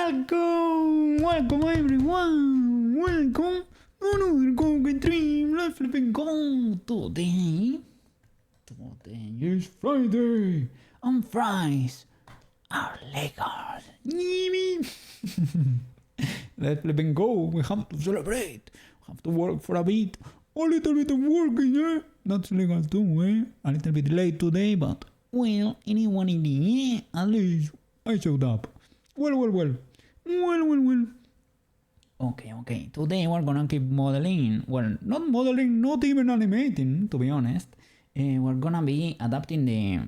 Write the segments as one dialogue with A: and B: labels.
A: Welcome everyone! Welcome to another Google Dream. Let's flipping go! Today is Friday and fries are Legos. Let's flipping go. We have to celebrate. We have to work for a bit. A little bit of working, eh? That's legal too, eh? A little bit late today, but well, anyone in the end, at least I showed up. Well. Okay. Today we're gonna keep modeling. Well, not modeling, not even animating, to be honest. We're gonna be adapting the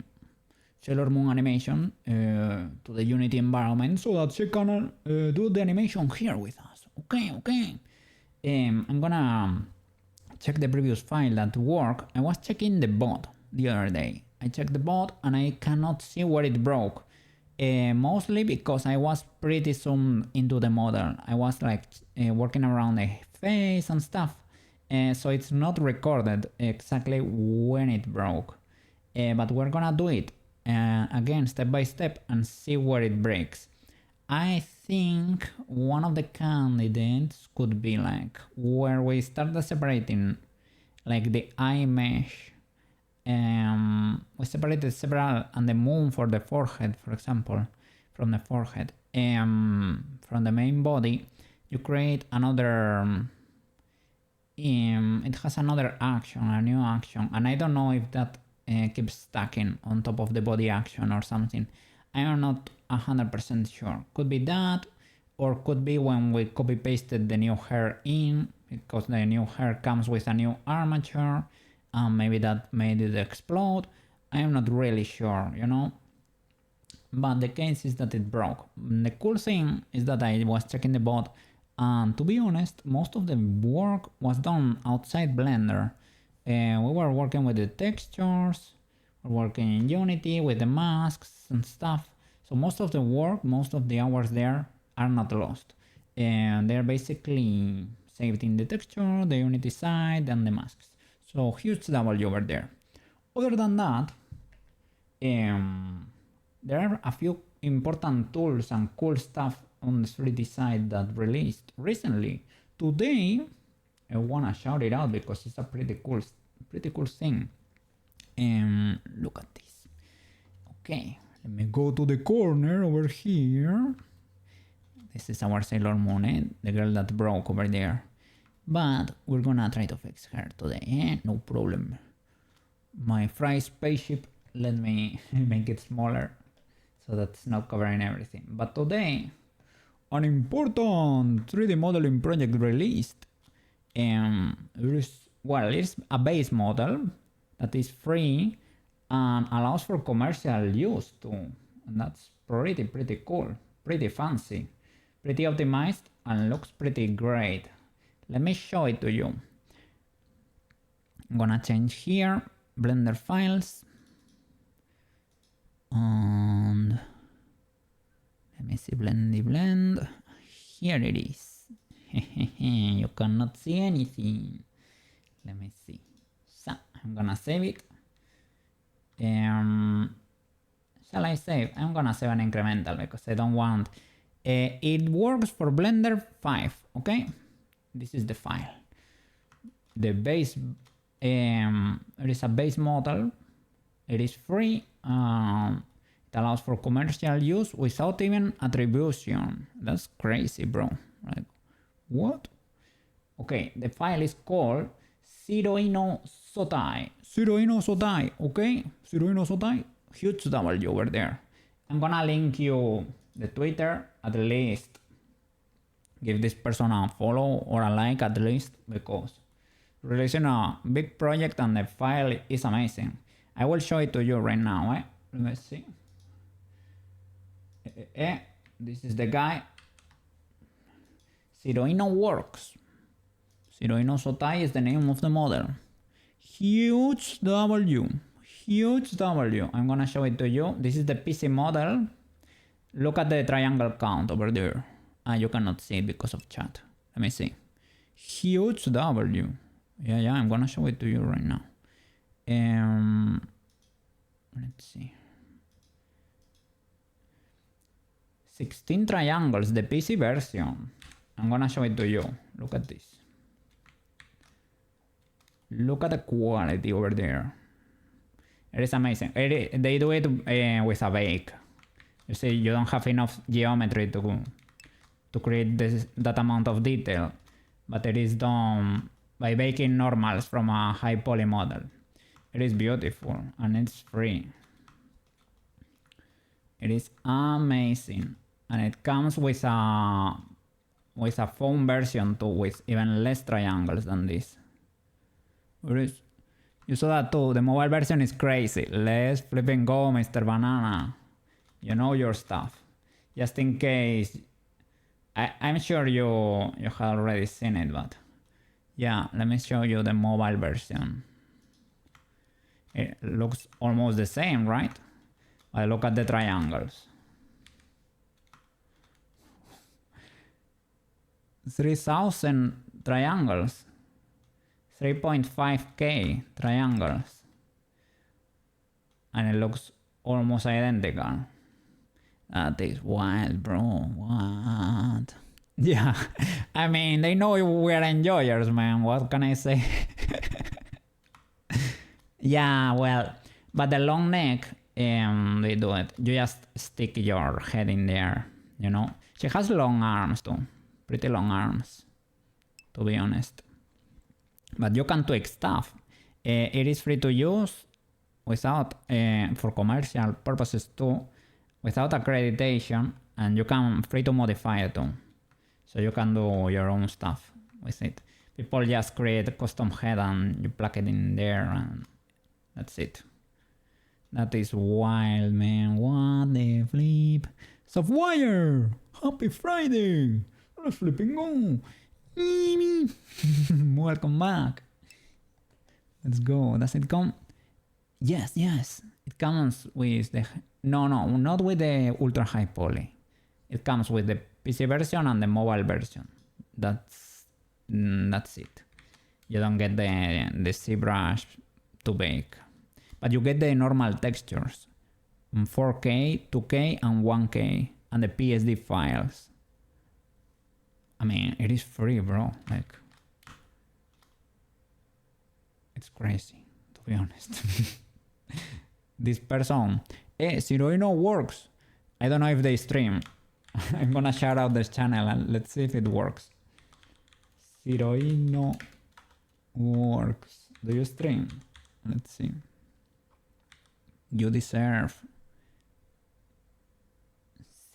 A: Sailor Moon animation to the Unity environment so that she can do the animation here with us. Okay. I'm gonna check the previous file that worked. I was checking the bot the other day. I checked the bot and I cannot see where it broke. Mostly because I was pretty zoomed into the model. I was like working around the face and stuff. So it's not recorded exactly when it broke. But we're gonna do it again step by step and see where it breaks. I think one of the candidates could be like where we start separating like the eye mesh. We separated several and the moon for the forehead, for example, from the forehead. From the main body, you create another. It has another action, a new action, and I don't know if that keeps stacking on top of the body action or something. I am not 100% sure. Could be that, or could be when we copy pasted the new hair in, because the new hair comes with a new armature. Maybe that made it explode. I am not really sure, you know. But the case is that it broke. The cool thing is that I was checking the bot, and to be honest, most of the work was done outside Blender. We were working with the textures, working in Unity with the masks and stuff. So most of the work, most of the hours there are not lost. And they're basically saved in the texture, the Unity side, and the masks. So huge W over there. Other than that, there are a few important tools and cool stuff on the 3D side that released recently. Today, I wanna shout it out because it's a pretty cool thing. Look at this. Okay, let me go to the corner over here. This is our Sailor Moon, the girl that broke over there. But we're gonna try to fix her today, no problem. My fry spaceship, let me make it smaller so that's not covering everything. But today, an important 3D modeling project released. It's a base model that is free and allows for commercial use too. And that's pretty cool, pretty fancy, pretty optimized, and looks pretty great. Let me show it to you. I'm gonna change here, Blender files. And let me see, blend. Here it is. You cannot see anything. Let me see. So I'm gonna save it. Shall I save? I'm gonna save an incremental because I don't want. It works for Blender 5, okay? This is the file. The base, it is a base model. It is free. It allows for commercial use without even attribution. That's crazy, bro. Like, what? Okay, the file is called Shiroino Sotai. Okay? Shiroino Sotai. Huge W over there. I'm gonna link you the Twitter at least. Give this person a follow or a like at least, because releasing a big project and the file is amazing. I will show it to you right now. Let me see. This is the guy. Shiroino works. Shiroino Sotai is the name of the model. Huge W. I'm gonna show it to you. This is the PC model. Look at the triangle count over there. You cannot see it because of chat. Let me see. Huge W. Yeah, I'm gonna show it to you right now. Let's see. 16 triangles, the PC version. I'm gonna show it to you. Look at this. Look at the quality over there. It is amazing. They do it with a bake. You see, you don't have enough geometry to create that amount of detail, but it is done by baking normals from a high poly model. It is beautiful and it's free. It is amazing, and it comes with a phone version too, with even less triangles than this. You saw that too. The mobile version is crazy. Let's flipping go, Mr. Banana. You know your stuff. Just in case, I'm sure you have already seen it, but yeah, let me show you the mobile version. It looks almost the same, right? But look at the triangles. 3,000 triangles. 3.5k triangles. And it looks almost identical. That is wild, bro. What? Yeah, I mean, they know we're enjoyers, man. What can I say? Yeah, well, but the long neck, they do it. You just stick your head in there, you know? She has long arms too. Pretty long arms, to be honest. But you can tweak stuff. It is free to use without, for commercial purposes too, without accreditation, and you can free to modify it too. So you can do your own stuff with it. People just create a custom head and you plug it in there and that's it. That is wild, man. What the flip? Softwire! Happy Friday! Let's flipping go! Welcome back. Let's go. Does it come? Yes. It comes with the... No, not with the ultra high poly. It comes with the PC version and the mobile version. That's it. You don't get the ZBrush to bake. But you get the normal textures. 4K, 2K and 1K. And the PSD files. I mean, it is free, bro. Like, it's crazy, to be honest. This person, Siroino works. I don't know if they stream. I'm gonna shout out this channel and let's see if it works. Siroino works. Do you stream? Let's see. You deserve.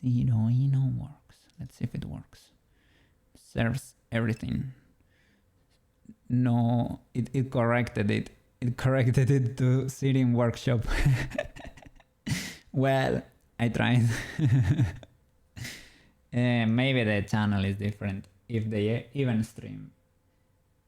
A: Siroino works. Let's see if it works. Serves everything. No, it corrected it. It corrected it to sitting workshop. Well, I tried. Maybe the channel is different if they even stream.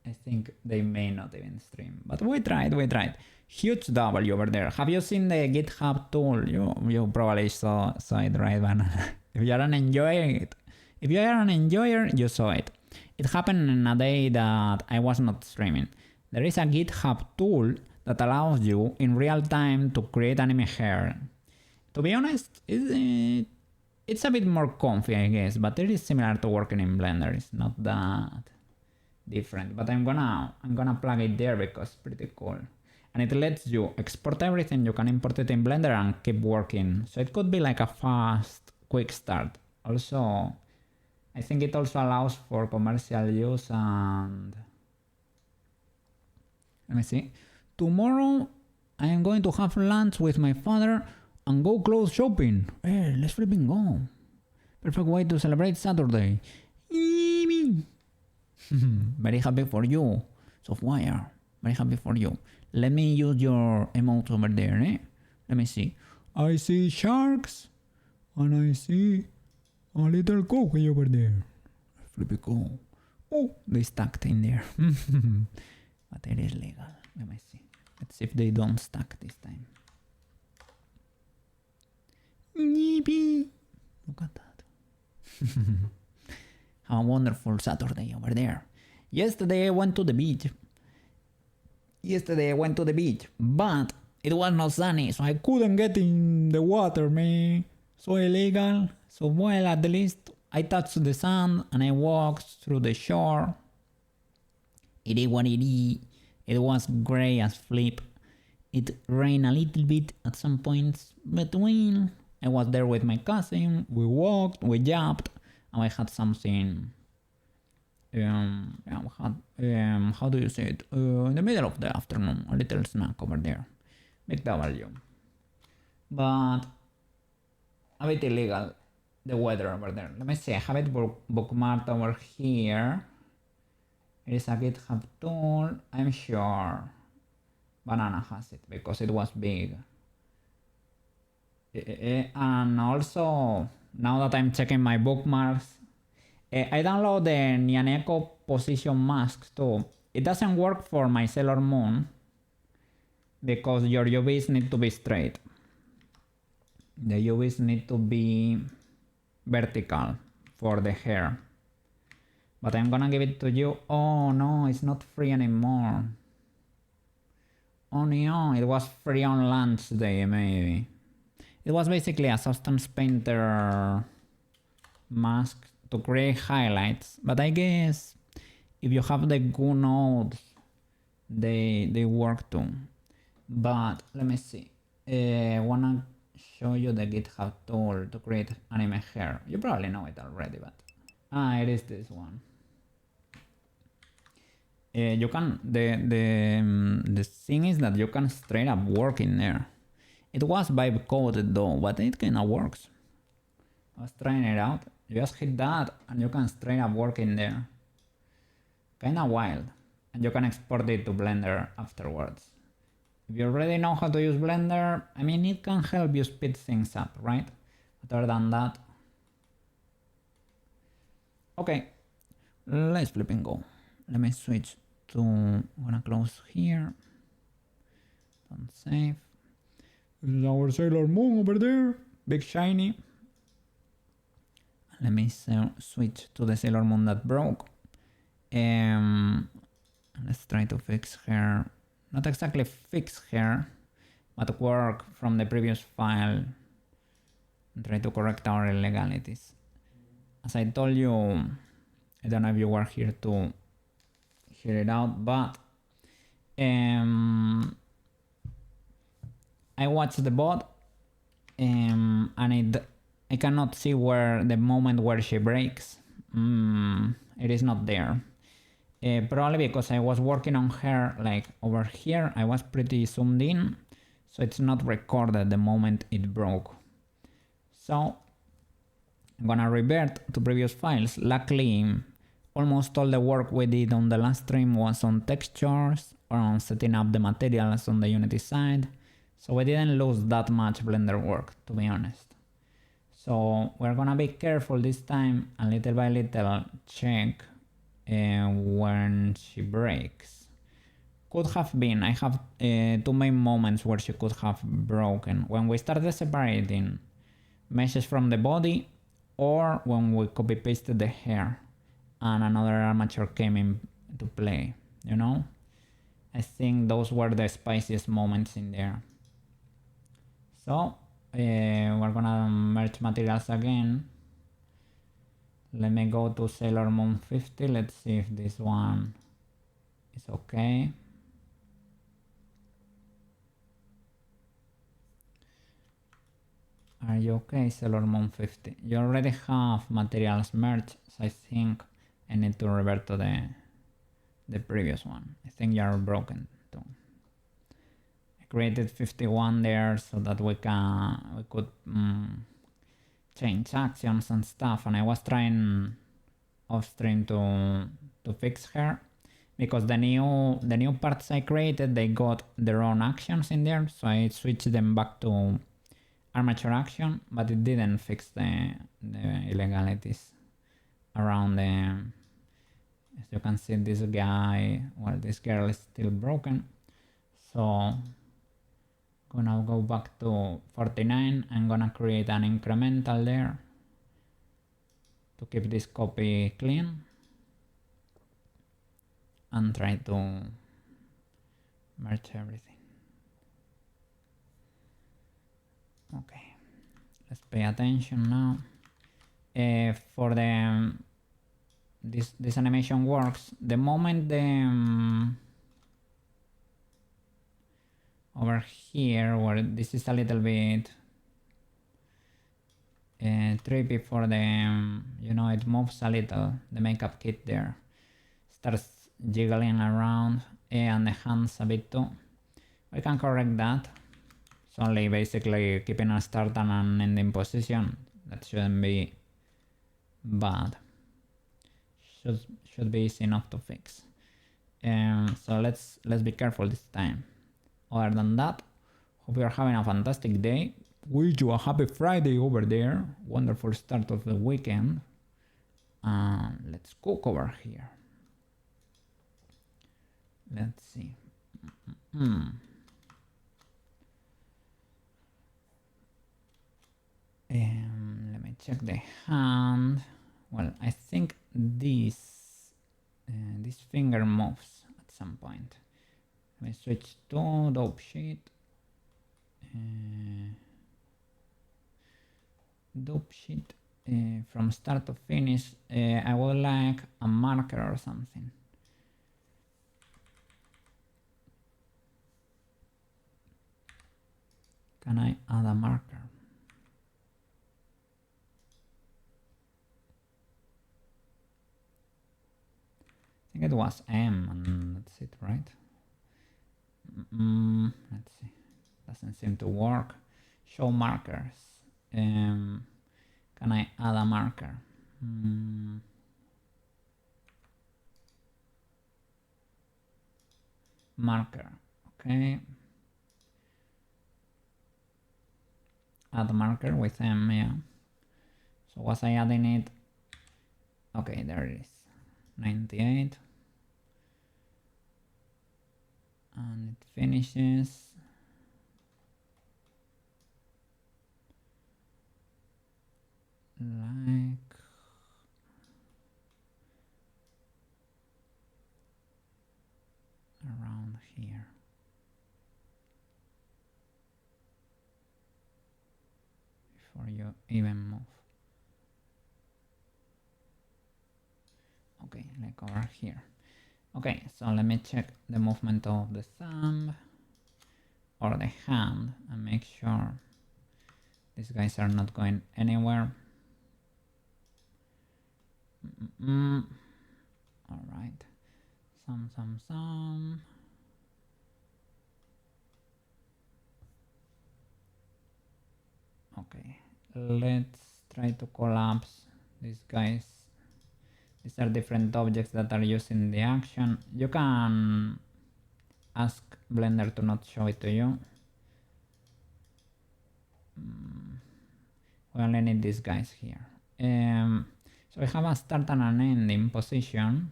A: I think they may not even stream. But we tried. Huge W over there. Have you seen the GitHub tool? You probably saw it, right, Banana? If you're an enjoyer, you saw it. It happened in a day that I was not streaming. There is a GitHub tool that allows you in real time to create anime hair. To be honest, it's a bit more comfy, I guess, but it is similar to working in Blender. It's not that different, but I'm gonna plug it there because it's pretty cool. And it lets you export everything. You can import it in Blender and keep working. So it could be like a fast, quick start. Also, I think it also allows for commercial use and... Let me see. Tomorrow I am going to have lunch with my father and go clothes shopping. Hey, let's flipping go. Perfect way to celebrate Saturday. Very happy for you, Softwire. Very happy for you. Let me use your emotes over there, eh? Let me see. I see sharks and I see a little cookie over there. Flip it go. Oh, they stacked in there. But it is legal. Let me see. Let's see if they don't stack this time. Yippee! Look at that. Have a wonderful Saturday over there. Yesterday I went to the beach. But it was not sunny, so I couldn't get in the water, man. So illegal. So well, at least I touched the sand and I walked through the shore. It is what it is. It was grey as flip. It rained a little bit at some points between. I was there with my cousin. We walked, we jumped, and we had something. How do you say it? In the middle of the afternoon, a little snack over there. Big W. But a bit illegal, the weather over there. Let me see, I have it bookmarked over here. It is a GitHub tool, I'm sure. Banana has it because it was big. And also, now that I'm checking my bookmarks, I download the Nyaneko position mask too. It doesn't work for my Sailor Moon because your UVs need to be straight. The UVs need to be vertical for the hair. But I'm gonna give it to you. Oh no, it's not free anymore. Oh no, it was free on launch day maybe. It was basically a substance painter mask to create highlights, but I guess if you have the goo nodes, they work too. But let me see. Wanna show you the GitHub tool to create anime hair. You probably know it already, but it is this one. You can the thing is that you can straight up work in there. It was vibe coded though, but it kinda works. I was trying it out. You just hit that and you can straight up work in there. Kinda wild. And you can export it to Blender afterwards. If you already know how to use Blender, I mean it can help you speed things up, right? But other than that... Okay, let's flip and go. Let me switch to... I'm gonna close here. Don't save. This is our Sailor Moon over there. Big shiny. Let me switch to the Sailor Moon that broke. Let's try to fix her. Not exactly fix her, but work from the previous file and try to correct our illegalities. As I told you, I don't know if you were here to hear it out, but I watched the bot and I cannot see where the moment where she breaks. It is not there. Probably because I was working on her like over here. I was pretty zoomed in, so it's not recorded the moment it broke. So I'm gonna revert to previous files. Luckily, almost all the work we did on the last stream was on textures or on setting up the materials on the Unity side. So we didn't lose that much Blender work, to be honest. So we're gonna be careful this time and little by little check when she breaks. Could have been, I have two main moments where she could have broken. When we started separating meshes from the body or when we copy pasted the hair and another armature came into play, you know? I think those were the spiciest moments in there. So we're gonna merge materials again. Let me go to Sailor Moon 50. Let's see if this one is okay. Are you okay, Sailor Moon 50? You already have materials merged, so I think I need to revert to the previous one. I think you are broken too. I created 51 there so that we could change actions and stuff, and I was trying off stream to fix her because the new parts I created, they got their own actions in there, so I switched them back to armature action, but it didn't fix the illegalities around the... As you can see, this guy, well, this girl is still broken, so gonna go back to 49. I'm gonna create an incremental there to keep this copy clean and try to merge everything. Okay, let's pay attention now. For the this animation works the moment the over here where this is a little bit trippy for the you know, it moves a little, the makeup kit there starts jiggling around, and the hands a bit too. We can correct that. It's only basically keeping a start and an ending position. That shouldn't be bad. Should be easy enough to fix. So let's be careful this time. Other than that, hope you're having a fantastic day. Wish you a happy Friday over there. Wonderful start of the weekend. Let's cook over here. Let's see. Let me check the hand. Well, I think this finger moves at some point. Let me switch to dope sheet. Dope sheet from start to finish. I would like a marker or something. Can I add a marker? I think it was M and that's it, right? Let's see. Doesn't seem to work. Show markers. Can I add a marker? Marker. Okay. Add marker with M, yeah. So was I adding it? Okay, there it is. 98. And it finishes. Like around here. Before you even move. Okay, like over here. Okay, so let me check the movement of the thumb or the hand and make sure these guys are not going anywhere. All right, some. Okay, let's try to collapse these guys. These are different objects that are used in the action. You can ask Blender to not show it to you. We only need these guys here. So we have a start and an ending position.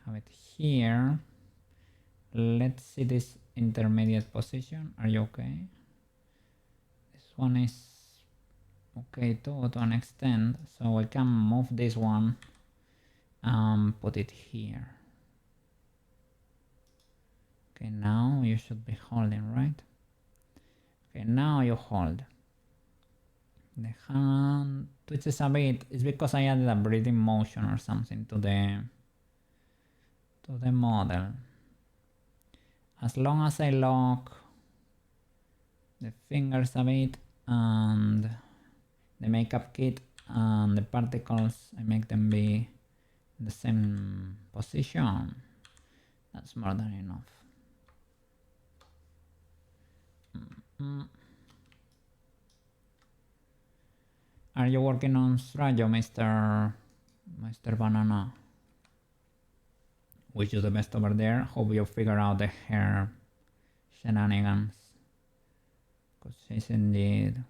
A: Have it here. Let's see this intermediate position. Are you okay? This one is okay too, to an extent. So we can move this one and put it here. Okay, now you should be holding, right? Okay, now you hold. The hand twitches a bit. It's because I added a breathing motion or something to the model. As long as I lock the fingers a bit and the makeup kit and the particles, I make them be in the same position. That's more than enough. Are you working on Strajo, Mr. Banana? Wish you the best over there. Hope you figure out the hair shenanigans. Because she's indeed...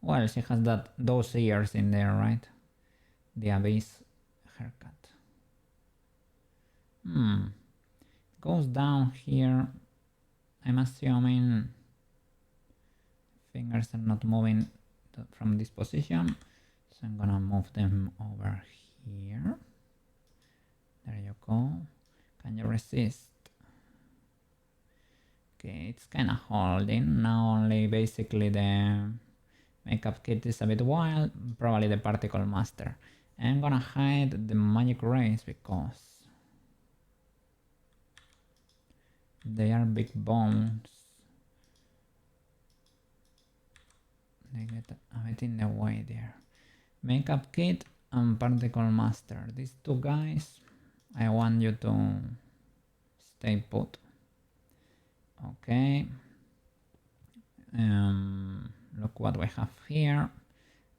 A: Well, she has those ears in there, right? The Abyss haircut. Goes down here. I'm assuming fingers are not moving from this position, so I'm gonna move them over here. There you go. Can you resist? Okay, it's kind of holding now. Only basically the Makeup kit is a bit wild, probably the particle master. I'm gonna hide the magic rays because they are big bones. They get a bit in the way there. Makeup kit and particle master. These two guys, I want you to stay put. Okay. Look what we have here.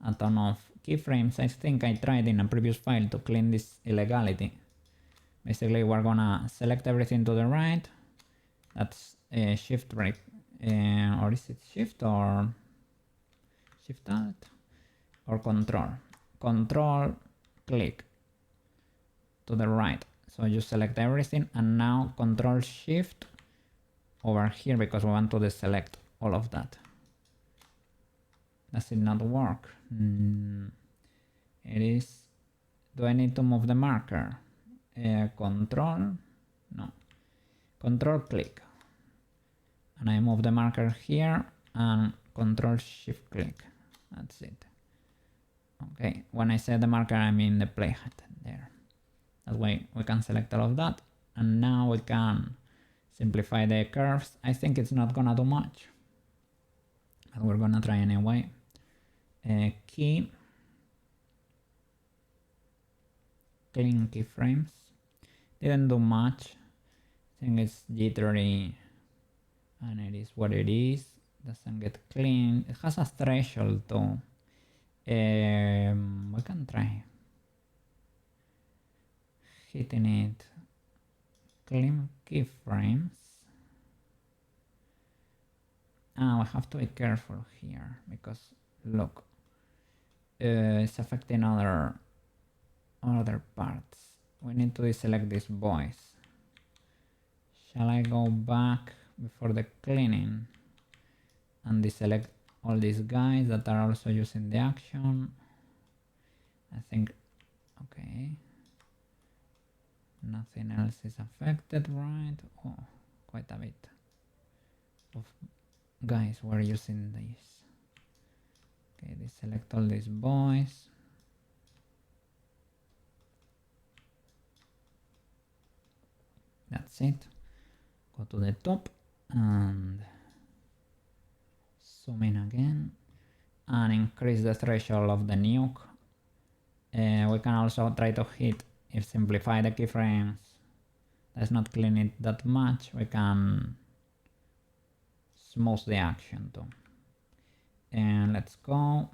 A: A ton of keyframes. I think I tried in a previous file to clean this illegality. Basically, we're gonna select everything to the right. That's shift right, or is it shift or shift alt or control? Control click to the right. So you select everything, and now control shift over here because we want to deselect all of that. Does it not work? It is. Do I need to move the marker? Control? No. Control click. And I move the marker here and control shift click. That's it. Okay, when I say the marker, I mean the playhead there. That way we can select all of that. And now we can simplify the curves. I think it's not gonna do much, but we're gonna try anyway. Key. Clean keyframes. Didn't do much. I think it's jittery and it is what it is. Doesn't get clean. It has a threshold though. We can try hitting it. Clean keyframes. We have to be careful here because look, it's affecting other parts. We need to deselect these boys. Shall I go back before the cleaning and deselect all these guys that are also using the action? I think, okay. Nothing else is affected, right? Oh, quite a bit of guys were using this. Okay, deselect all these boys. That's it. Go to the top and zoom in again and increase the threshold of the nuke. We can also try to hit, if simplify the keyframes does not clean it that much, we can smooth the action too. And let's go.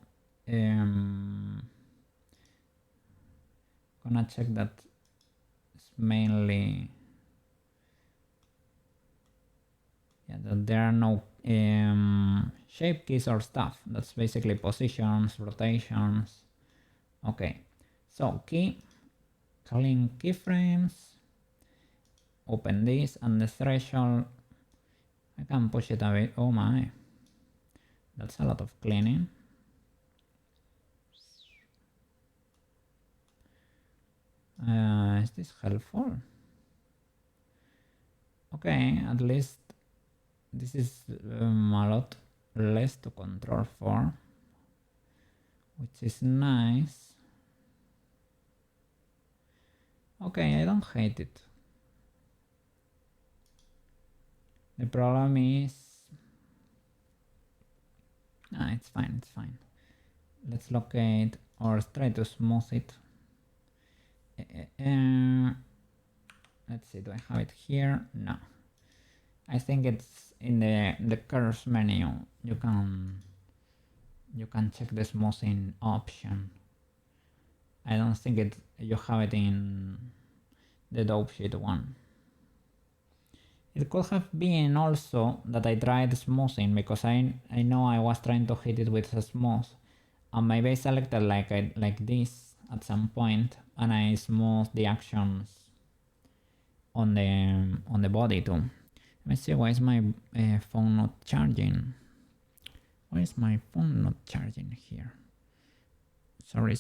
A: Gonna check that it's mainly that there are no shape keys or stuff. That's basically positions, rotations. Okay, so key, clean keyframes, open this, and the threshold, I can push it a bit. Oh my, that's a lot of cleaning. Is this helpful? Okay, at least this is a lot less to control for, which is nice. Okay, I don't hate it. The problem is, it's fine, it's fine. Let's locate or try to smooth it. Let's see, do I have it here? No. I think it's in the curves menu. You can check the smoothing option. I don't think you have it in the dope sheet one. It could have been also that I tried smoothing because I know I was trying to hit it with a smooth, and maybe I selected like this at some point, and I smoothed the actions on the body too. Let me see, why is my phone not charging? Why is my phone not charging here? Sorry.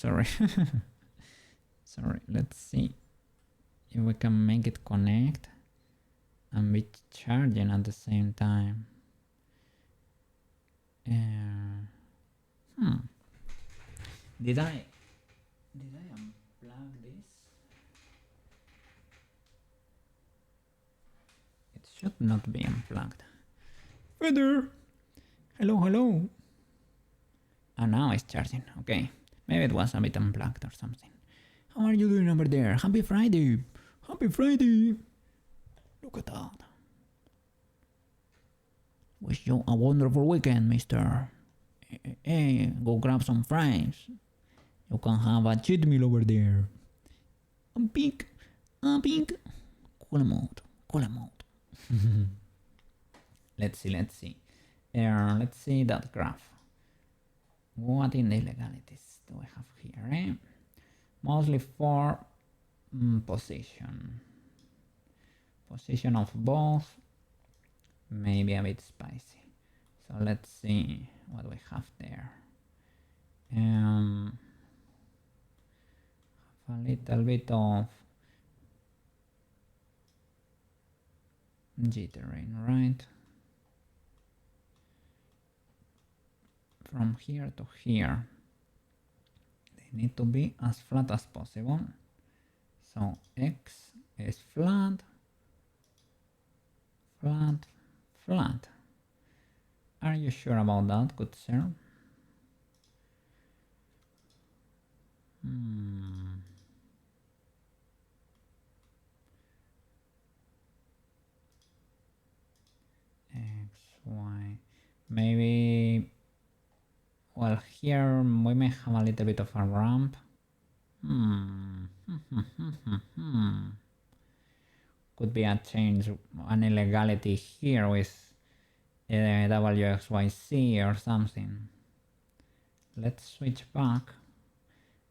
A: Sorry, let's see if we can make it connect and be charging at the same time. Did I unplug this? It should not be unplugged. Feather! Hello. And now it's charging. Okay. Maybe it was a bit unplugged or something. How are you doing over there? Happy Friday! Happy Friday! Look at that. Wish you a wonderful weekend, mister. Hey, go grab some fries. You can have a cheat meal over there. A pink. Cool em out. Let's see. Let's see that graph. What illegalities do we have here? Mostly for position of both, maybe a bit spicy. So let's see what we have there. Have a little bit of jittering, right? From here to here. They need to be as flat as possible. So X is flat. Are you sure about that, good sir? X, Y. Maybe, well, here we may have a little bit of a ramp. Could be a change, an illegality here with WXYZ or something. Let's switch back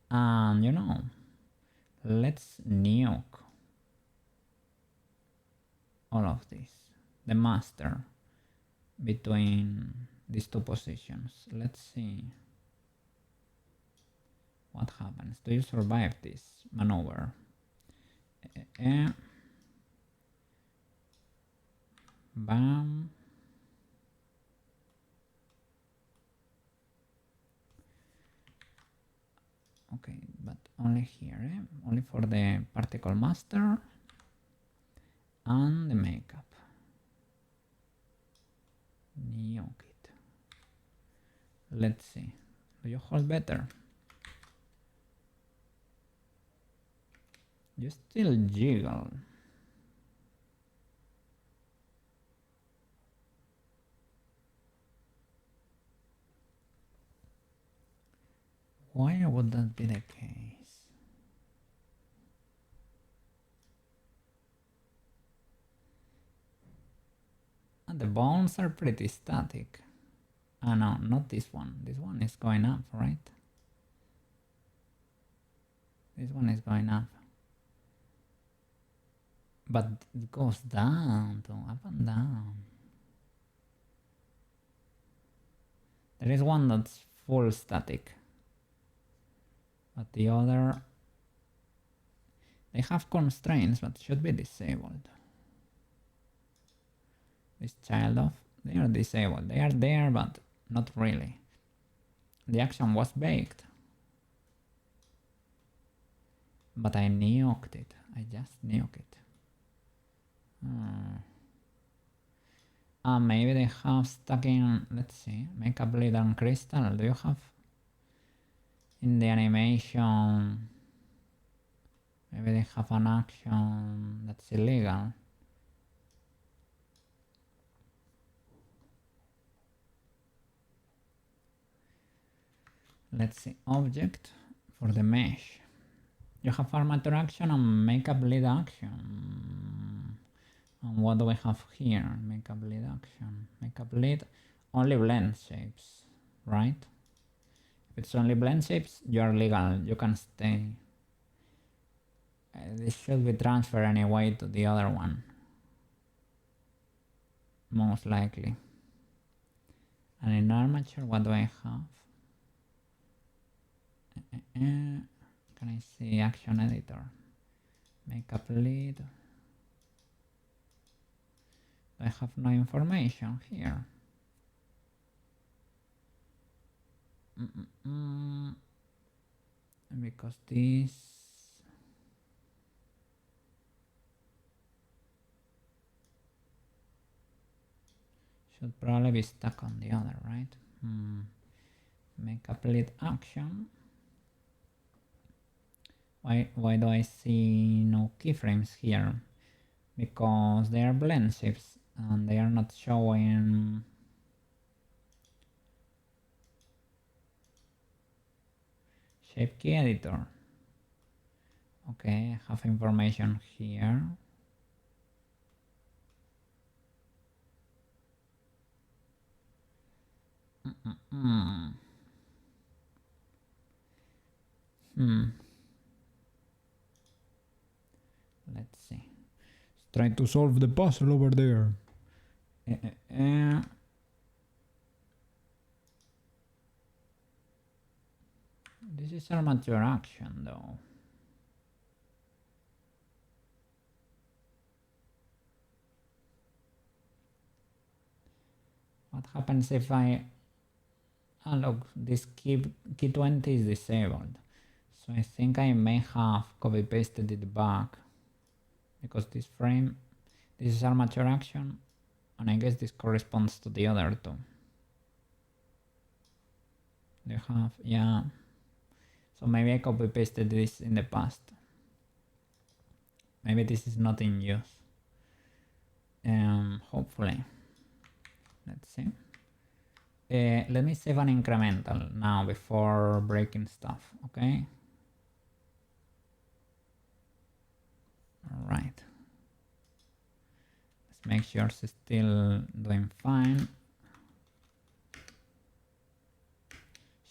A: and let's nuke all of this, the master between these two positions. Let's see what happens. Do you survive this maneuver? Bam. Okay, but only here, only for the particle master and the makeup. Nuke it. Let's see. Do you hold better? You still jiggle. Why would that be the case? And the bones are pretty static. Oh no, not this one. This one is going up, right? This one is going up. But it goes down, up and down. There is one that's full static. But the other, they have constraints but should be disabled. This child of, they are disabled. They are there but not really. The action was baked. But I nuked it. I just nuked it. Maybe they have stuck in, let's see, makeup bleed and crystal. Do you have in the animation? Maybe they have an action that's illegal. Let's see, object for the mesh. You have armature action and makeup bleed action. And what do we have here? Makeup bleed action. Makeup bleed, only blend shapes, right? If it's only blend shapes, you're legal, you can stay. This should be transferred anyway to the other one. Most likely. And in armature, what do I have? Can I see action editor? Makeup lead. I have no information here. Because this should probably be stuck on the other, right? Make a split action. Why do I see no keyframes here? Because they are blend shapes and they are not showing shape key editor. Okay, I have information here. Let's see. Let's try to solve the puzzle over there. This is armature action though. What happens if I... Oh look, this key 20 is disabled. So I think I may have copy pasted it back. Because this frame, this is armature action. And I guess this corresponds to the other two. They have, yeah. So maybe I copy pasted this in the past. Maybe this is not in use. Hopefully. Let's see. Let me save an incremental now before breaking stuff, okay? Alright. Let's make sure it's still doing fine.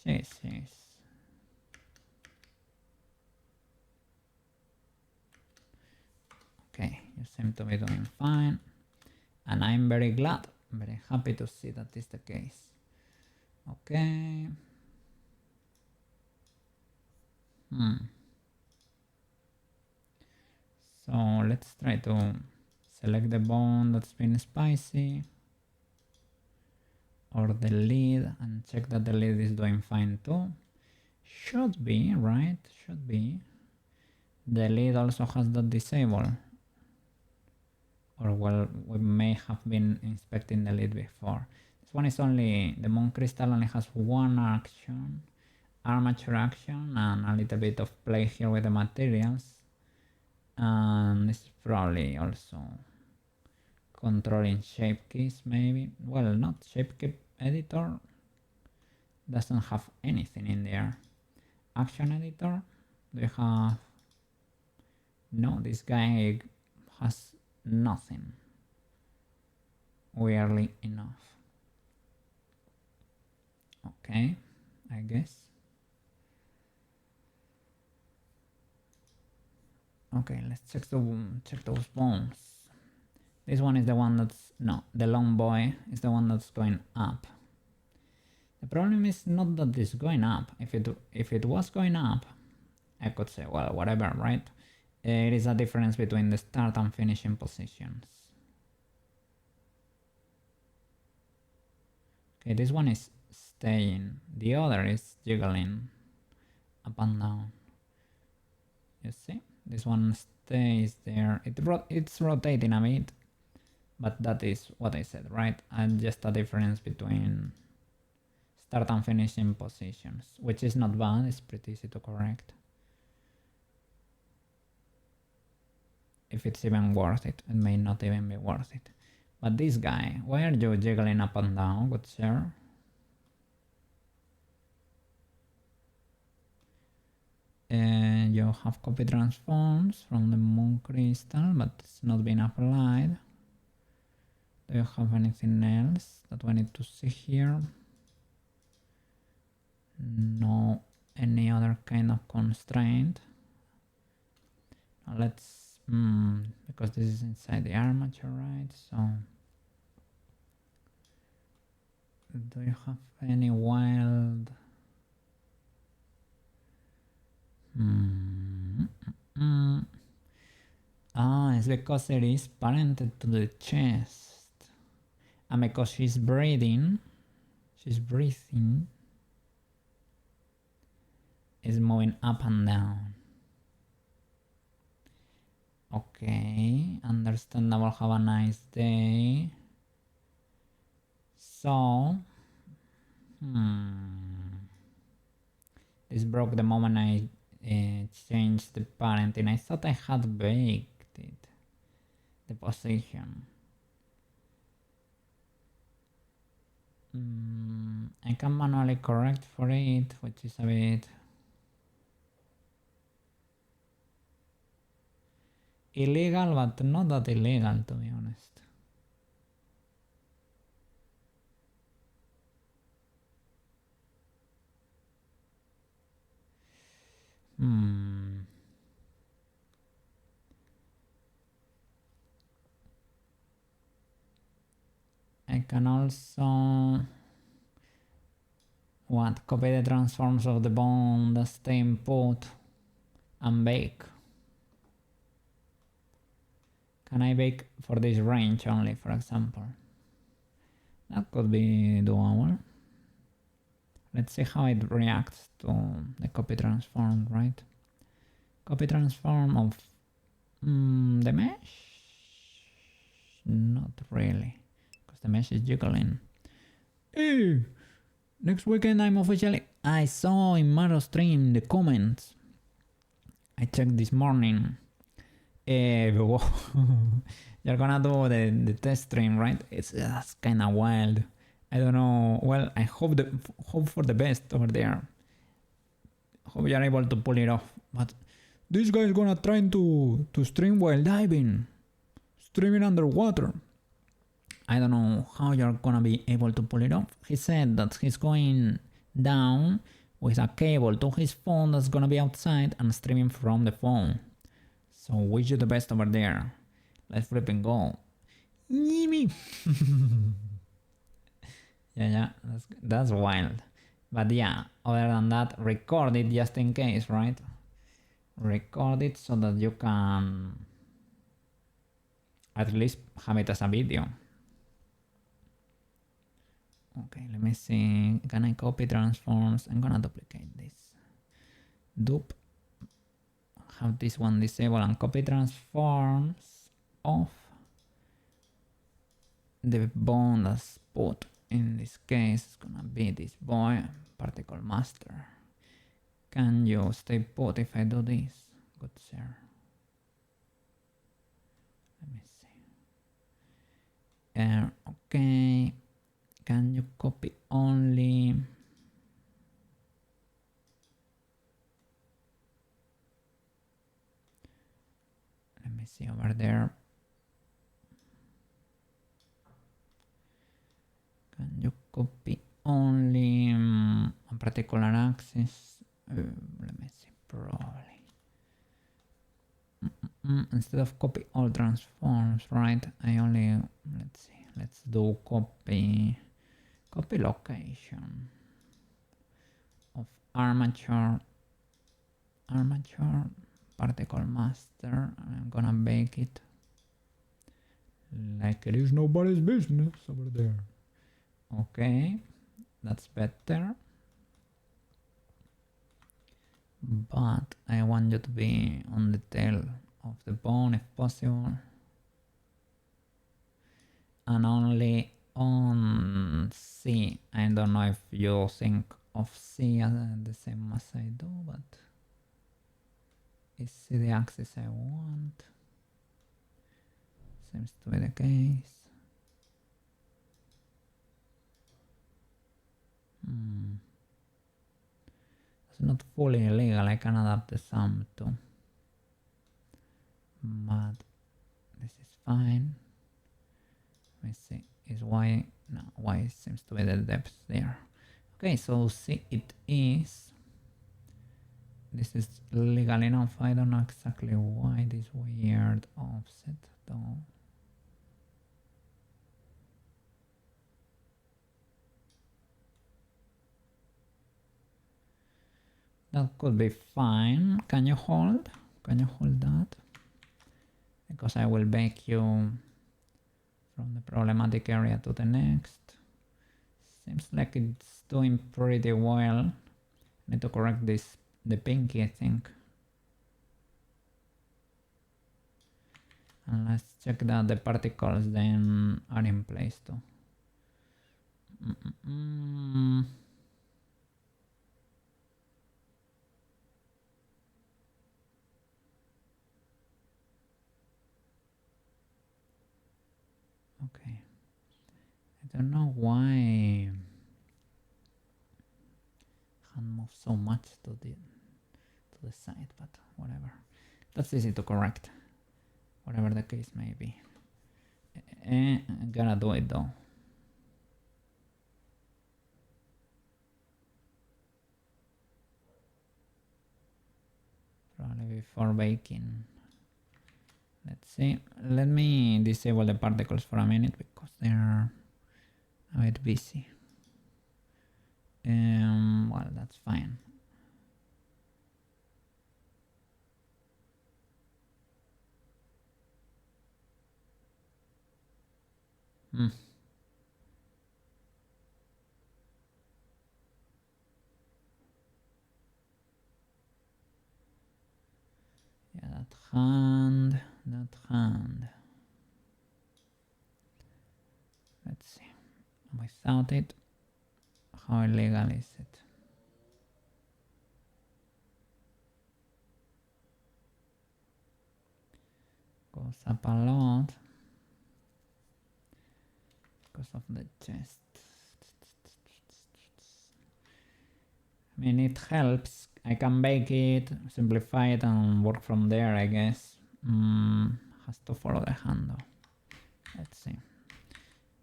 A: Jeez. Okay, you seem to be doing fine. And I'm very glad, very happy to see that is the case. Okay. So let's try to select the bone that's been spicy. Or the lead and check that the lead is doing fine too. Should be, right? Should be. The lead also has that disable. Or well, we may have been inspecting the lead before. This one is only, the moon crystal only has one action, armature action, and a little bit of play here with the materials. And this is probably also controlling shape keys maybe. Well, not shape key editor. Doesn't have anything in there. Action editor, do you have... No, this guy has nothing. Weirdly enough. Okay, I guess. Okay, let's check those bones. This one is the one that's... No, the long boy is the one that's going up. The problem is not that it's going up. If it was going up, I could say, well, whatever, right? It is a difference between the start and finishing positions. Okay, this one is staying. The other is jiggling up and down. You see? This one stays there. It's rotating a bit. But that is what I said, right? And just a difference between start and finishing positions, which is not bad, it's pretty easy to correct. If it's even worth it, it may not even be worth it. But this guy, why are you jiggling up and down, good sir? And you have copy transforms from the moon crystal, but it's not been applied. Do you have anything else that we need to see here? No, any other kind of constraint. Now let's, because this is inside the armature, right? So, do you have any wild? Ah, it's because it is parented to the chest. And because she's breathing, is moving up and down. Okay, understandable. Have a nice day. So, this broke the moment I changed the parenting. I thought I had baked it, the position. I can manually correct for it, which is a bit illegal, but not that illegal, to be honest. I can also copy the transforms of the bone, the stem put and bake. Can I bake for this range only, for example? That could be doable. Let's see how it reacts to the copy transform, right? Copy transform of the mesh? Not really, because the mesh is jiggling. Hey! Next weekend I'm officially... I saw in Maro stream the comments. I checked this morning. You're gonna do the test stream, right? That's kind of wild. I don't know. Well, I hope for the best over there. Hope you're able to pull it off. But this guy's gonna try to stream while diving, streaming underwater. I don't know how you're gonna be able to pull it off. He said that he's going down with a cable to his phone that's gonna be outside and streaming from the phone. So wish you the best over there. Let's flipping go. yeah, that's wild. But yeah, other than that, record it just in case, right? Record it so that you can at least have it as a video. Okay, let me see. Can I copy transforms? I'm gonna duplicate this. Dupe. Have this one disabled and copy transforms off the bone that's put. In this case, it's gonna be this boy, particle master. Can you stay put if I do this? Good sir. Let me see. Okay. Can you copy only? Let me see over there. Can you copy only a particular axis? Let me see, probably. Instead of copy all transforms, right? I only, let's see, let's do copy location of armature particle master. I'm gonna bake it like it is nobody's business over there. Okay, that's better. But I want you to be on the tail of the bone if possible. And only on C. I don't know if you think of C as the same as I do, but is C the axis I want? Seems to be the case. It's not fully illegal, I can adapt the sum too. But this is fine. Let me see, is Y, no, Y seems to be the depth there. Okay, so see it is. This is legal enough. I don't know exactly why this weird offset though. That could be fine. Can you hold? Can you hold that? Because I will bake you from the problematic area to the next. Seems like it's doing pretty well. I need to correct this the pinky, I think. And let's check that the particles then are in place too. Okay. I don't know why hand moves so much to the side, but whatever. That's easy to correct, whatever the case may be. Gotta do it though. Probably before baking. Let's see. Let me disable the particles for a minute because they're a bit busy. Well, that's fine. Yeah, that hand. Let's see. Without it, how illegal is it? Goes up a lot because of the chest. I mean, it helps. I can bake it, simplify it, and work from there, I guess. Has to follow the hand though. Let's see.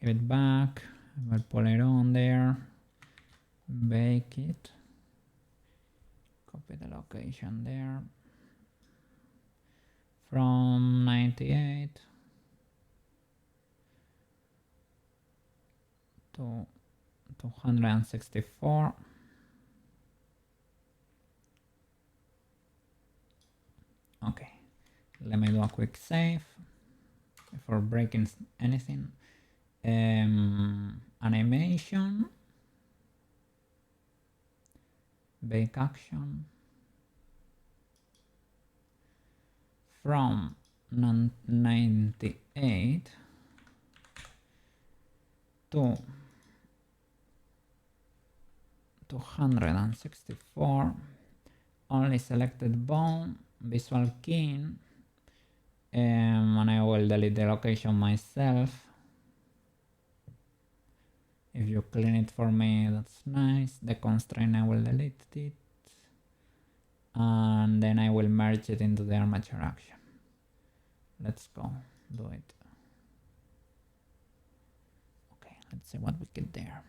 A: Give it back. We'll pull it on there. Bake it. Copy the location there. From 98 to 264. Okay, let me do a quick save before breaking anything. Animation, bake action, from 98 to 264, only selected bone, visual keying, and I will delete the location myself. If you clean it for me, that's nice. The constraint, I will delete it, and then I will merge it into the armature action. Let's go do it. Okay, let's see what we get there.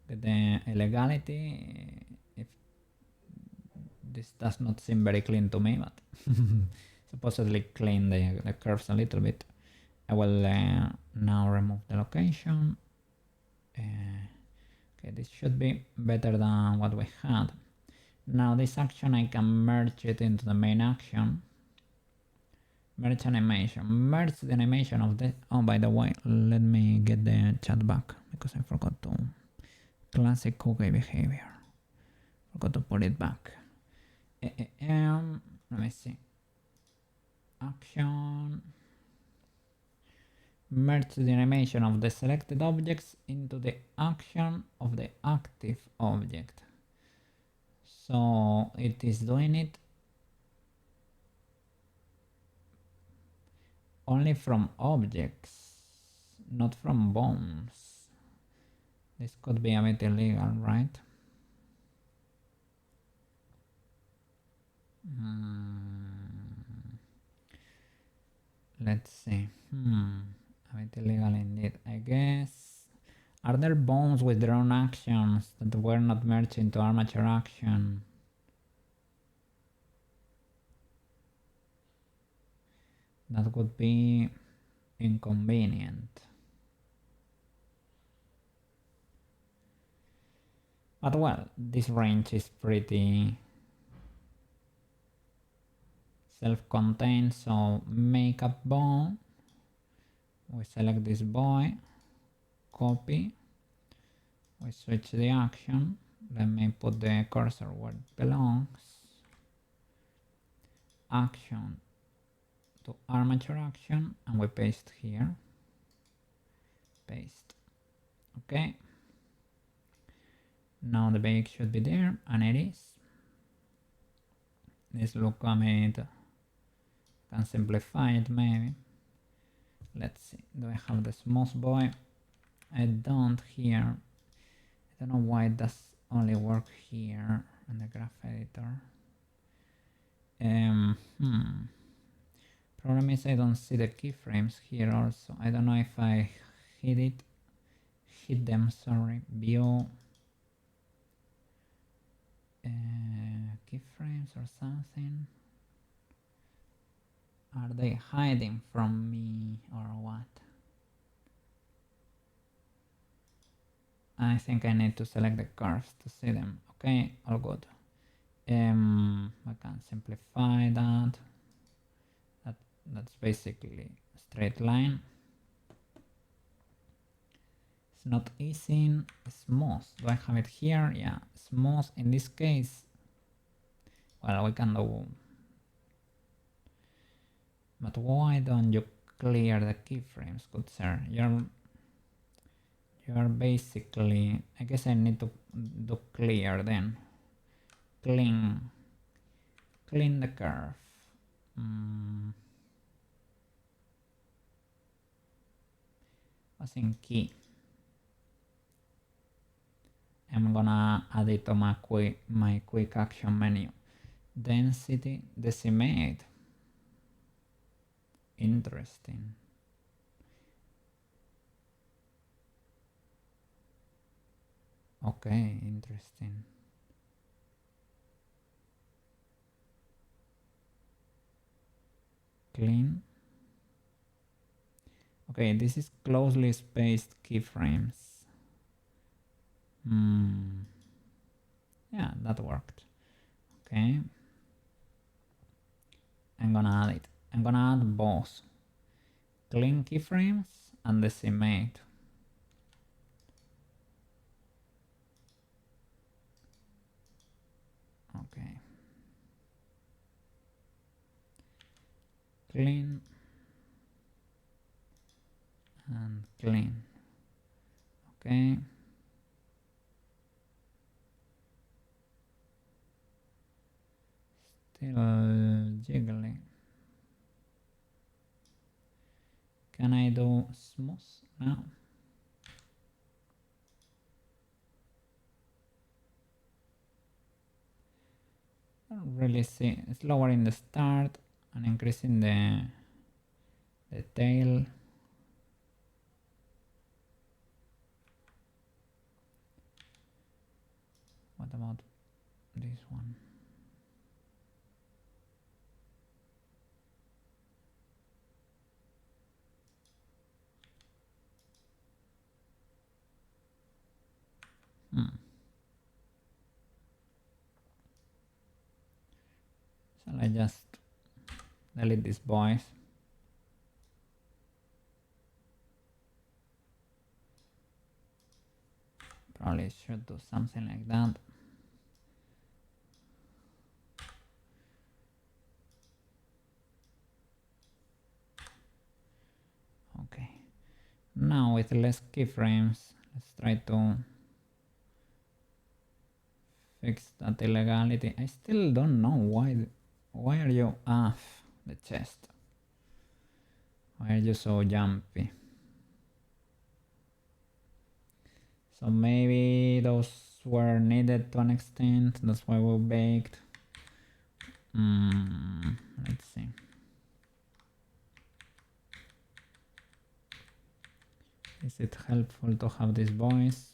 A: Get the illegality. If this does not seem very clean to me, but supposedly clean the curves a little bit. I will now remove the location. Okay, this should be better than what we had. Now this action, I can merge it into the main action. Merge animation. Merge the animation of the... Oh, by the way, let me get the chat back because I forgot to... Classic cookie behavior. Forgot to put it back. Let me see. Action. Merge the animation of the selected objects into the action of the active object. So it is doing it only from objects, not from bones. This could be a bit illegal, right? Let's see. A bit illegal indeed, I guess. Are there bones with their own actions that were not merged into armature action? That would be inconvenient. But well, this range is pretty self-contained, so make a bone. We select this boy, copy, we switch the action, Let me put the cursor where it belongs. Action to armature action, and we paste here. Paste. Okay. Now the bake should be there, and it is. This look animate. Can simplify it maybe. Let's see. Do I have the smooth boy? I don't here. I don't know why it does only work here in the graph editor. Problem is I don't see the keyframes here also. I don't know if I hit them, sorry. View keyframes or something. Are they hiding from me or what? I think I need to select the curves to see them. Okay, all good. I can simplify that. That's basically a straight line. It's not easy. Smooth. Do I have it here? Yeah, smooth. In this case, well, we can do. But why don't you clear the keyframes, good sir? You're basically. I guess I need to do clear then. Clean the curve. What's in key? I'm gonna add it to my quick action menu. Density, decimate. Interesting. Okay, interesting. Clean. Okay, this is closely spaced keyframes. Yeah, that worked. Okay. I'm gonna add it. I'm gonna add both clean keyframes and decimate. Okay. Clean and clean. Okay. Still jiggly. Can I do smooth now? I don't really see. It's lowering the start and increasing the tail. What about this one? Shall I just delete these boys? Probably should do something like that. Okay. Now with less keyframes, let's try to fix that illegality. I still don't know why are you off the chest? Why are you so jumpy? So maybe those were needed to an extent. That's why we baked. Let's see. Is it helpful to have this voice?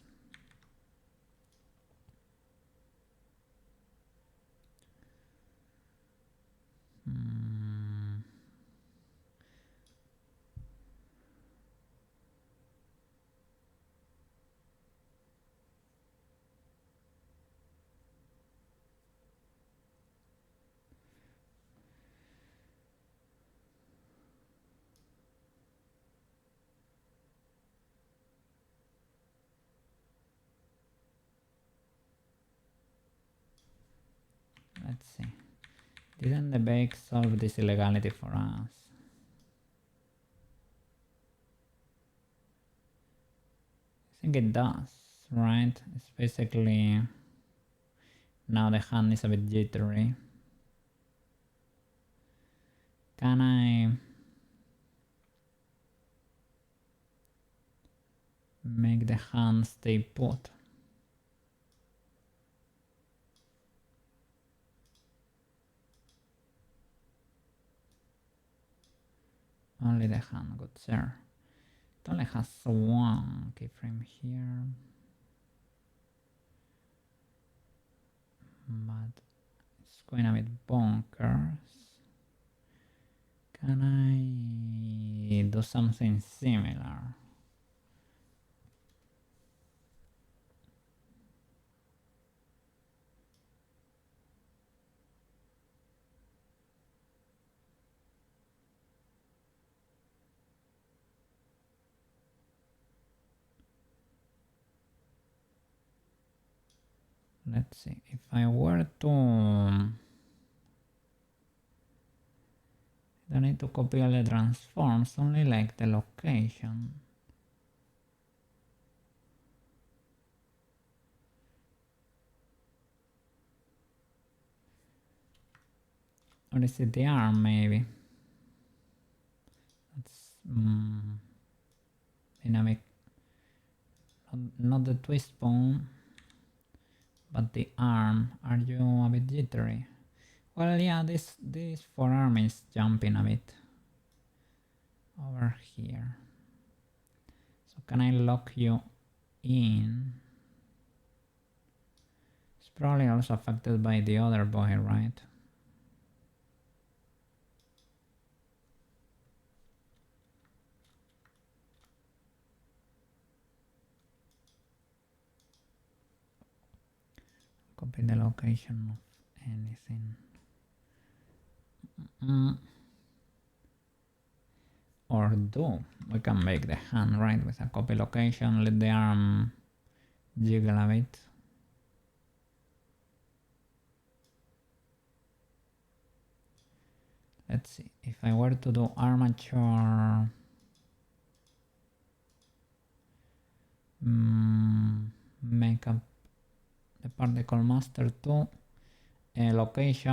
A: Let's see. Didn't the bake solve this illegality for us? I think it does, right? It's basically now the hand is a bit jittery. Can I make the hand stay put? Only the hand, good sir. It only has one keyframe here. But it's going a bit bonkers. Can I do something similar? Let's see, if I were to... I don't need to copy all the transforms, only like the location. Or is it the arm, maybe? That's dynamic. Not the twist bone, but the arm. Are you a bit jittery? Well, yeah, this forearm is jumping a bit over here. So can I lock you in? It's probably also affected by the other boy, right? Copy the location of anything. Or do. We can make the hand, right, with a copy location, let the arm jiggle a bit. Let's see, if I were to do armature, make up the particle master to a location,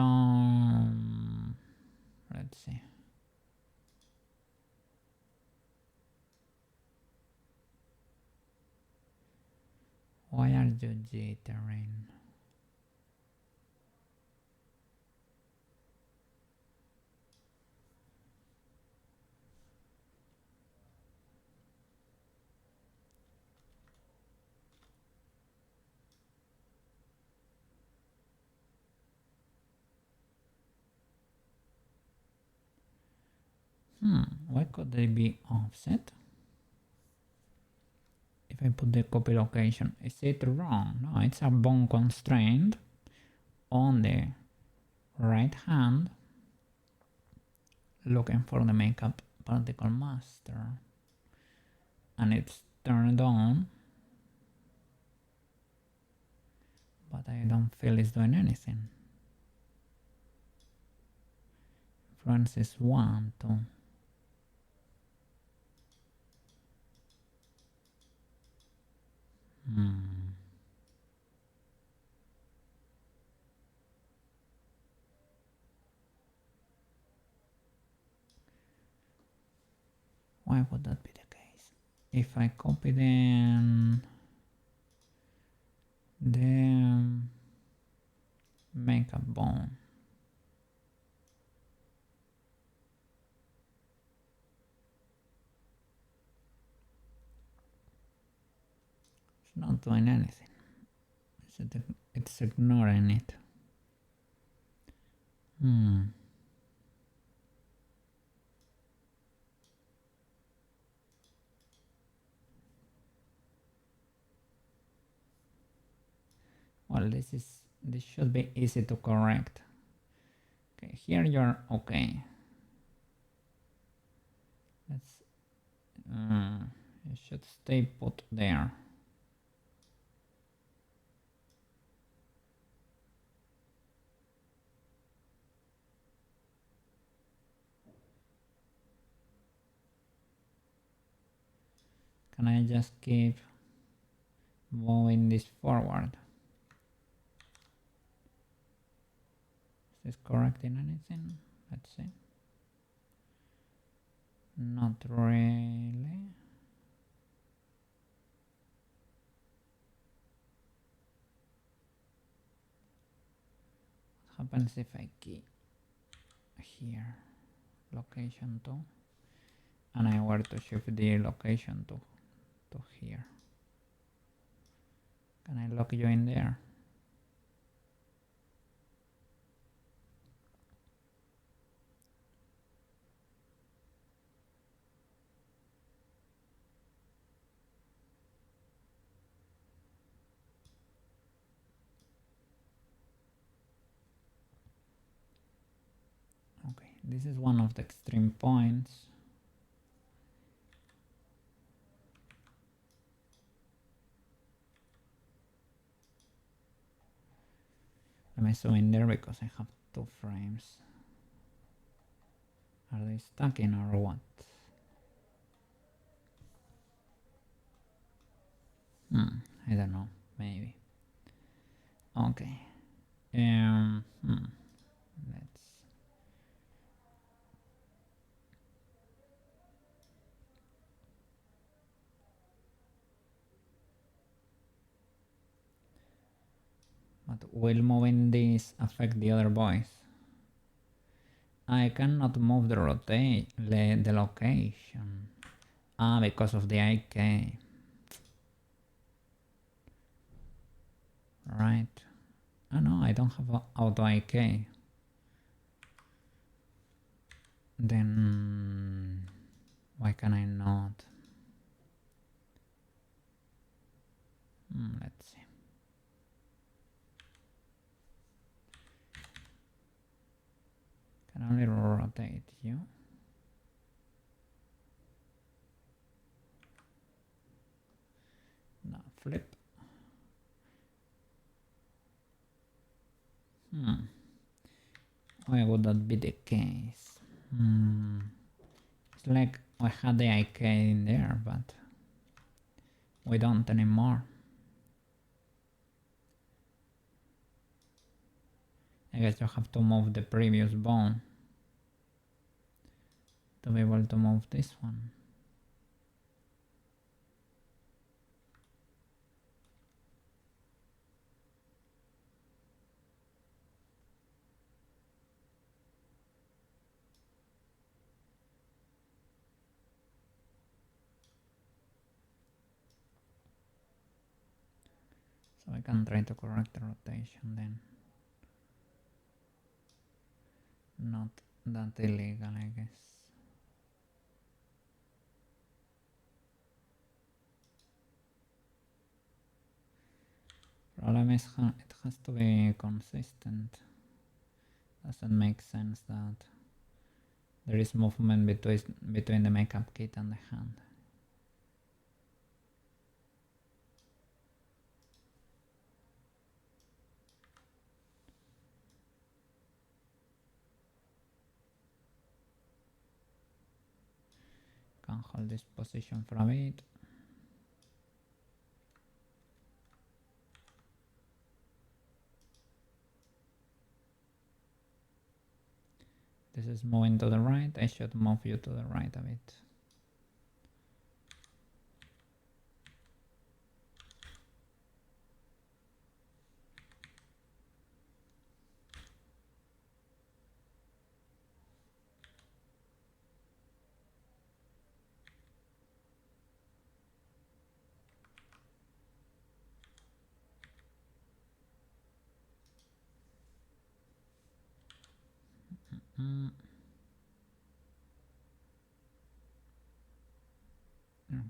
A: let's see. Why are you jittering? Why could they be offset? If I put the copy location, is it wrong? No, it's a bone constraint on the right hand, looking for the makeup particle master, and it's turned on, but I don't feel it's doing anything. Influence is 1, 2. Why would that be the case? If I copy the makeup bone, it's not doing anything. It's ignoring it. Well, this should be easy to correct. Okay, here you're okay. Let's you should stay put there. can I just keep moving this forward? Is this correcting anything? Let's see. Not really. What happens if I key here location 2 and I were to shift the location to here? Can I lock you in there? Okay, this is one of the extreme points. Let me zoom in there because I have 2 frames. Are they stacking or what? I don't know, maybe. Okay. Let's. But will moving this affect the other boys? I cannot move the the location. Because of the IK. Right. Oh no, I don't have auto IK. Then why can I not? Let's see. Can only rotate you. Now flip. Why would that be the case? It's like I had the IK in there, but we don't anymore. I guess you have to move the previous bone to be able to move this one. So I can try to correct the rotation then. Not that illegal, I guess. Problem is it has to be consistent. Doesn't make sense that there is movement between the makeup kit and the hand. Can hold this position for a bit. This is moving to the right. I should move you to the right a bit.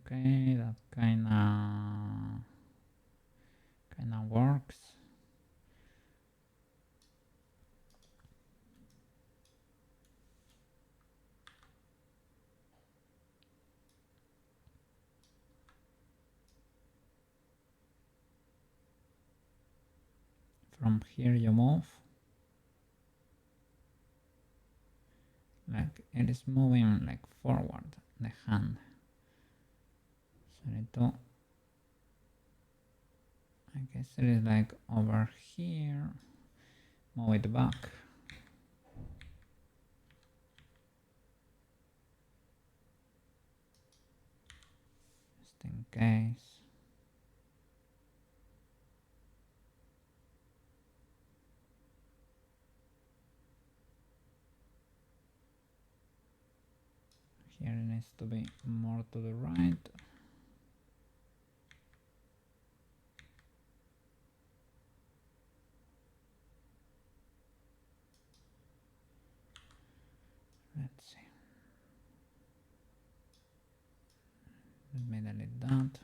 A: Okay, that kinda works. From here you move. Like it is moving like forward, the hand. So I need to, I guess it is like over here, move it back. Just in case. Here it needs to be more to the right. Let's see. Let me delete that.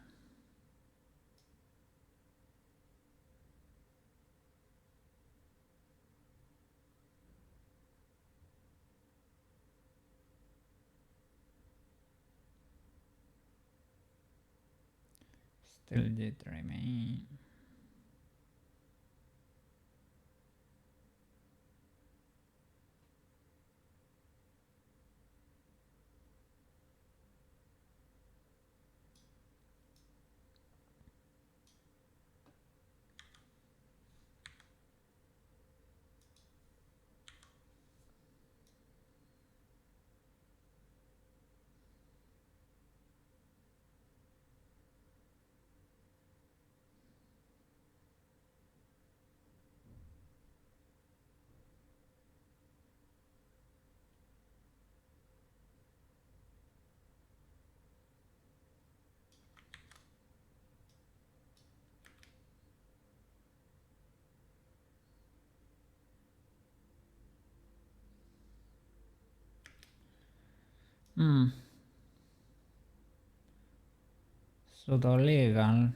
A: Still jittering me. Pseudo legal.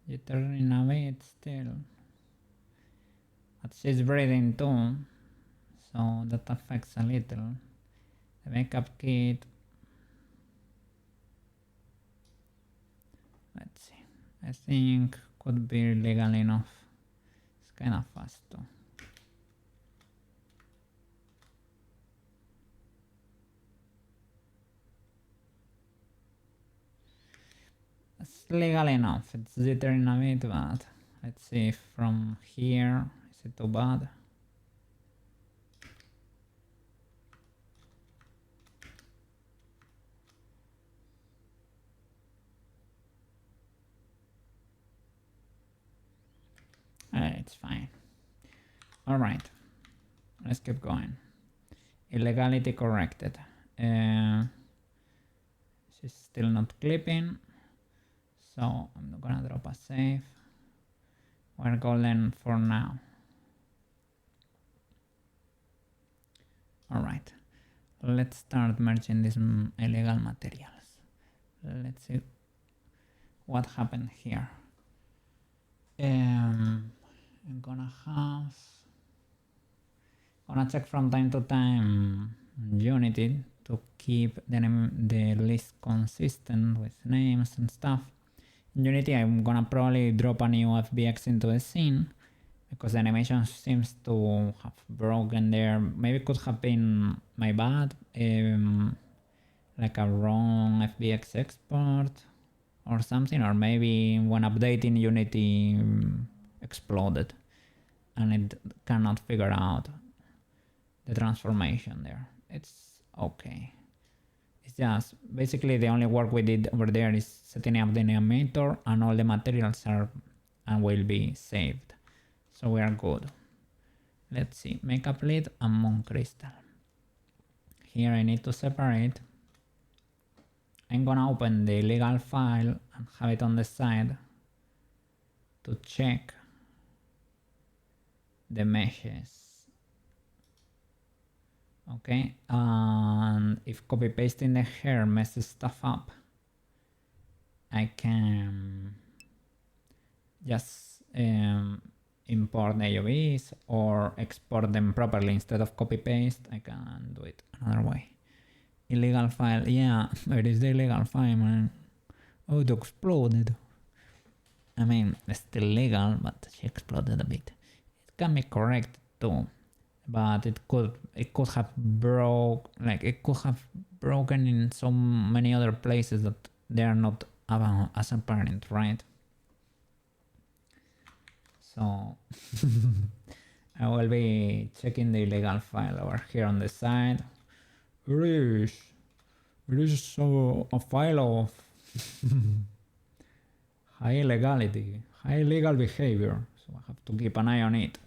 A: Jittering a bit still. But she's breathing too, so that affects a little. The makeup kit. Let's see. I think could be legal enough. It's kind of fast too. It's legal enough. It's jittering a bit, but let's see if from here is it too bad. It's fine. Alright, let's keep going. Illegality corrected. She's still not clipping, so I'm gonna drop a save. We're golden for now. Alright, let's start merging these illegal materials. Let's see what happened here. I'm gonna check from time to time Unity to keep the list consistent with names and stuff. In Unity I'm gonna probably drop a new FBX into the scene because the animation seems to have broken there. Maybe it could have been my bad, like a wrong FBX export or something, or maybe when updating Unity exploded and it cannot figure out the transformation there. It's okay. It's just basically the only work we did over there is setting up the animator, and all the materials are and will be saved, so we are good. Let's see, makeup lid and moon crystal. Here I need to separate. I'm gonna open the legal file and have it on the side to check the meshes. Okay, and if copy pasting the hair messes stuff up, I can just import the AOVs or export them properly instead of copy paste. I can do it another way. Illegal file, yeah, it is the illegal file, man. Oh, it exploded. I mean, it's still legal, but she exploded a bit. It can be corrected too, but it could have broken in so many other places that they are not as a parent, right? So I will be checking the illegal file over here on the side. It is so a file of high illegality, high illegal behavior. So I have to keep an eye on it.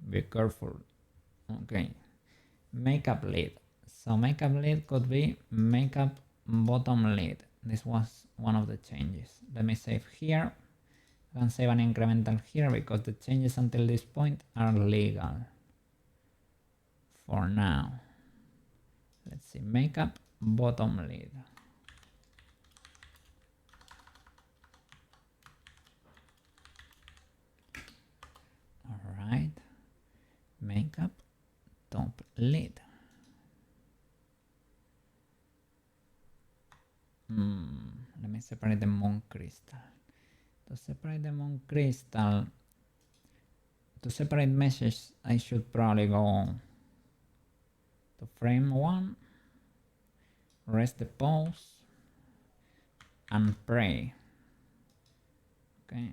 A: Be careful. Okay. Makeup lead. So makeup lead could be makeup bottom lead. This was one of the changes. Let me save here. I can save an incremental here because the changes until this point are legal. For now. Let's see, makeup bottom lead. Alright. Makeup top lead. Let me separate the moon crystal. To separate the moon crystal, to separate meshes, I should probably go to frame 1, rest the pose, and pray. Okay,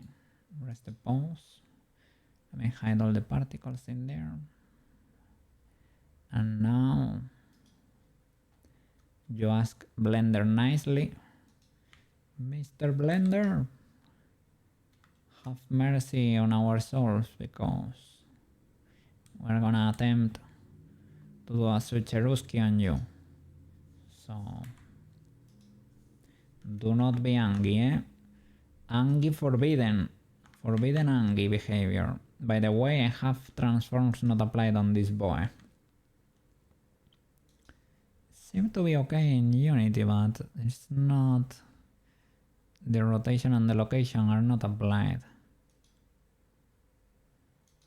A: rest the pose. Let me hide all the particles in there. And now you ask Blender nicely, Mr. Blender, have mercy on our souls because we're gonna attempt to do a switcherooski on you. So do not be angry, eh? Angry forbidden. Forbidden angry behavior. By the way, I have transforms not applied on this boy. Seem to be okay in Unity, but it's not. The rotation and the location are not applied.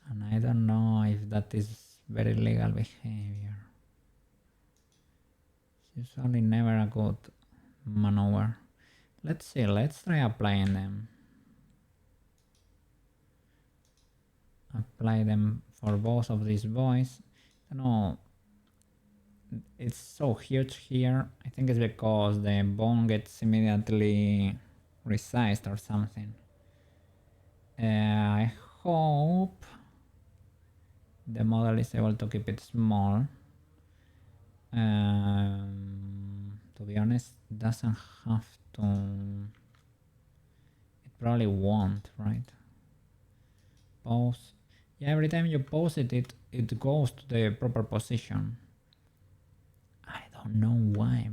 A: And I don't know if that is very legal behavior. It's usually never a good maneuver. Let's see, let's try applying them. Apply them for both of these boys. I don't know. It's so huge here. I think it's because the bone gets immediately resized or something. I hope the model is able to keep it small. To be honest, doesn't have to. It probably won't, right? Pose. Yeah, every time you pose it, it goes to the proper position. I don't know why.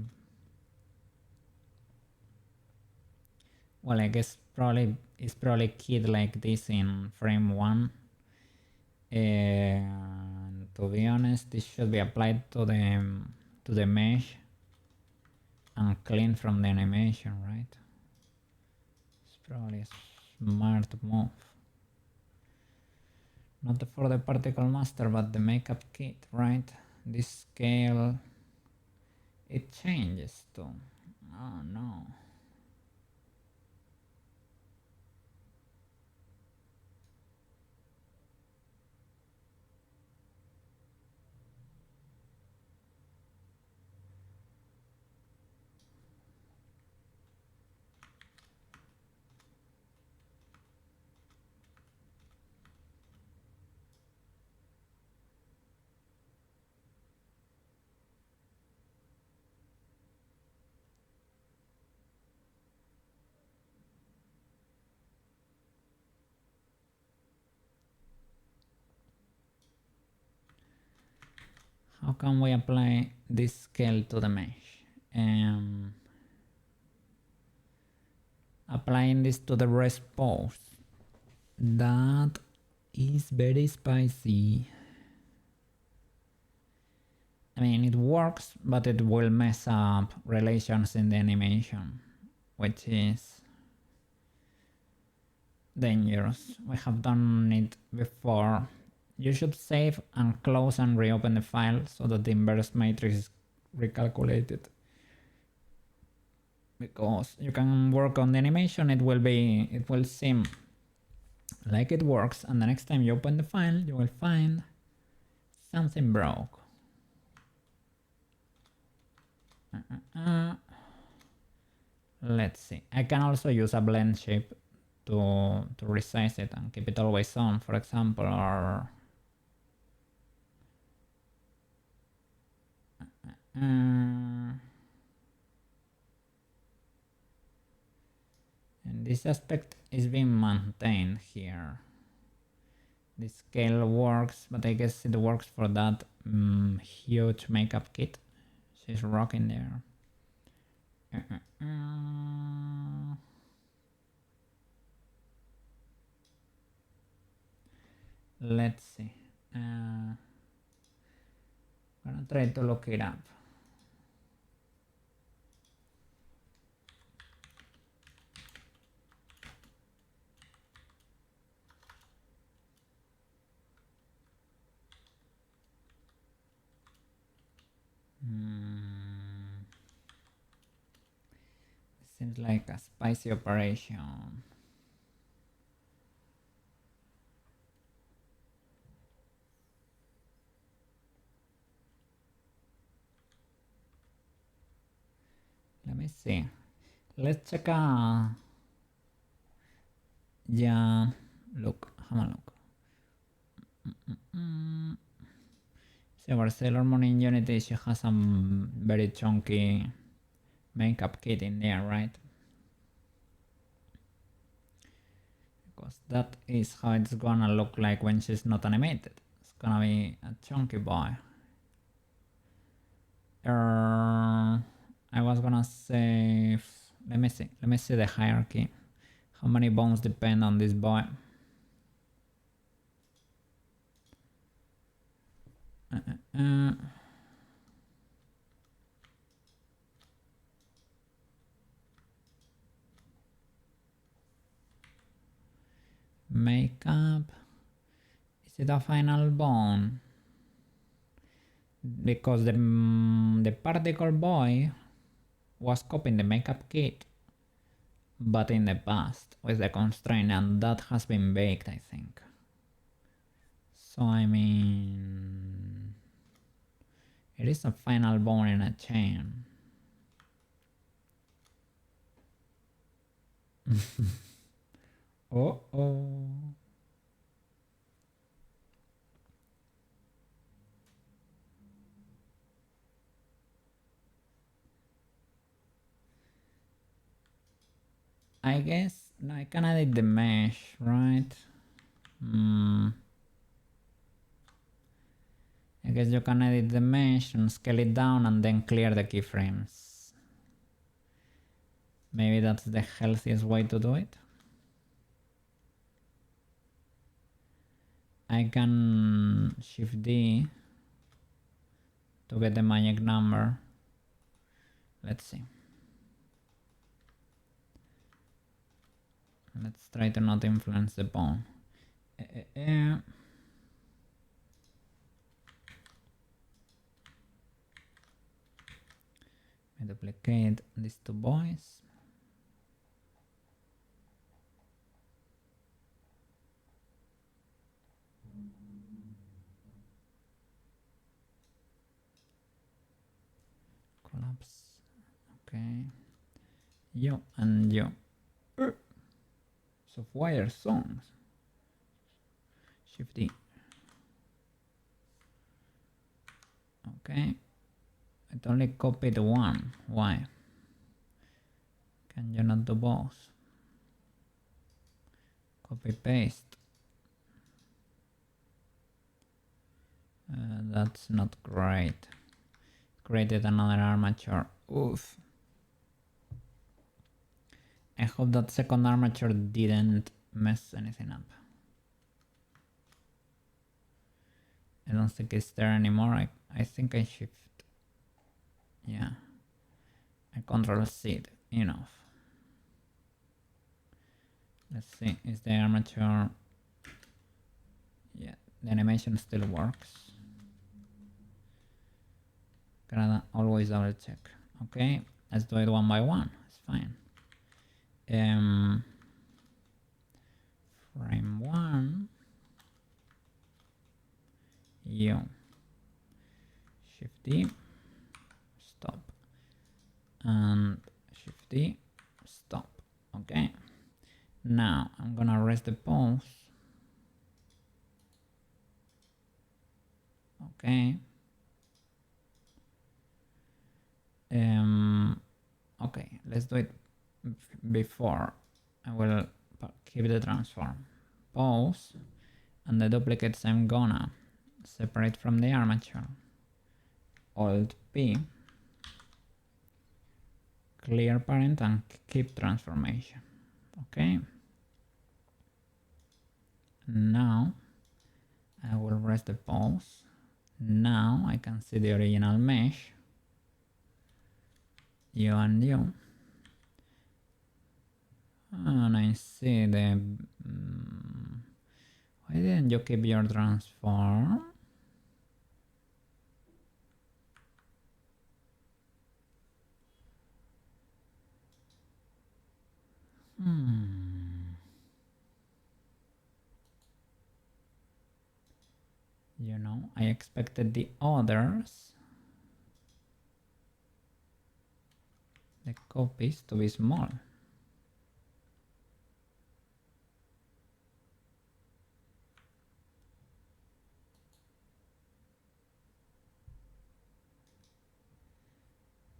A: Well, I guess it's probably keyed like this in frame 1. And to be honest, this should be applied to the mesh and clean from the animation, right? It's probably a smart move. Not for the particle master, but the makeup kit, right? This scale, it changes too. Oh no. How can we apply this scale to the mesh? Applying this to the rest pose. That is very spicy. I mean, it works, but it will mess up relations in the animation, which is dangerous. We have done it before. You should save and close and reopen the file so that the inverse matrix is recalculated. Because you can work on the animation, it will seem like it works, and the next time you open the file, you will find something broke. Let's see. I can also use a blend shape to resize it and keep it always on, for example, or and this aspect is being maintained here. The scale works, but I guess it works for that huge makeup kit. She's rocking there. Let's see. Gonna try to look it up. Seems like a spicy operation. Let me see. Let's check yeah, look, have a look. See, our Sailor Moon in Unity, she has some very chunky makeup kit in there, right? Because that is how it's gonna look like when she's not animated. It's gonna be a chunky boy. I was gonna say, let me see the hierarchy. How many bones depend on this boy? Makeup. Is it a final bone? Because the particle boy was copying the makeup kit, but in the past with the constraint, and that has been baked, I think. So I mean, it is a final bone in a chain. Oh. I guess no, I can edit the mesh, right? I guess you can edit the mesh and scale it down and then clear the keyframes. Maybe that's the healthiest way to do it. I can Shift D to get the magic number. Let's see. Let's try to not influence the bone. I duplicate these two boys. Collapse. Okay. Yo and yo. Softwire songs. Shift D. Okay. It only copied one. Why? Can you not do both? Copy paste. That's not great. Created another armature. Oof. I hope that second armature didn't mess anything up. I don't think it's there anymore. I think I shift. Yeah. I control C. Enough. Let's see. Is the armature? Yeah. The animation still works. Gotta always double check. Okay. Let's do it one by one. It's fine. Frame 1. U. Shift D. Stop. And Shift D. Okay. Now I'm gonna rest the pose. Okay. Okay, let's do it before. I will keep the transform. Pose, and the duplicates I'm gonna separate from the armature. Alt P, clear parent and keep transformation. Okay. Now I will rest the pose. Now I can see the original mesh. You and you. And I see the... why didn't you keep your transform? You know, I expected the others, the copies, to be small.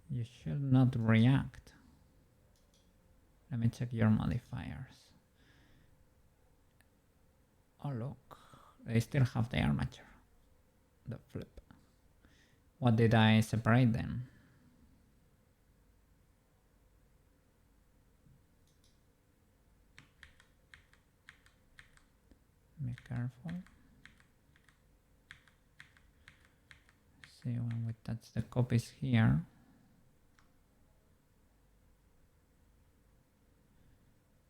A: You should not react. Let me check your modifiers. Oh look, they still have the armature. The flip. What did I separate then? Be careful. See, when we touch the copies here,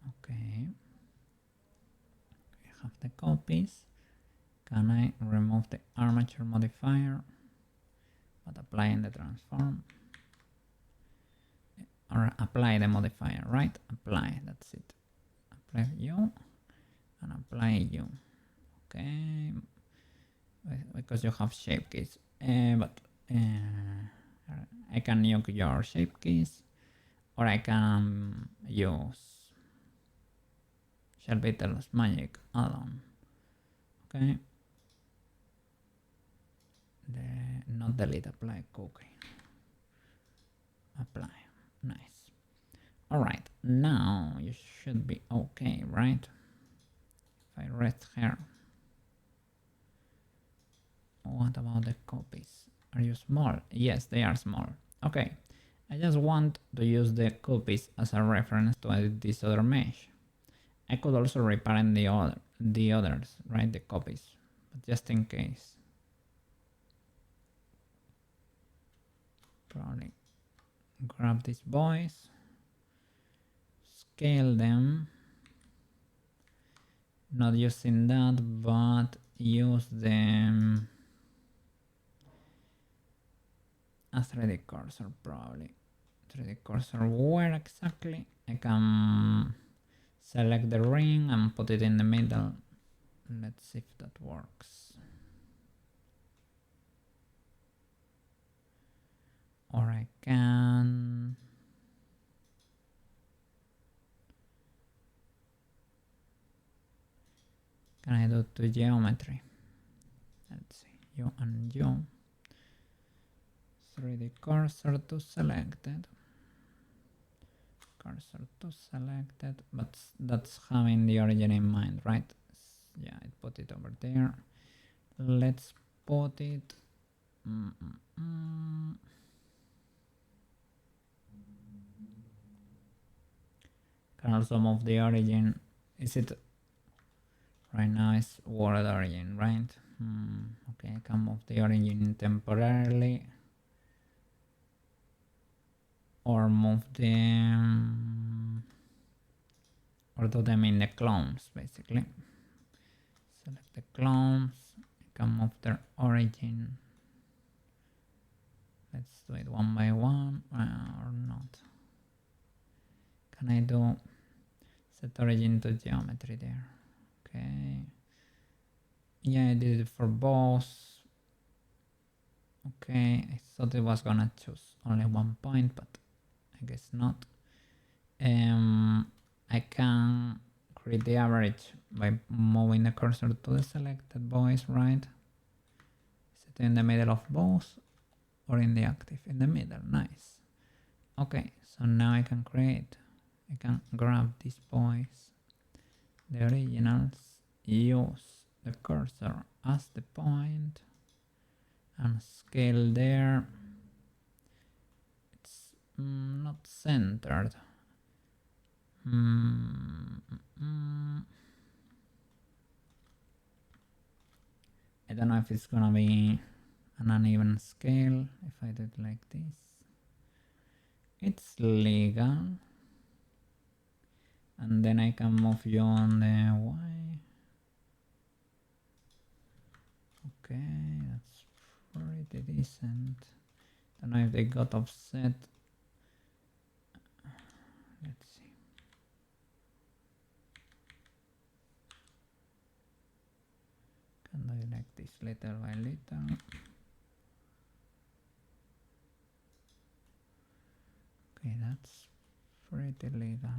A: okay, we have the copies. Can I remove the armature modifier, but applying the transform? Or apply the modifier, right? Apply, that's it. Apply you and apply you. Okay, because you have shape keys, but I can use your shape keys, or I can use Shellbitter's magic add-on. Okay, not delete, apply cookie. Apply, nice. All right, now you should be okay, right? If I rest here. What about the copies? Are you small? Yes, they are small. Okay, I just want to use the copies as a reference to edit this other mesh. I could also reparent the others, right? The copies, but just in case. Probably grab these boys, scale them. Not using that, but use them a 3D cursor probably. 3D cursor where exactly? I can select the ring and put it in the middle. Let's see if that works. Or I can... Can I do to geometry? Let's see, you and you. 3D cursor to selected. Cursor to selected, but that's having the origin in mind, right? Yeah, I put it over there. Let's put it... Can also move the origin. Is it... Right now it's world origin, right? Okay, I can move the origin temporarily. Or move them... or do them in the clones, basically. Select the clones. I can move their origin. Let's do it one by one, or not. Can I do set origin to geometry there? Okay. Yeah, I did it for both. Okay, I thought it was gonna choose only one point, but I guess not. I can create the average by moving the cursor to the selected voice, right? Is it in the middle of both or in the active? In the middle, nice. Okay, so now I can grab this voice, the originals, use the cursor as the point and scale there. It's not centered. I don't know if it's gonna be an uneven scale if I do it like this. It's legal. And then I can move you on the Y. Okay, that's pretty decent. Don't know if they got offset. Let's see. Can do it like this little by little. Okay, that's pretty legal.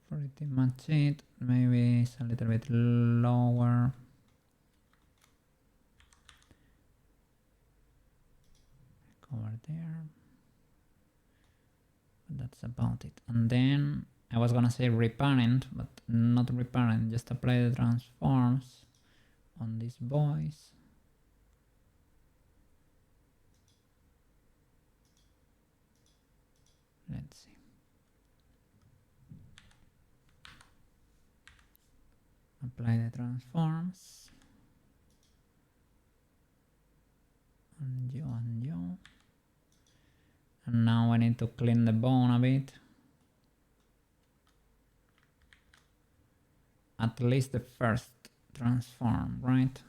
A: Pretty much it. Maybe it's a little bit lower. Over there. But that's about it. And then I was gonna say reparent, but not reparent, just apply the transforms on this voice. Let's see. Apply the transforms on you and you. And now I need to clean the bone a bit. At least the first transform, right?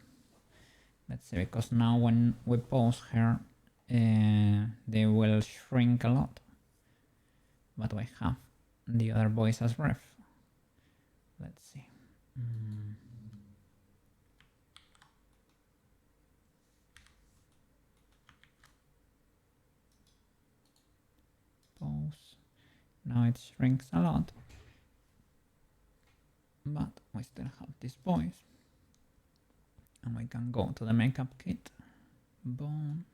A: Let's see, because now when we pause her, they will shrink a lot. But we have the other voice as ref. Let's see. Pause. Now it shrinks a lot. But we still have this voice. And we can go to the makeup kit. Bone.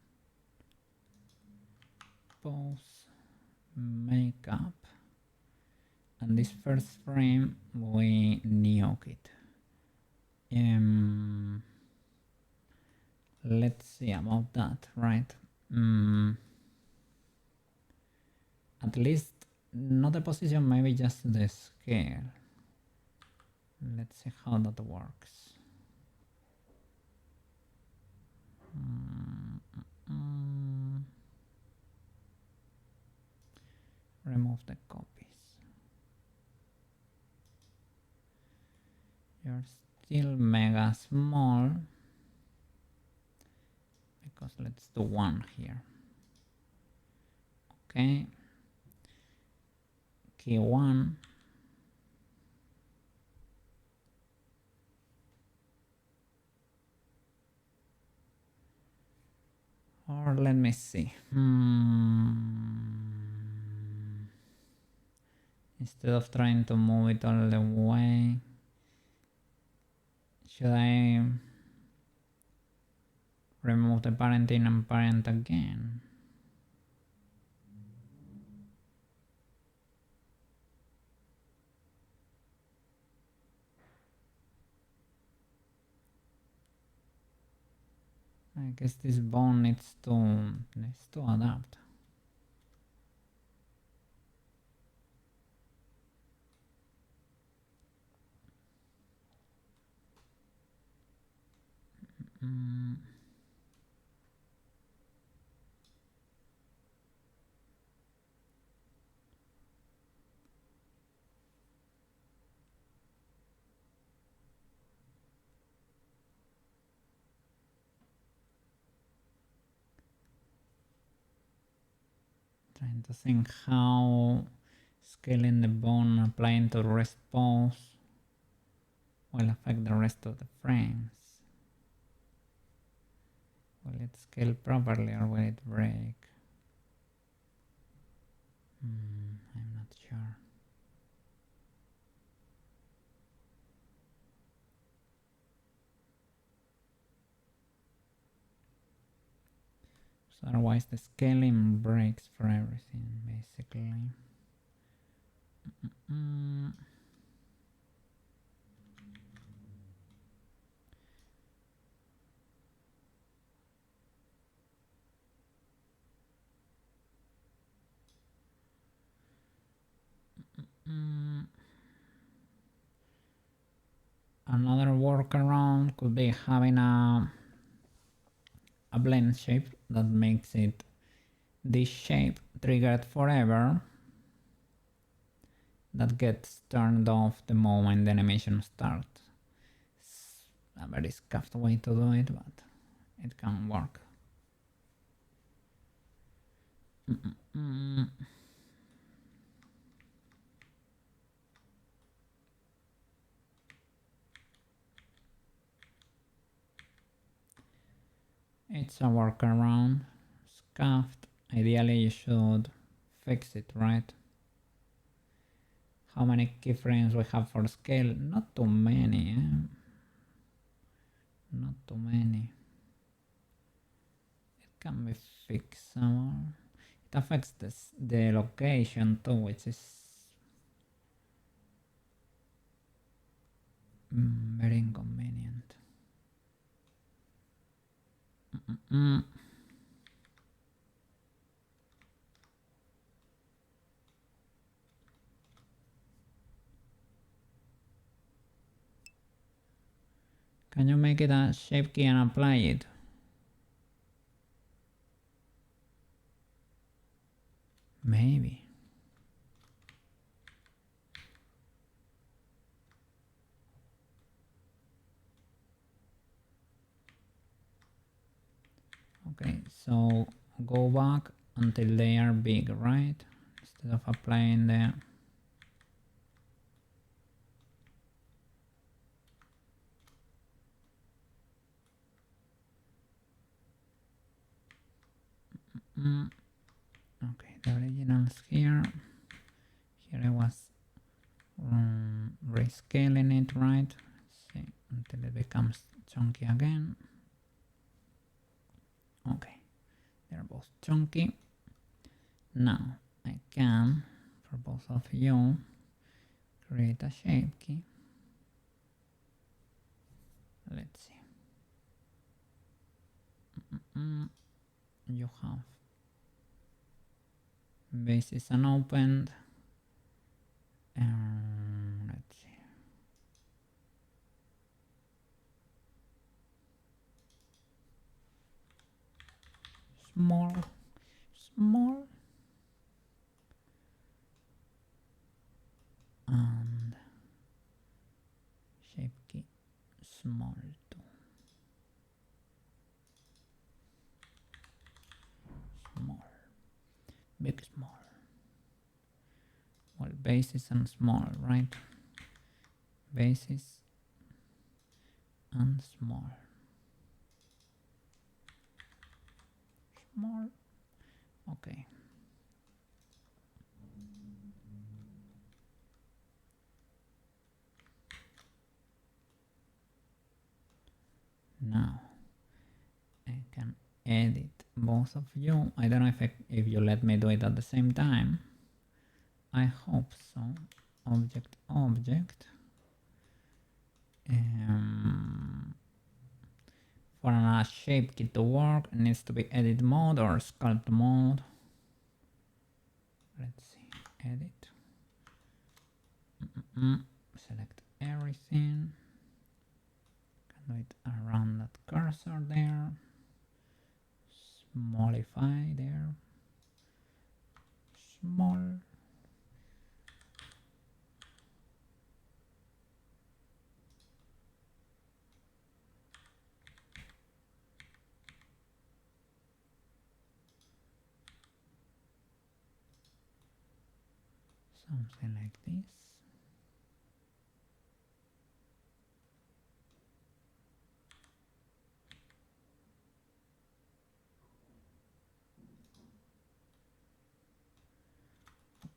A: Pause. Makeup. And this first frame we nuke it. Let's see about that, right? At least not the position, maybe just the scale. Let's see how that works. Remove the copies. You're still mega small, because let's do one here. Okay. Key 1. Or let me see. Instead of trying to move it all the way, should I remove the parenting and parent again? I guess this bone needs to adapt. Trying to think how scaling the bone applying to rest pose will affect the rest of the frames. Will it scale properly or will it break? I'm not sure. So otherwise the scaling breaks for everything basically. Another workaround could be having a blend shape that makes it this shape triggered forever, that gets turned off the moment the animation starts. It's a very scuffed way to do it, but it can work. It's a workaround. Scuffed. Ideally you should fix it, right? How many keyframes we have for scale? Not too many, Not too many. It can be fixed somewhere. It affects the location too, which is very inconvenient. Can you make it a shape key and apply it? Maybe. Okay, so go back until they are big, right? Instead of applying the... Okay, the originals here. Here I was rescaling it, right? See, until it becomes chunky again. Okay, they're both chunky. Now I can, for both of you, create a shape key. Let's see. You have bases unopened. Let's see. Small. And shape key small too. Small. Big, small. Well, bases and small, right? Bases and small. Small. Okay. Now I can edit both of you. I don't know if you let me do it at the same time. I hope so. Object. For a shape kit to work, it needs to be edit mode or sculpt mode. Let's see. Edit. Select everything. Can do it around that cursor there. Smallify there. Small. something like this.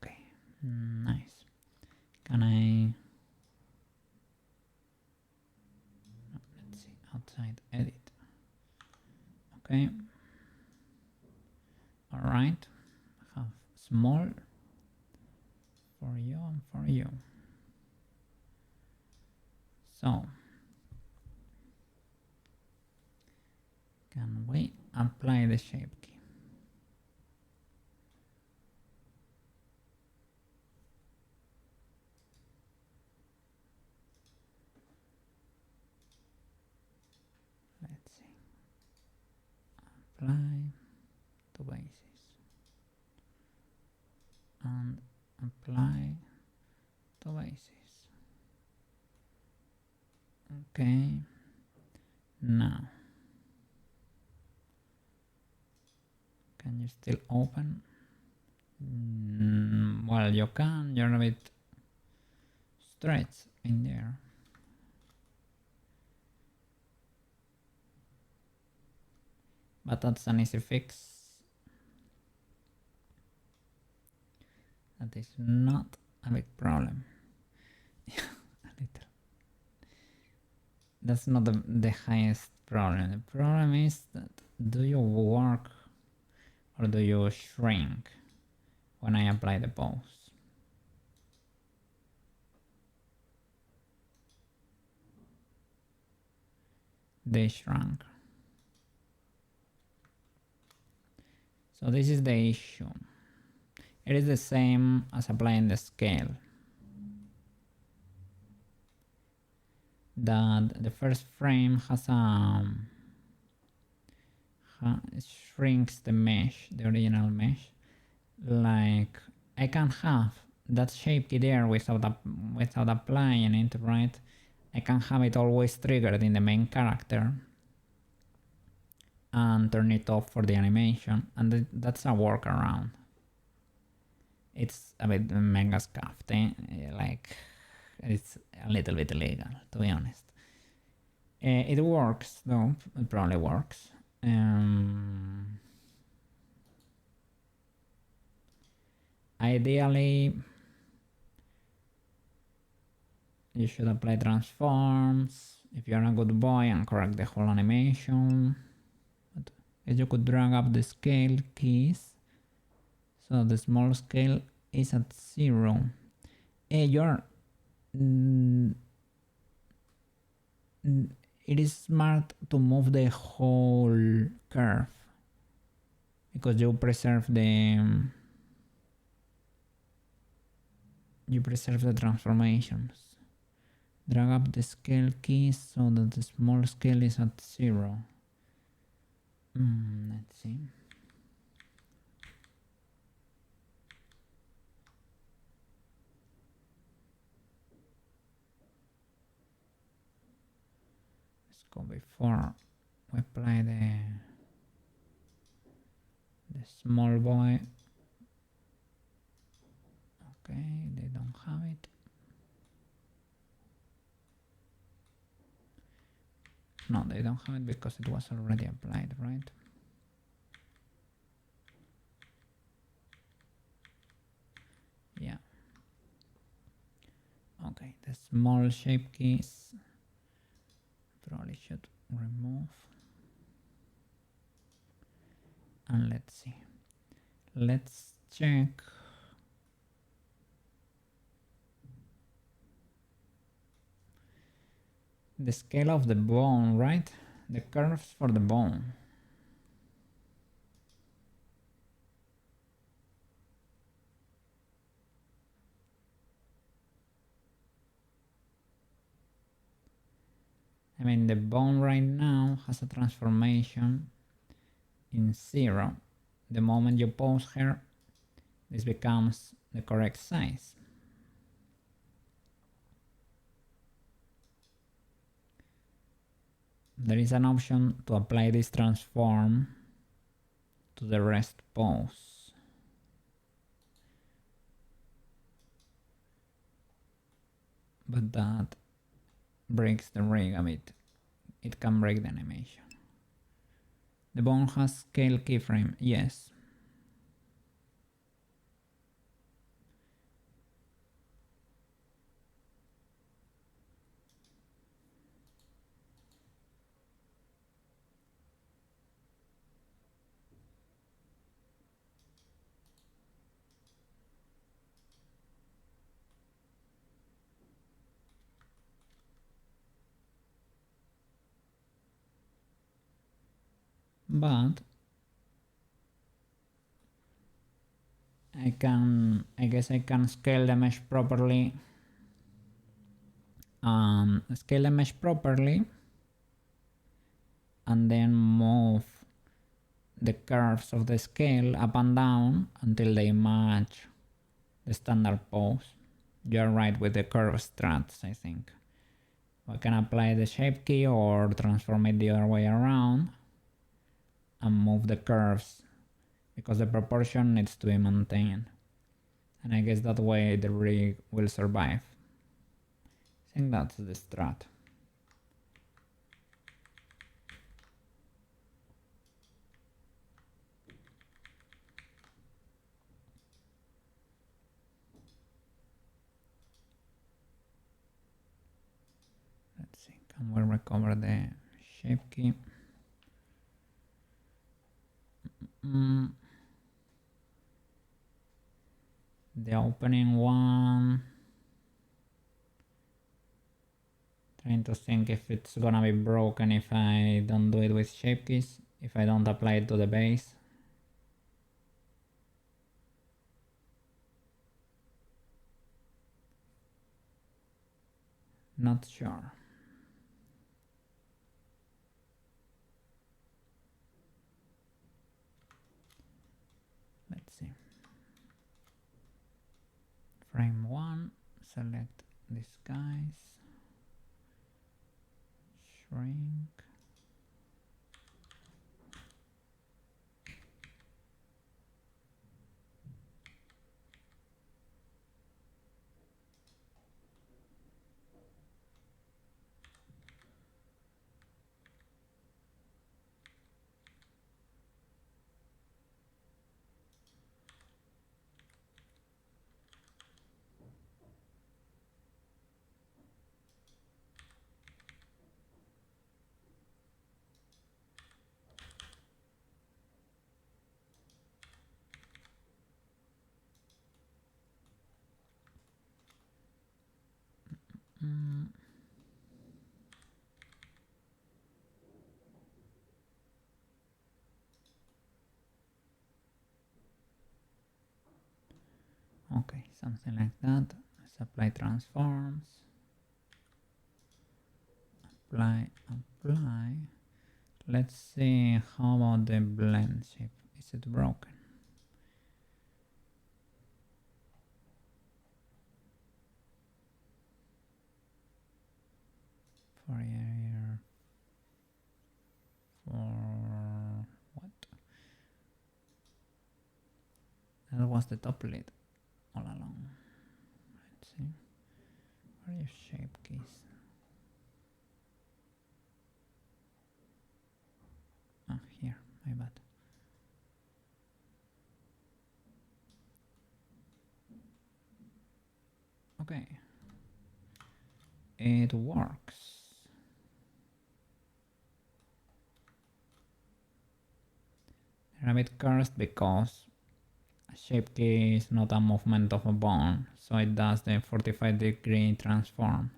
A: Okay, nice. Can I? Let's see, outside edit. Okay. All right. Have small for you and for you. So, can we apply the shape key? Let's see. Apply to bases and apply to bases. Okay. Now, can you still open? Well, you can. You're a bit stretched in there. But that's an easy fix. That is not a big problem. A little. That's not the highest problem. The problem is that do you work or do you shrink when I apply the pose? They shrunk. So this is the issue. It is the same as applying the scale. That the first frame has shrinks the mesh, the original mesh. Like I can have that shape key there without applying it, right? I can have it always triggered in the main character and turn it off for the animation, and that's a workaround. It's a bit mega scuffed, like it's a little bit illegal, to be honest. It works though, it probably works. Ideally, you should apply transforms if you're a good boy and correct the whole animation. But you could drag up the scale keys so the small scale is at 0. It is smart to move the whole curve because you preserve the transformations. Drag up the scale keys so that the small scale is at 0. Let's see. Let's go before we apply the small boy. Okay, they don't have it. No, they don't have it because it was already applied, right? Yeah. Okay, the small shape keys probably should remove. And let's see. Let's check. The scale of the bone, right? The curves for the bone. I mean, the bone right now has a transformation in 0. The moment you pose her, this becomes the correct size. There is an option to apply this transform to the rest pose. but that breaks the rig a bit. It can break the animation. The bone has scale keyframe, yes. But I guess I can scale the mesh properly. Scale the mesh properly and then move the curves of the scale up and down until they match the standard pose. You're right with the curve strats, I think. I can apply the shape key or transform it the other way around and move the curves because the proportion needs to be maintained. And I guess that way the rig will survive. I think that's the strat. Let's see, can we recover the shape key? The opening one. Trying to think if it's gonna be broken if I don't do it with shape keys, if I don't apply it to the base. Not sure. Let's see. Frame 1, select these guys, shrink. Okay, something like that. Let's apply transforms. Apply. Let's see, how about the blend shape? Is it broken? For what? That was the top lid all along. Let's see. Where are your shape keys? Ah, here, my bad. Okay. It works. They're a bit cursed because a shape key is not a movement of a bone, so it does the 45-degree transform,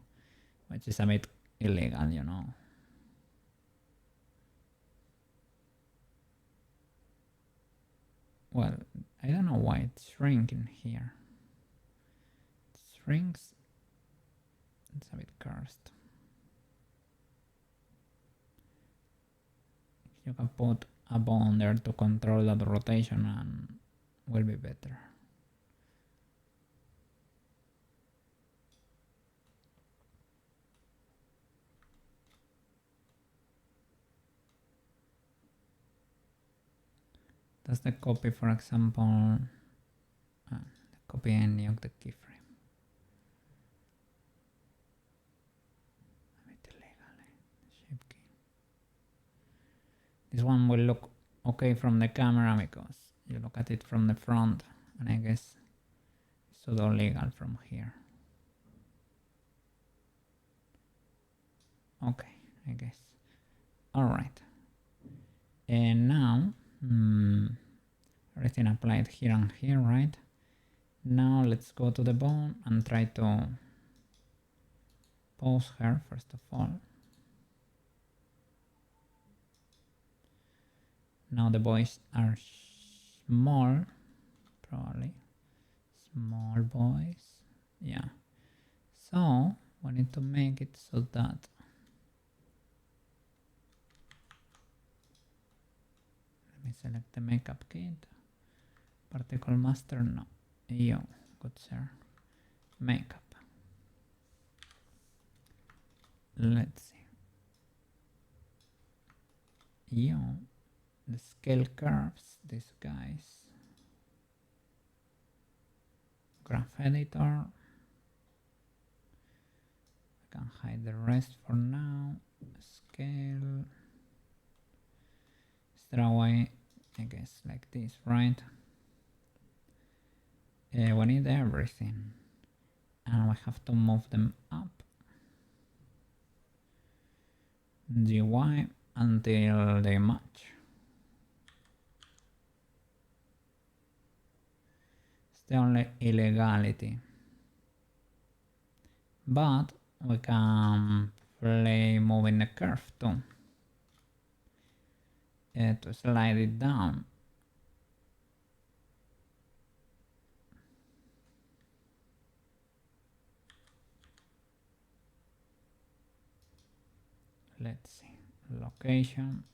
A: which is a bit illegal, you know. Well, I don't know why it's shrinking here. It shrinks. It's a bit cursed. You can put a bone there to control that rotation and will be better. That's the copy, for example, the copy any of the keyframe. This one will look okay from the camera because you look at it from the front, and I guess it's pseudo legal from here. Okay, I guess. Alright. And now, everything applied here and here, right? Now let's go to the bone and try to pose her first of all. Now the boys are small, probably. Small boys. Yeah. So we need to make it so that let me select the makeup kit. Particle master, no. Yo, good sir. Makeup. Let's see. Yo, the scale curves, these guys. Graph editor. I can hide the rest for now. Scale. Is there a way? I guess like this, right? We need everything. And we have to move them up. GY until they match. It's the only illegality. But we can play moving the curve too. To slide it down. Let's see. Location.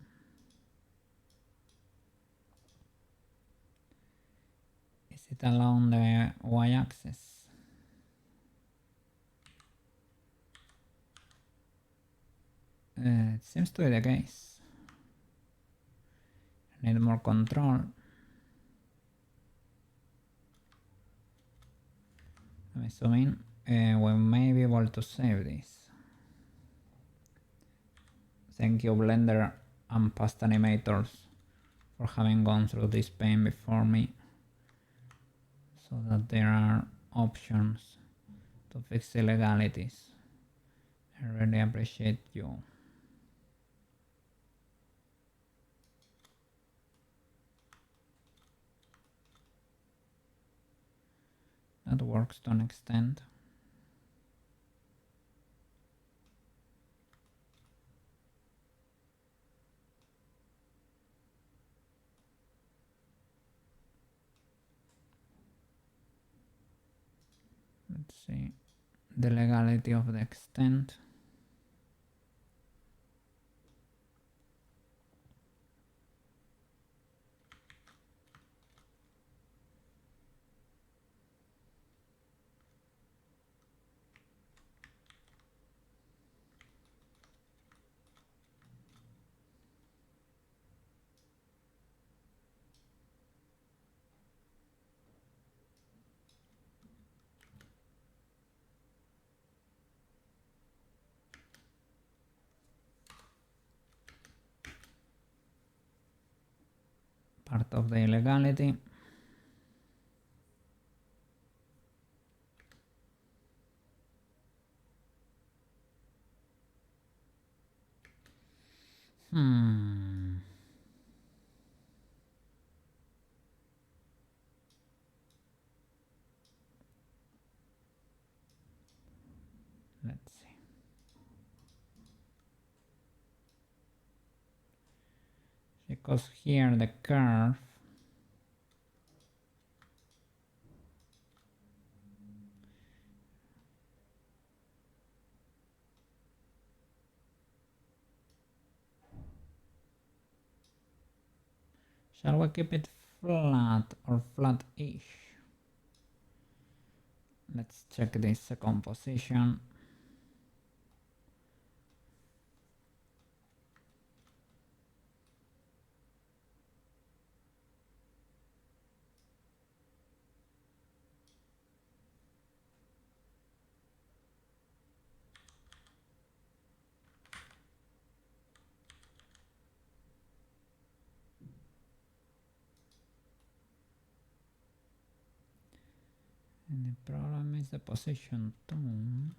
A: Is it along the y-axis? It seems to be the case. I need more control. Let me zoom in. We may be able to save this. Thank you, Blender and past animators, for having gone through this pain before me, so that there are options to fix illegalities. I really appreciate you. That works to an extent. Let's see the legality of the extent. Part of the illegality. Let's see. Because here the curve shall we keep it flat or flat-ish? Let's check this composition. And the problem is the position too.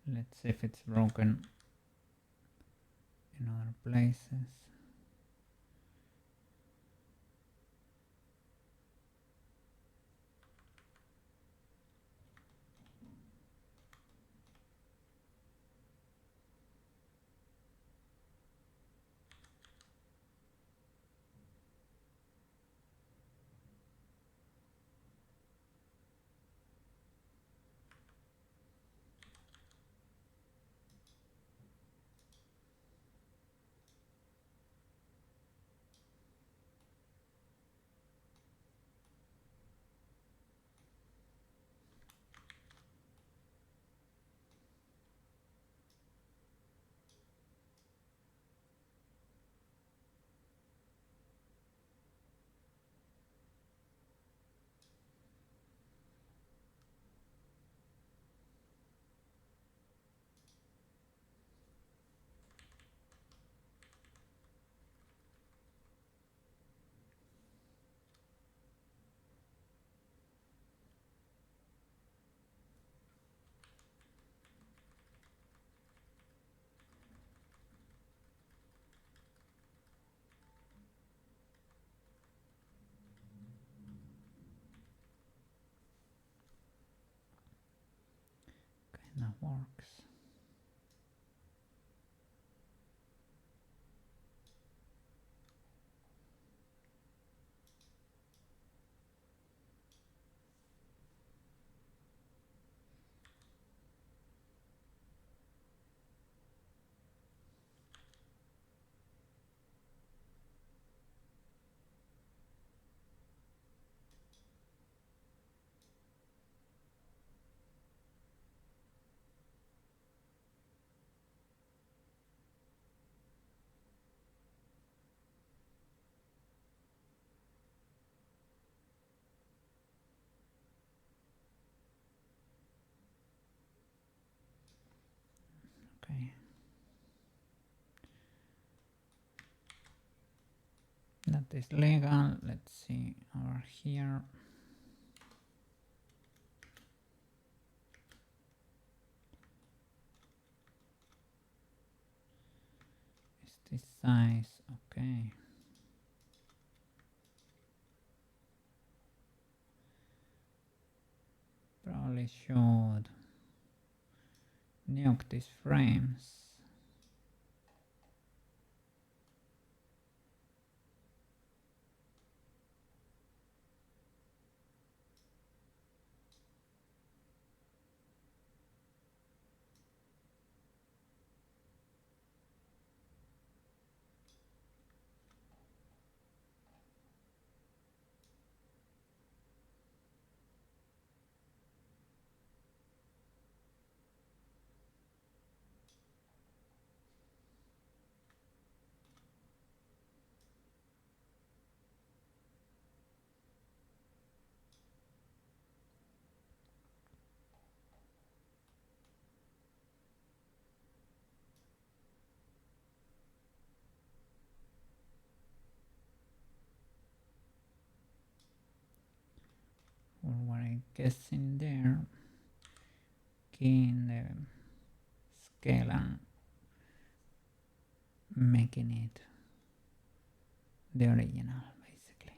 A: Let's see if it's broken in other places. Kinda works. Okay. That is legal. Let's see over here. Is this size okay? we should nuke these frames. Or what I guess in there, key in the scale and making it the original, basically.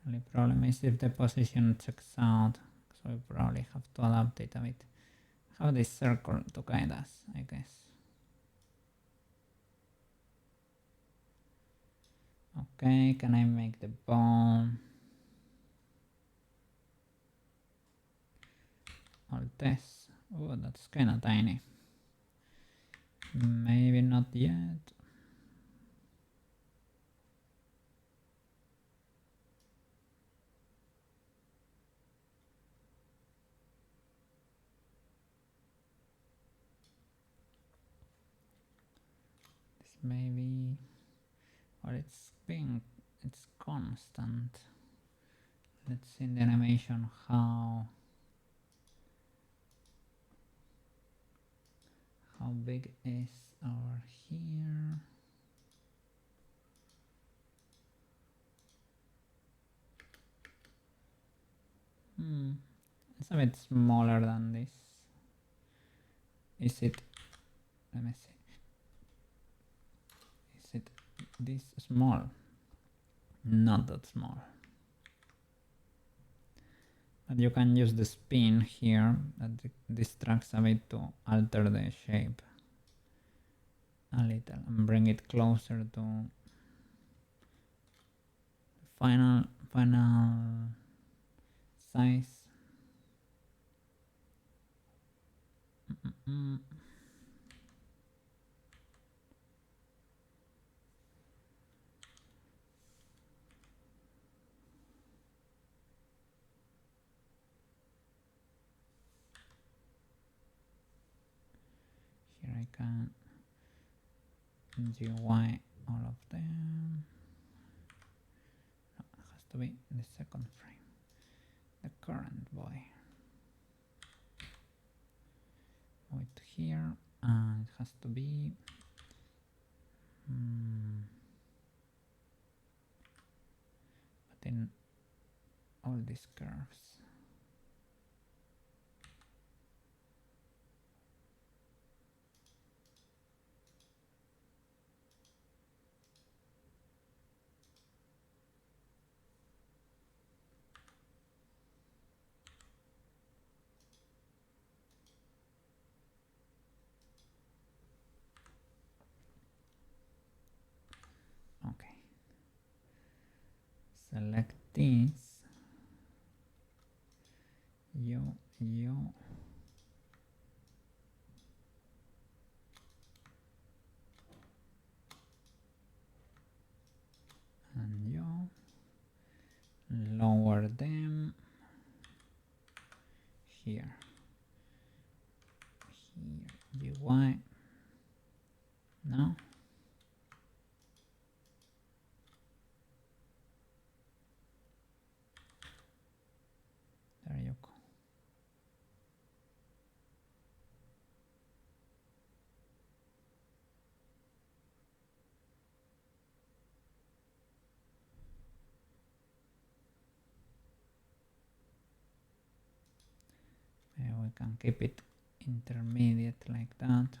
A: Only problem is if the position checks out, so we probably have to adapt it a bit. Have this circle to guide us, I guess. Okay, can I make the bomb? Alt S. Oh, that's kinda tiny. Maybe not yet. This maybe, or it's constant. Let's see in the animation how big is over here. It's a bit smaller than this. Is it, let me see, is it this small? Not that small. But you can use the spin here that distracts a bit to alter the shape a little and bring it closer to final size. Here I can GY all of them. No, it has to be the second frame, the current boy. Move it here, and it has to be but in all these curves. Okay. Select this. Yo. And yo. Lower them. Here. GY. No. There you go. can keep it intermediate like that.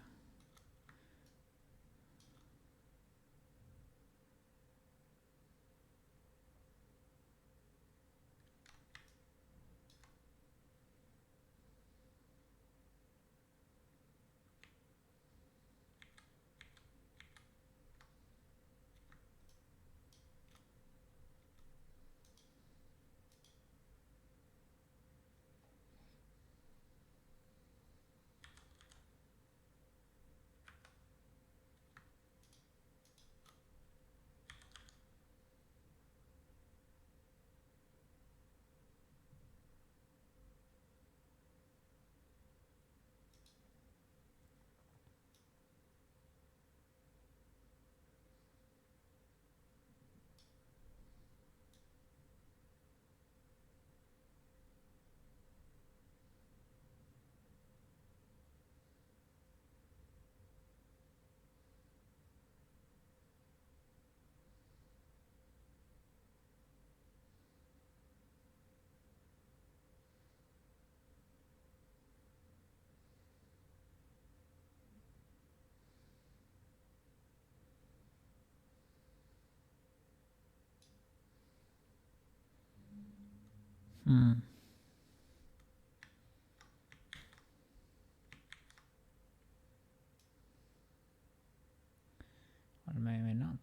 A: Or maybe not.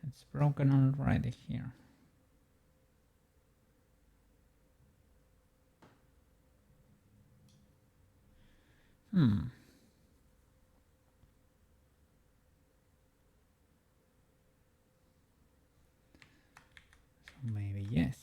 A: It's broken already here. So maybe yes.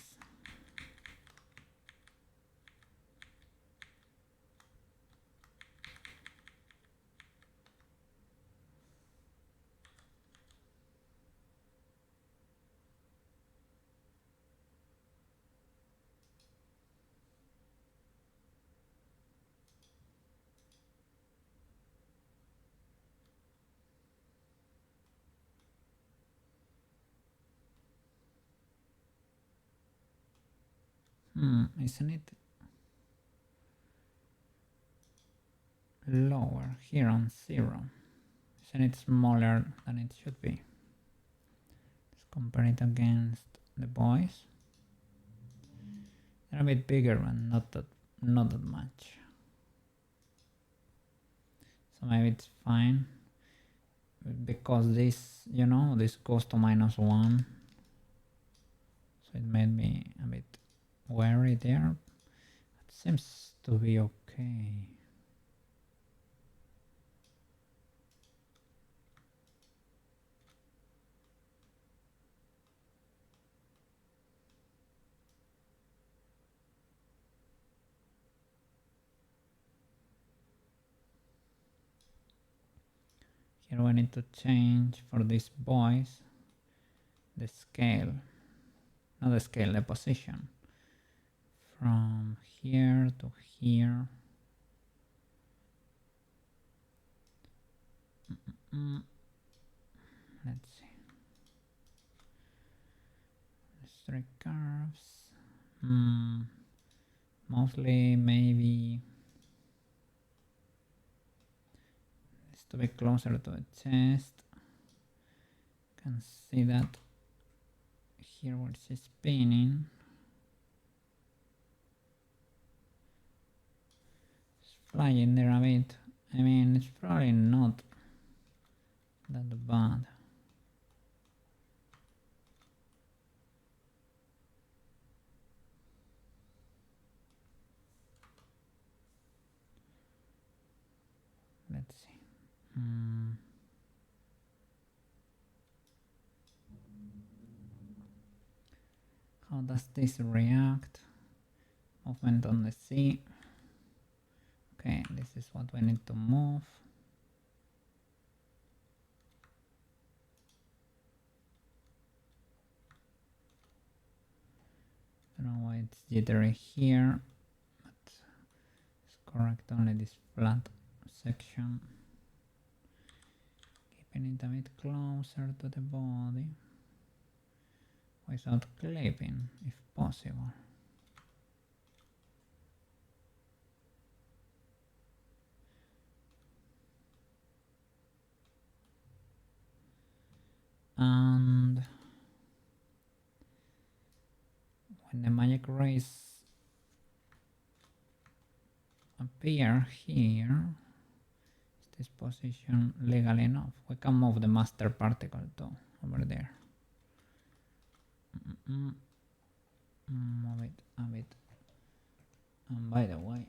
A: Isn't it lower here on 0? Isn't it smaller than it should be? Let's compare it against the boys. They're a bit bigger and not that much. So maybe it's fine because this, this goes to -1. So it made me a bit wary there. It seems to be okay. Here we need to change for these boys the scale, not the scale, the position. From here to here. Let's see. Three curves. Mostly maybe it's to be closer to the chest. Can see that here where it's spinning. It's flying there a bit. I mean, it's probably not that bad. Let's see. How does this react? Movement on the sea. Okay, this is what we need to move. I don't know why it's jittery here, but it's correct only this flat section. Keeping it a bit closer to the body without clipping if possible. And when the magic rays appear here, is this position legal enough? We can move the master particle too over there. Move it a bit. And by the way,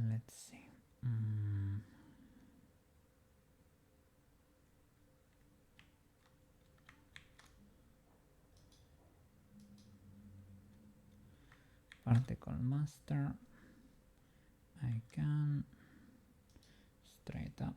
A: let's see. Particle master. I can straight up.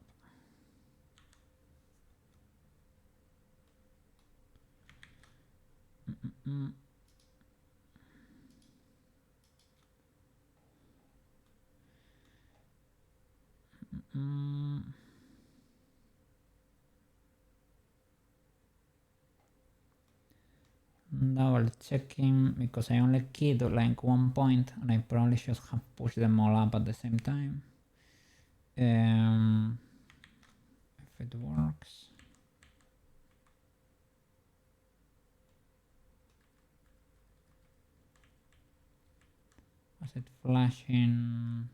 A: Double checking because I only keyed like one point and I probably should have pushed them all up at the same time. If it works. Was it flashing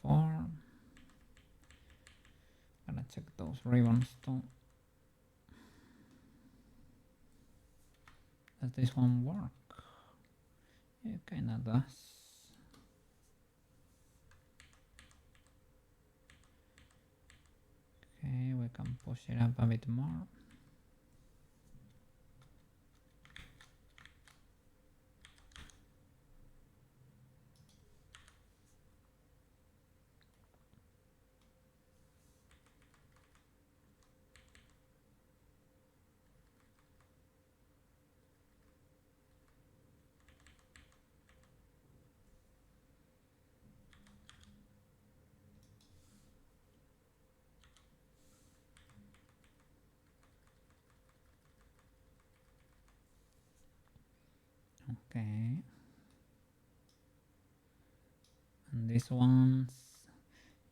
A: before? Gotta check those ribbons too. Does this one work? It kinda does. Okay, we can push it up a bit more. Okay. And this one's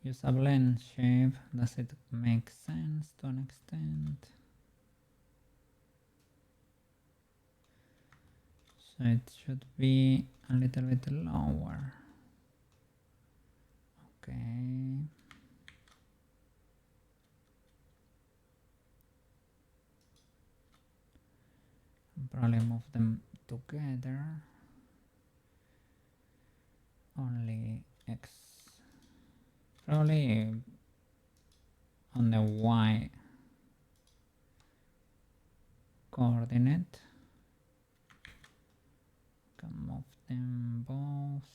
A: use a blend shape. Does it make sense to an extent? So it should be a little bit lower. Okay. Probably move them together. Only X. Probably on the Y coordinate. Can move them both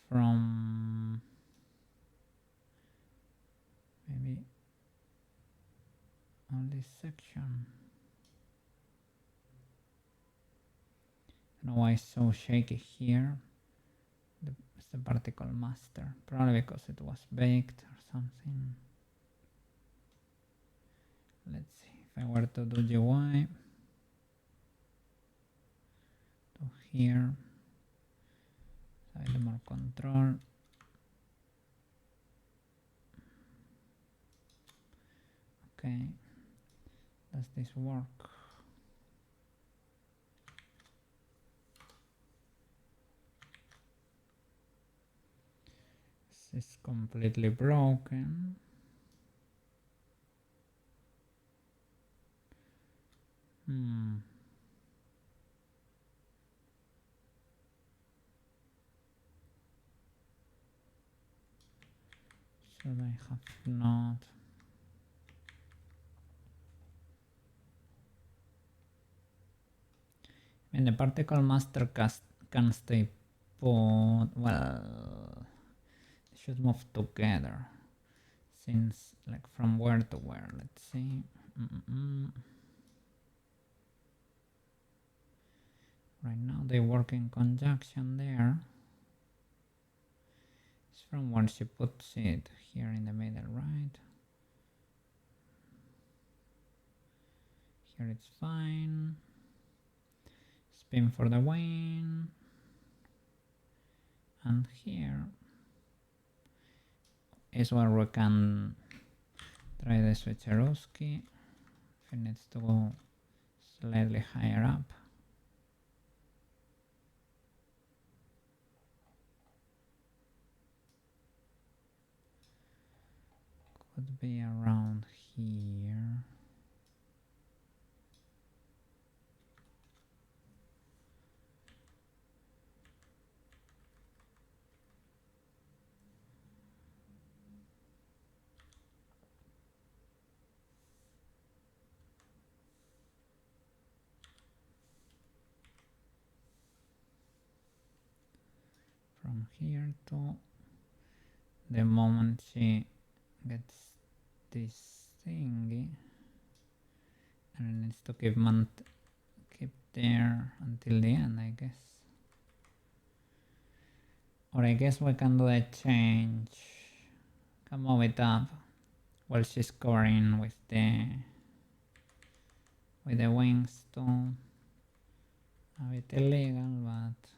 A: from maybe on this section. I don't know why it's so shaky here. It's the particle master, probably because it was baked or something. Let's see if I were to do GY to here, so I have more control. Okay, does this work? This is completely broken. Should I have not? And the particle master can stay put. Well, they should move together. Since, like, from where to where? Let's see. Right now they work in conjunction there. It's from where she puts it here in the middle, right? Here it's fine. It's spin for the win. And here is where we can try the switcherooski. If it needs to go slightly higher up. Could be around here. From here to the moment she gets this thingy, and it needs to keep there until the end, I guess. Or I guess we can do a change. Can move it up while she's covering with the wings too. A bit illegal, but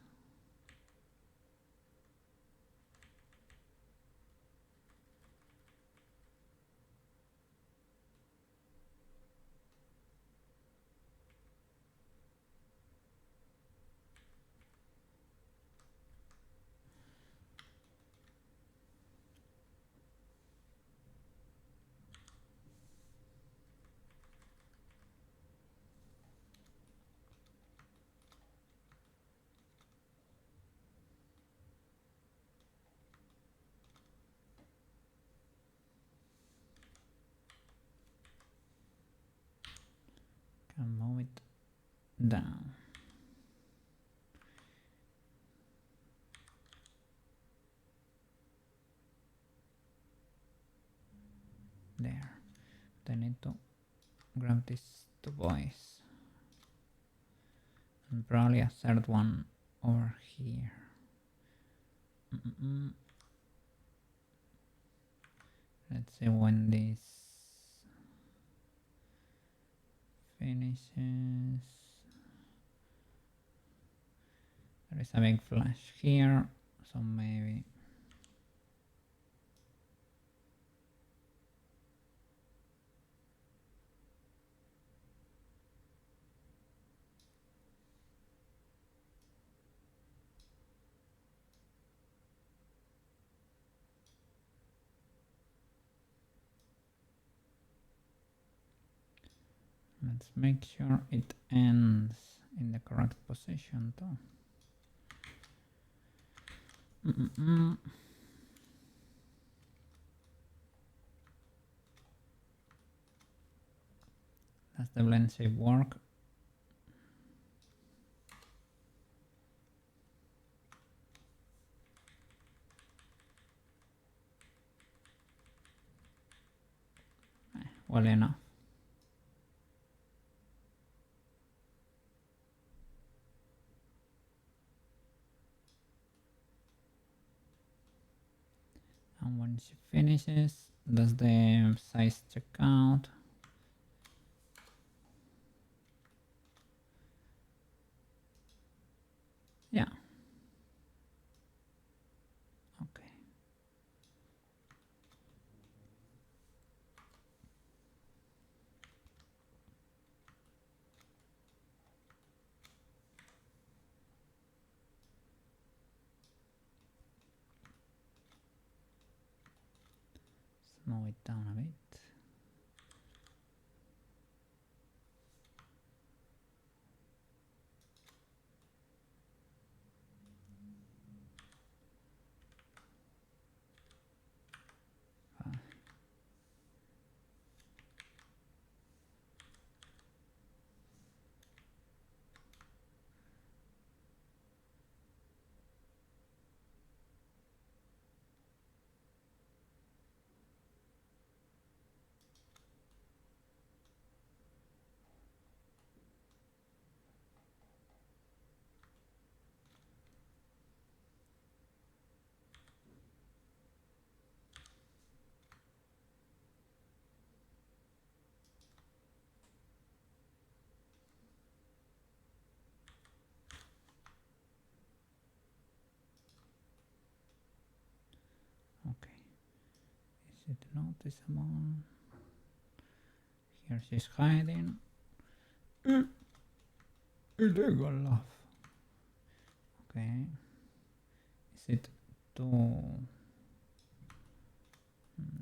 A: can move it down. There. I need to grab these two boys. And probably a third one over here. Let's see when this finishes. There is a big flash here, so maybe let's make sure it ends in the correct position too. Does the blend shape work? Well enough. And when she finishes, does the size check out? Yeah. Okay. Slow it down a bit. it noticeable? Here she's hiding. Illegal laugh. Okay. Is it too...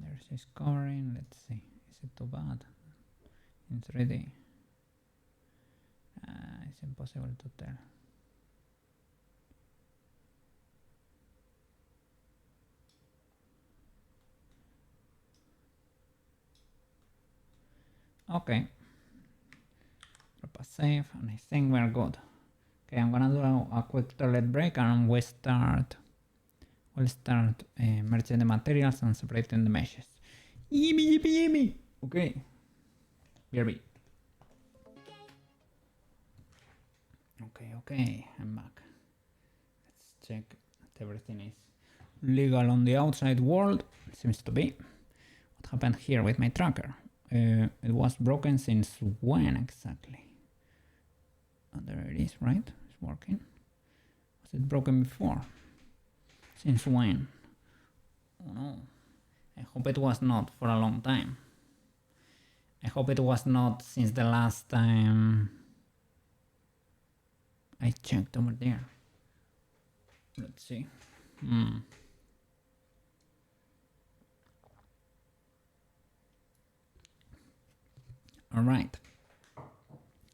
A: There she's covering. Let's see. Is it too bad? In 3D. It's impossible to tell. Okay. Drop a save, and I think we're good. Okay, I'm gonna do a quick toilet break, and we'll start merging the materials and separating the meshes. Yippee yippee yippee! Okay. BRB. Okay, I'm back. Let's check that everything is legal on the outside world. It seems to be. What happened here with my tracker? It was broken since when exactly? Oh, there it is, right? It's working. Was it broken before? Since when? Oh no. I hope it was not for a long time. I hope it was not since the last time I checked over there. Let's see. Alright.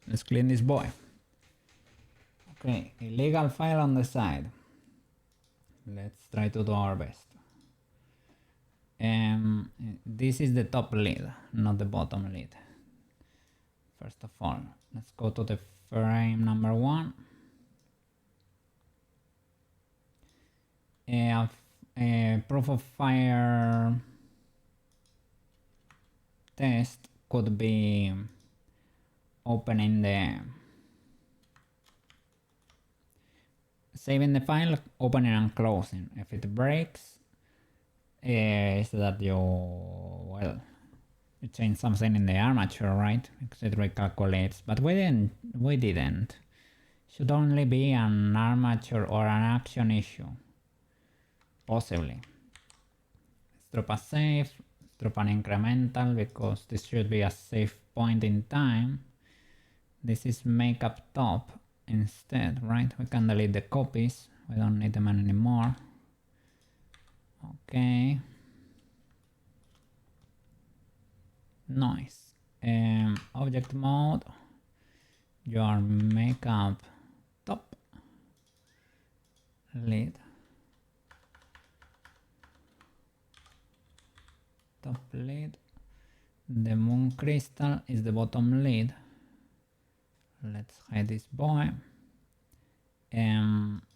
A: Let's clean this boy. Okay, illegal file on the side. Let's try to do our best. This is the top lid, not the bottom lid. First of all, let's go to the frame number 1. A proof of fire test could be opening saving the file, opening and closing. If it breaks, is that you change something in the armature, right? Because it recalculates, but we didn't. Should only be an armature or an action issue. Possibly. Let's drop a save, let's drop an incremental because this should be a safe point in time. This is makeup top instead, right? We can delete the copies, we don't need them anymore. Okay. Nice. Object mode, your makeup top lid. Top lid. The moon crystal is the bottom lid. Let's hide this boy.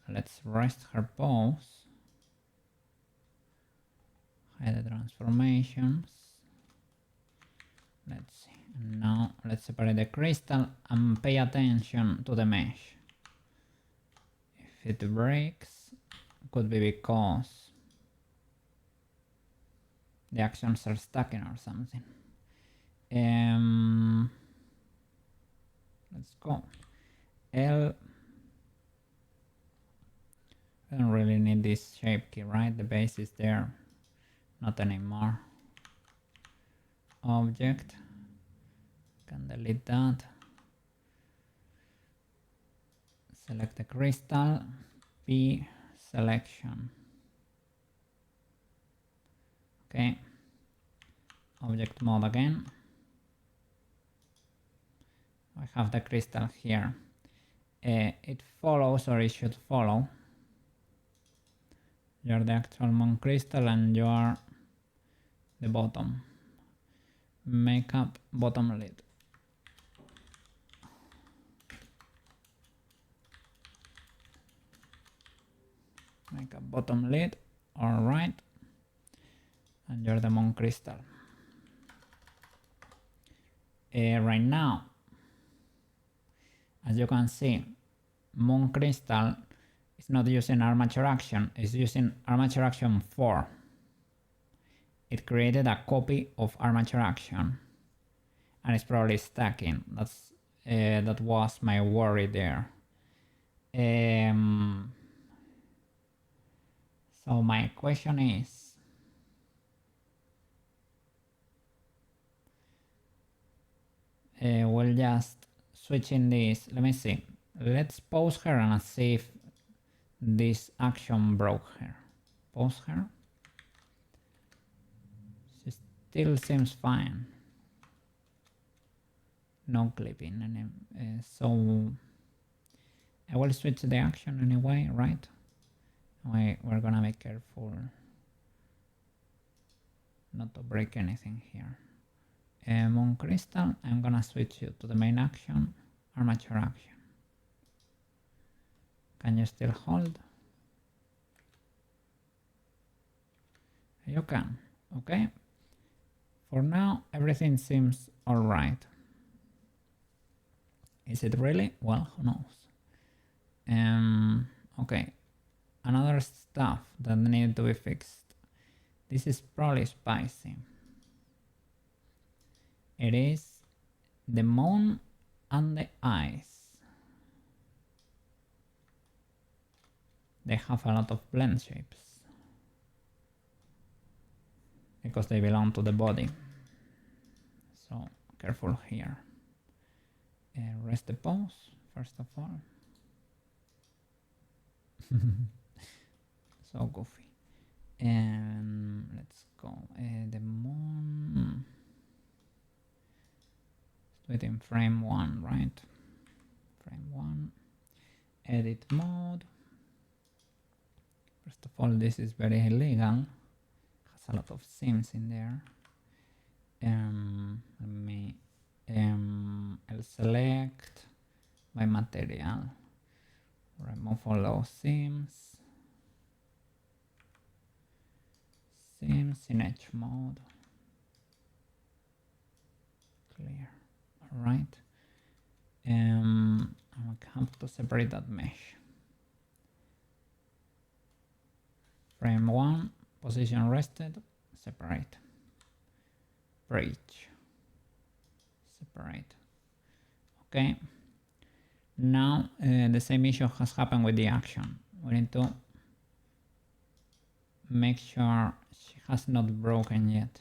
A: Let's rest her pose. Hide the transformations. Let's see. And now let's separate the crystal and pay attention to the mesh. If it breaks, could be because the actions are stacking or something. Let's go. L. I don't really need this shape key, right? The base is there. Not anymore. Object. Can delete that. Select the crystal. P. Selection. Okay. Object mode again. I have the crystal here. It follows, or it should follow. You're the actual moon crystal and you're the bottom. Makeup bottom lid. Makeup bottom lid. Alright. And you're the moon crystal. Right now, as you can see, moon crystal is not using armature action, it's using armature action 4. It created a copy of armature action and it's probably stacking. That was my worry there. So my question is, we'll just switch in this. Let me see. Let's pause her and see if this action broke her. Pause her. She still seems fine. No clipping. So I will switch the action anyway, right? We're gonna be careful not to break anything here. Moon Crystal, I'm gonna switch you to the main action, armature action. Can you still hold? You can, okay? For now, everything seems alright. Is it really? Well, who knows? Okay, another stuff that needed to be fixed. This is probably spicy. It is the moon and the eyes. They have a lot of blend shapes because they belong to the body. So careful here. Rest the pose first of all. So goofy. And let's go. The moon. Let's do it in frame 1, right? Frame 1. Edit mode. First of all, this is very illegal. Has a lot of seams in there. I'll select by material. Remove all those seams. Seams in edge mode. Clear. Alright. I have to separate that mesh. Frame 1, position rested, separate. Breach. Separate. Okay. Now the same issue has happened with the action. We need to make sure she has not broken yet.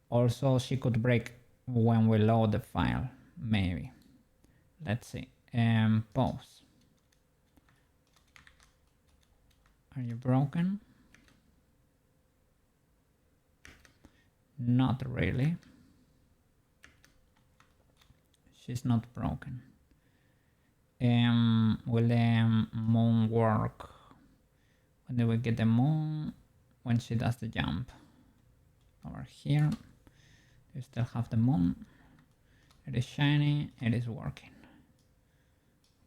A: Also, she could break when we load the file, maybe. Let's see. Pause. Are you broken? Not really. She's not broken. Will the moon work? When do we get the moon? When she does the jump. Over here. You still have the moon. It is shiny. It is working.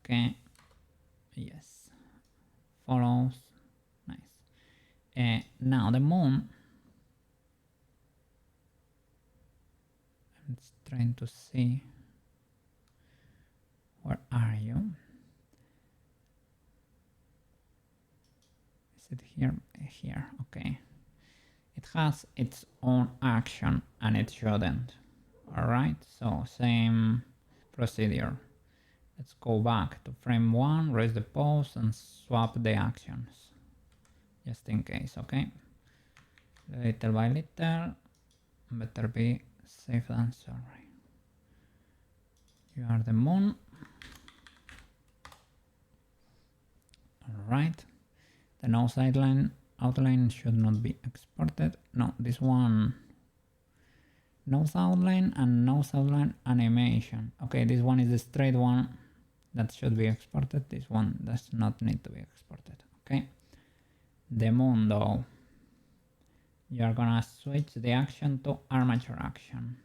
A: Okay. Yes. Follows. Nice. Now the moon. I'm just trying to see. Where are you? Is it here? Here, okay. It has its own action and it shouldn't. Alright, so same procedure. Let's go back to frame 1, raise the pose and swap the actions. Just in case, okay? Little by little, better be safe than sorry. You are the moon. Alright, the nose outline should not be exported. No, this one, nose outline and nose outline animation. Okay, this one is the straight one that should be exported. This one does not need to be exported. Okay, the moon though, you are gonna switch the action to armature action.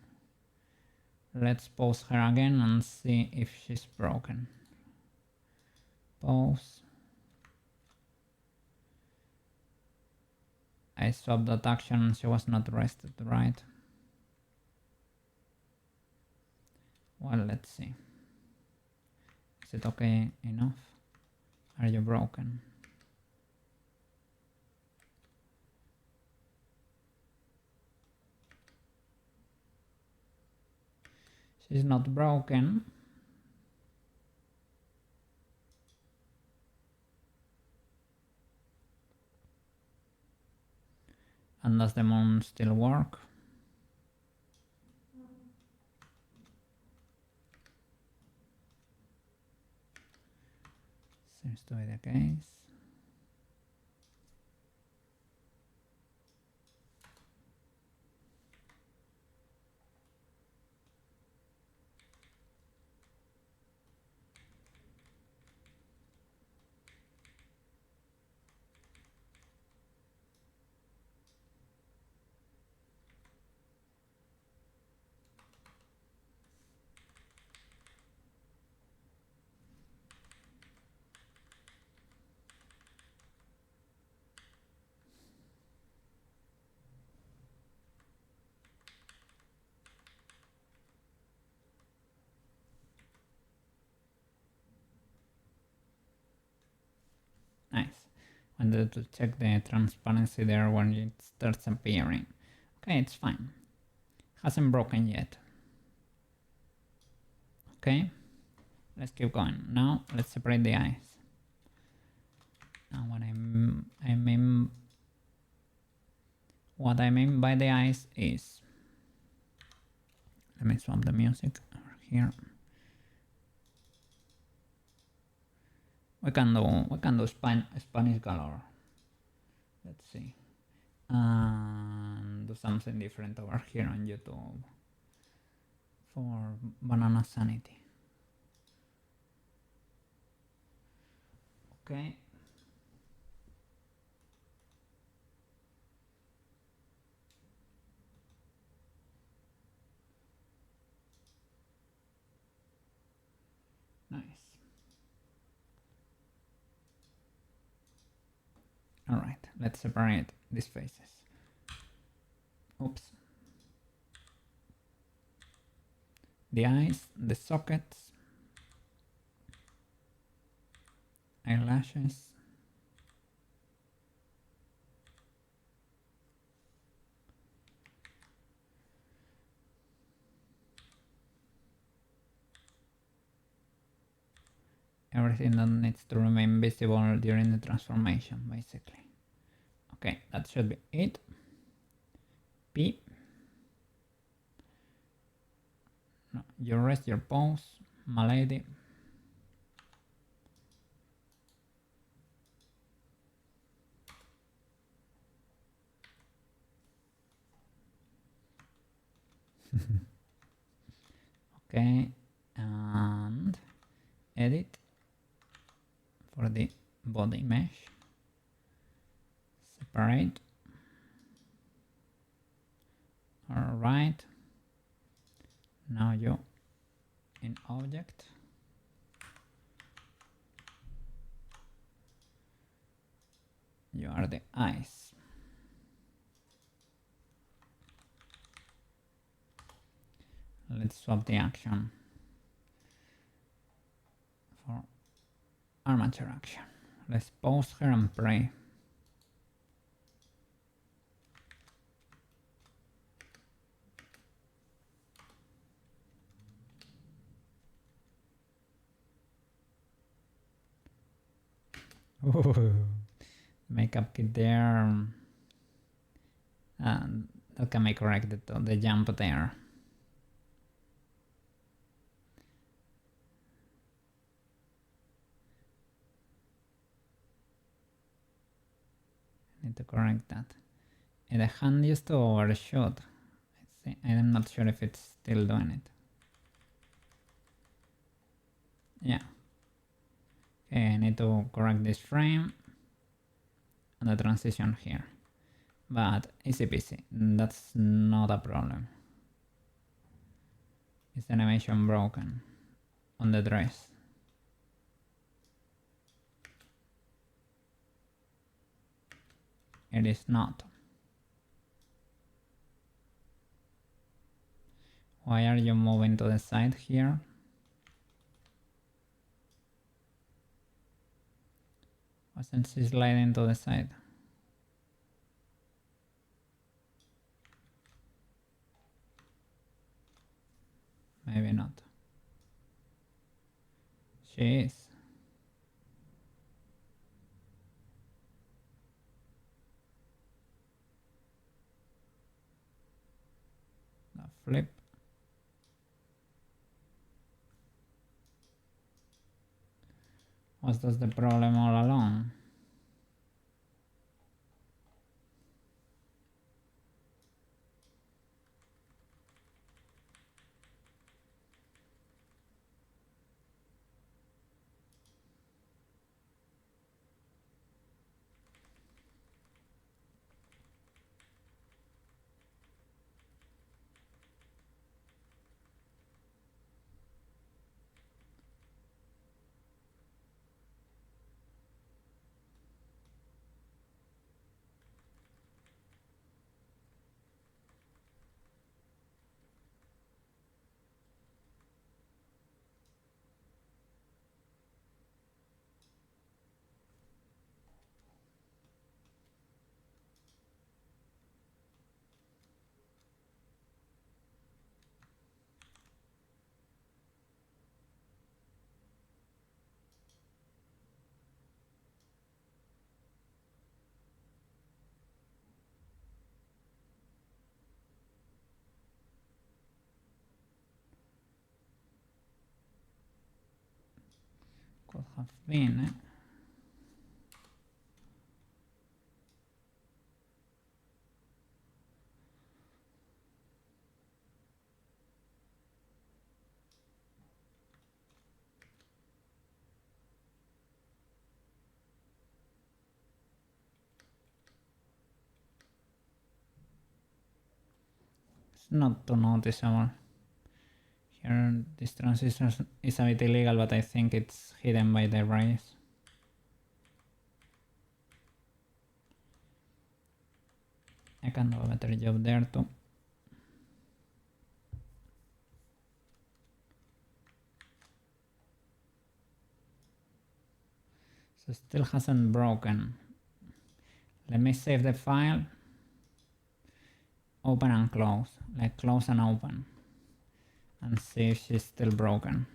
A: Let's pause her again and see if she's broken. Pause. I swapped that action and she was not rested, right? Well, let's see. Is it okay enough? Are you broken? She's not broken. And does the moon still work? Seems to be the case. Nice. Wanted to check the transparency there when it starts appearing. Okay, it's fine. Hasn't broken yet. Okay, let's keep going. Now let's separate the eyes. Now what I mean by the eyes is, let me swap the music over here. We can do Spanish color. Let's see. And do something different over here on YouTube for Banana Sanity. Okay. Nice. All right, let's separate these faces. Oops. The eyes, the sockets, eyelashes, everything that needs to remain visible during the transformation, basically. Okay, that should be it. P. No, you rest your pose, my lady. Okay, and edit for the body mesh. Separate. All right. Now you in object. You are the eyes. Let's swap the action for armature action. Let's pause here and pray. Makeup kit there, and that can be corrected to the jump there. Need to correct that. And the hand used to overshoot. I'm not sure if it's still doing it. Yeah. Okay, I need to correct this frame and the transition here. But easy peasy, that's not a problem. Is the animation broken on the dress? It is not. Why are you moving to the side here? Wasn't she sliding to the side? Maybe not. She is. The flip. Was that the problem all along? Could have been, eh? It's not too noticeable. Here this transition is a bit illegal, but I think it's hidden by the rays. I can do a better job there too. So still hasn't broken. Let me save the file. Open and close, like close and open. And see if she's still broken.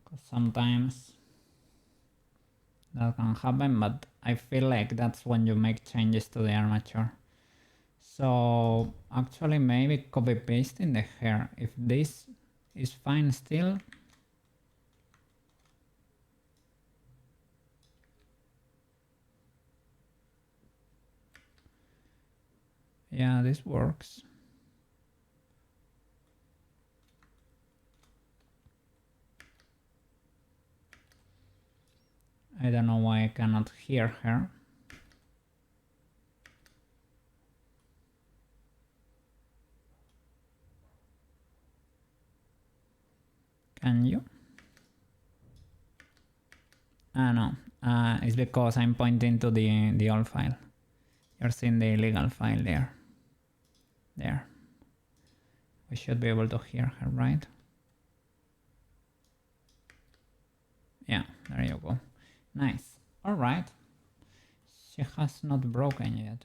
A: Because sometimes that can happen, but I feel like that's when you make changes to the armature. So actually maybe copy paste in the hair. If this is fine still, yeah, this works. I don't know why I cannot hear her. Can you? Ah, no. It's because I'm pointing to the old file. You're seeing the illegal file there. There. We should be able to hear her, right? Yeah, there you go. Nice. Alright. She has not broken yet.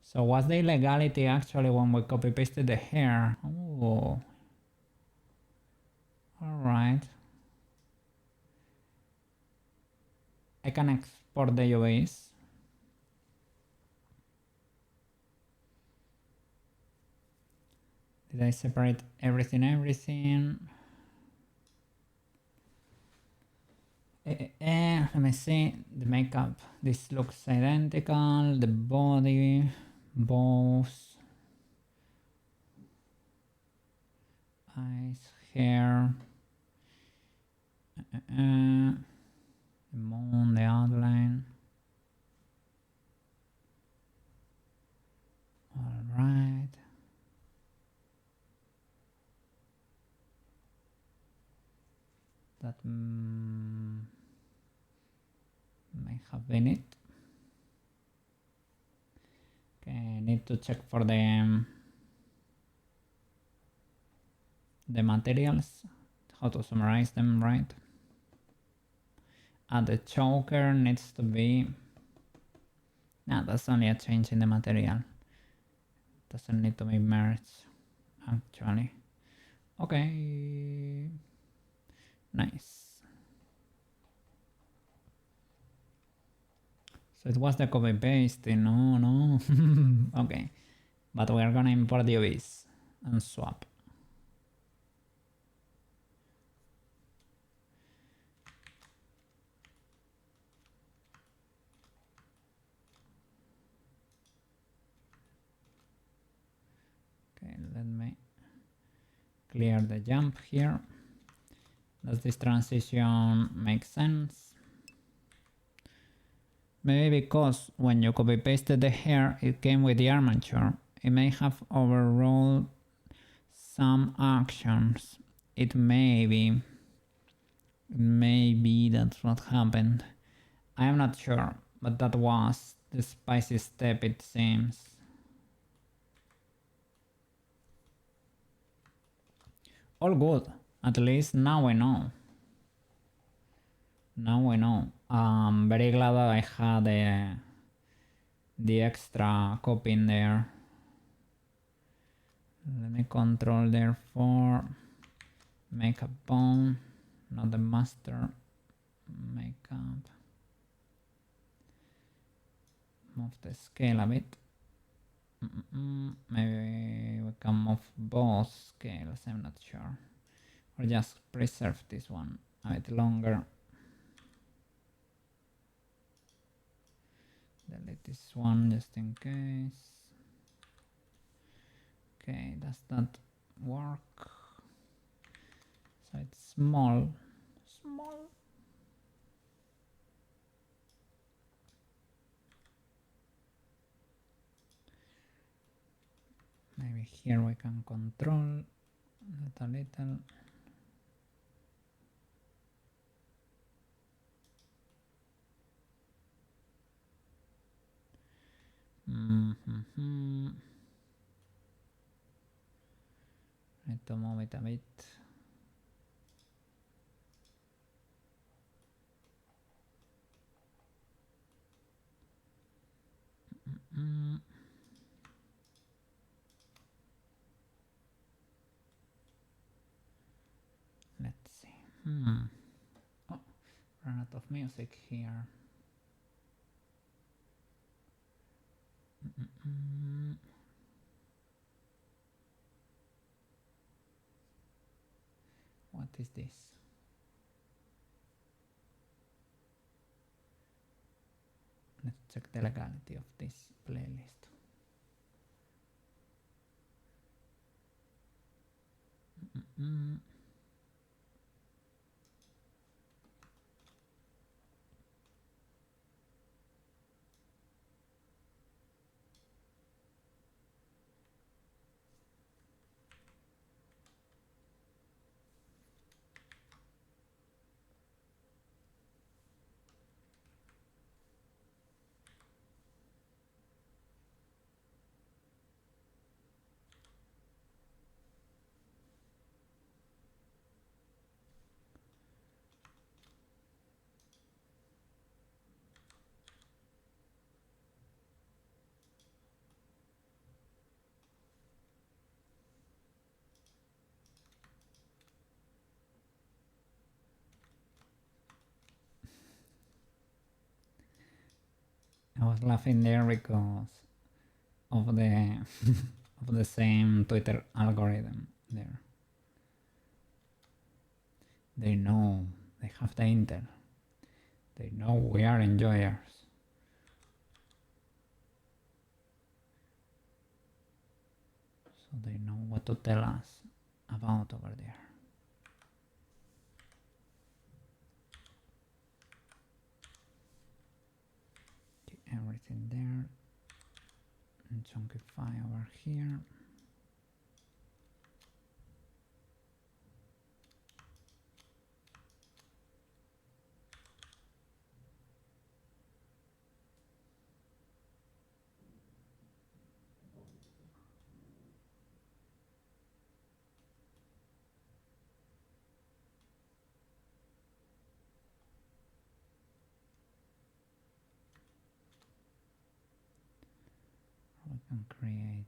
A: So what's the illegality actually when we copy pasted the hair? Oh. Alright. I can export the UVs. Did I separate everything? Let me see the makeup. This looks identical. The body, bows, eyes, hair, the moon, the outline. All right. That may have been it. Okay, I need to check for the materials, how to summarize them, right? The choker needs to be... No, that's only a change in the material. Doesn't need to be merged, actually. Okay. Nice. So it was the copy paste. No. Okay. But we are gonna import the UVs and swap. Okay, let me clear the jump here. Does this transition make sense? Maybe because when you copy pasted the hair, it came with the armature. It may have overruled some actions. It may be. Maybe that's what happened. I am not sure, but that was the spicy step, it seems. All good. At least now we know. Now we know. I'm very glad that I had the extra copy in there. Let me control therefore makeup bone, not the master makeup. Move the scale a bit. Maybe we can move both scales, I'm not sure. Or just preserve this one a bit longer. Delete this one just in case. Okay, does that work? So it's small. Maybe here we can control that a little. Need to move it a bit. Let's see. Oh, run out of music here. What is this? Let's check the legality of this playlist. I was laughing there because of the of the same Twitter algorithm there. They know, they have the intel. They know we are enjoyers. So they know what to tell us about over there. Okay, everything there. And chunkify over here. We can create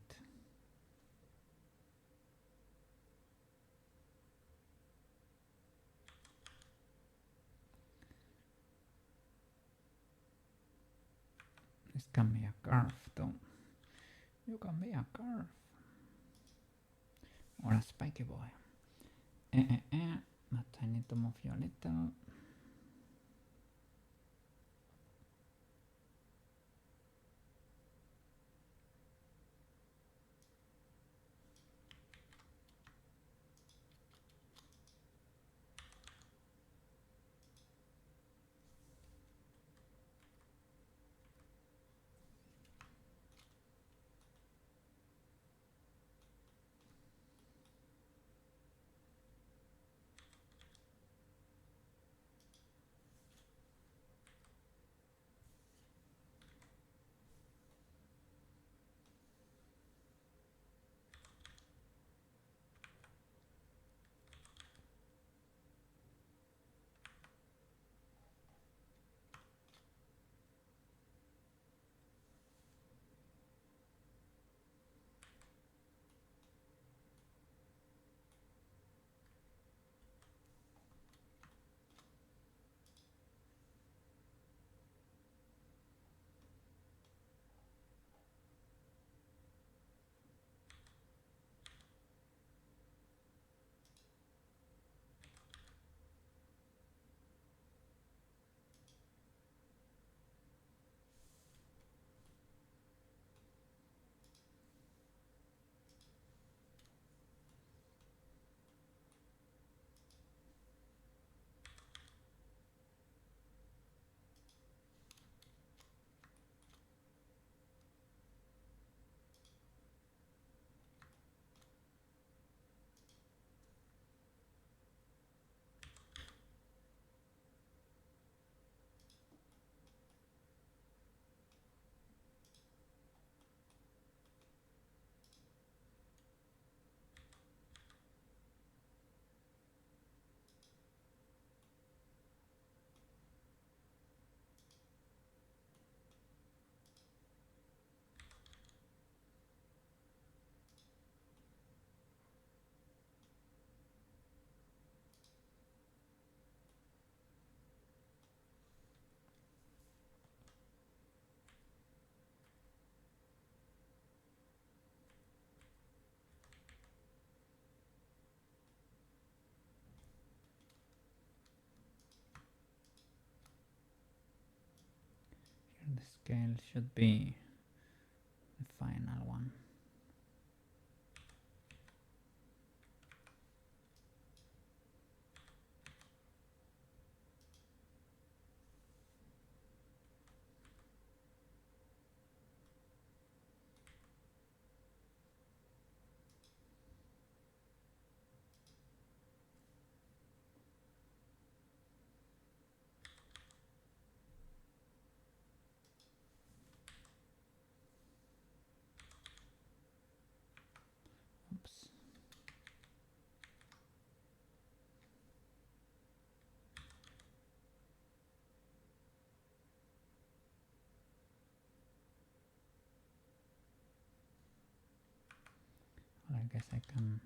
A: This can be a curve though. You can be a curve. Or a spiky boy. But I need to move you a little. The scale should be the final one. Oops. Well, I guess I can.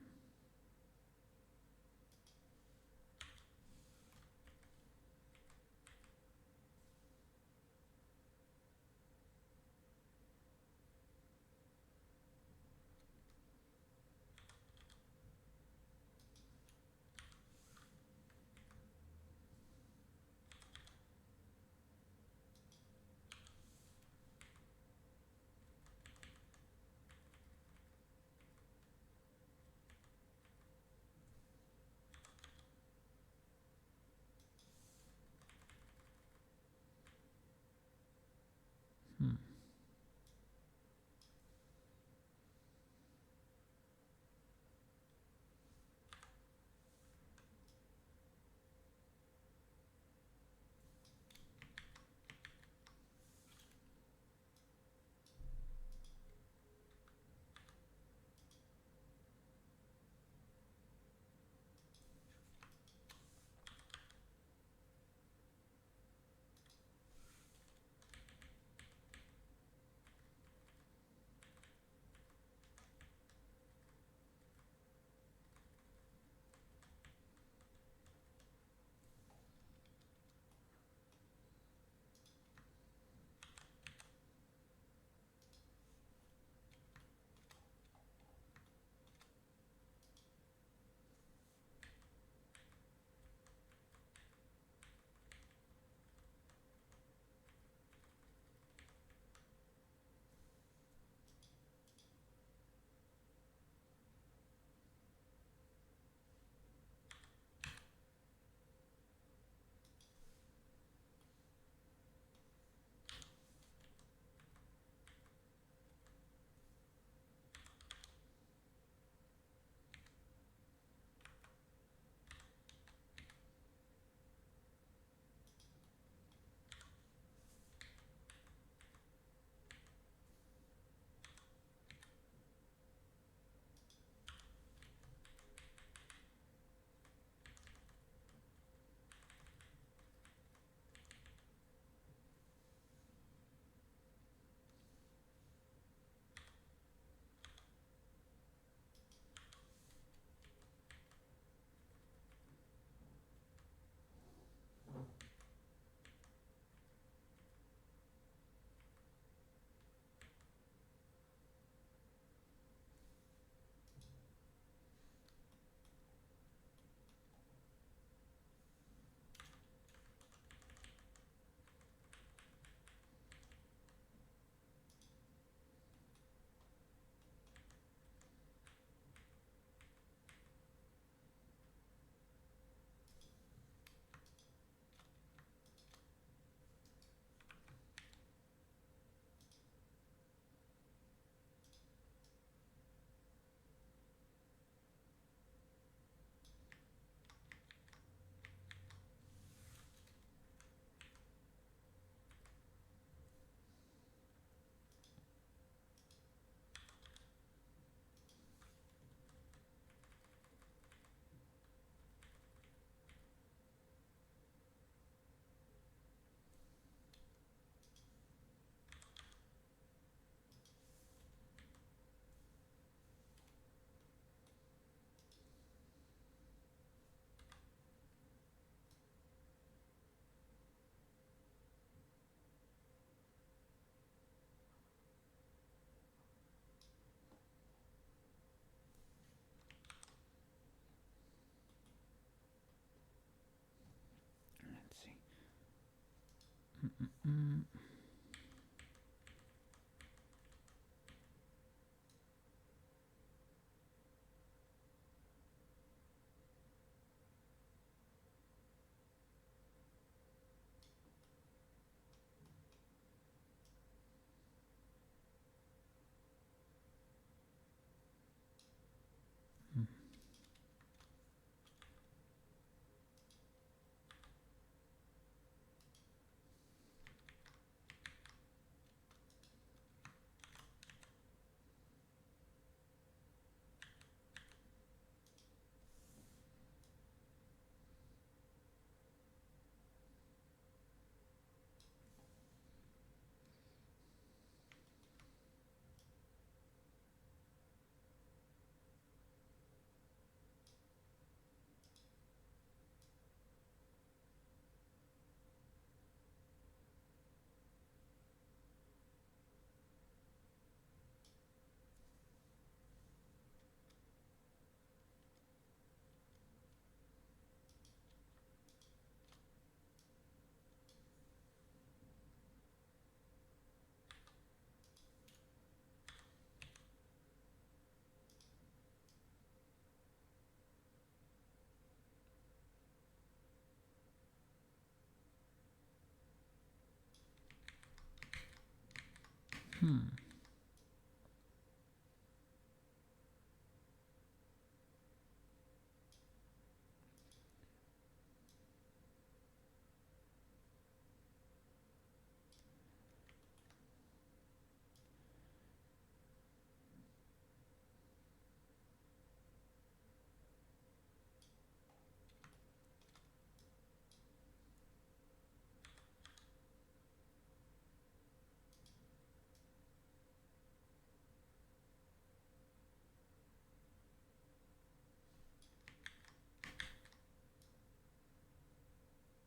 A: A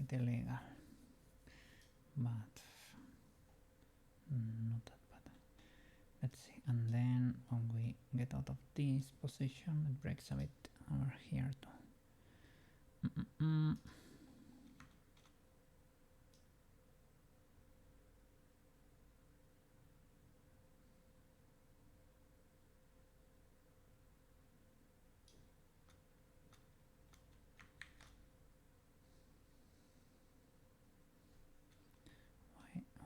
A: bit illegal, but not that bad. Let's see, and then when we get out of this position, it breaks a bit over here too.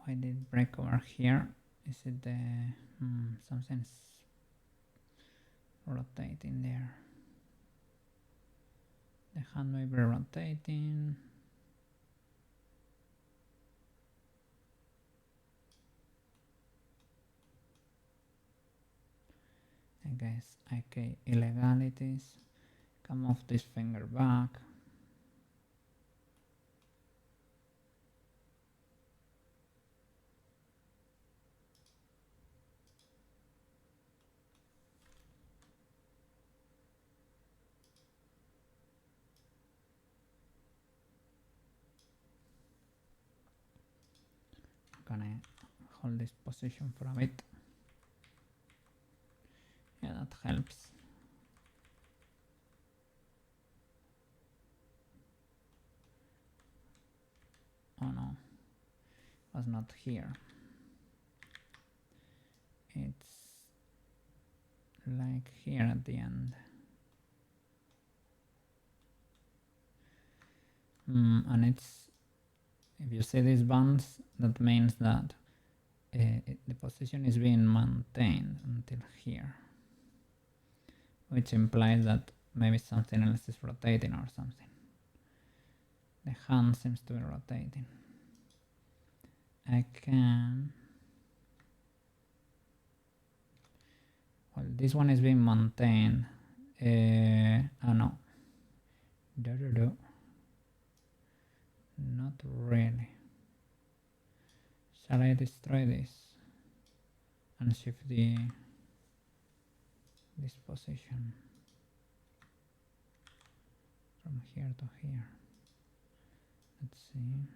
A: Why did it break over here? Is it the something's rotating there? The hand may be rotating. I guess. Okay, illegalities. Come off this finger back. I'm gonna hold this position for a bit. Yeah, that helps. Oh no, it was not here. It's like here at the end. And it's, if you see these bands, that means that the position is being maintained until here, which implies that maybe something else is rotating or something. The hand seems to be rotating. I can, well, this one is being maintained. Oh no, not really. Shall I destroy this and shift this position from here to here? Let's see.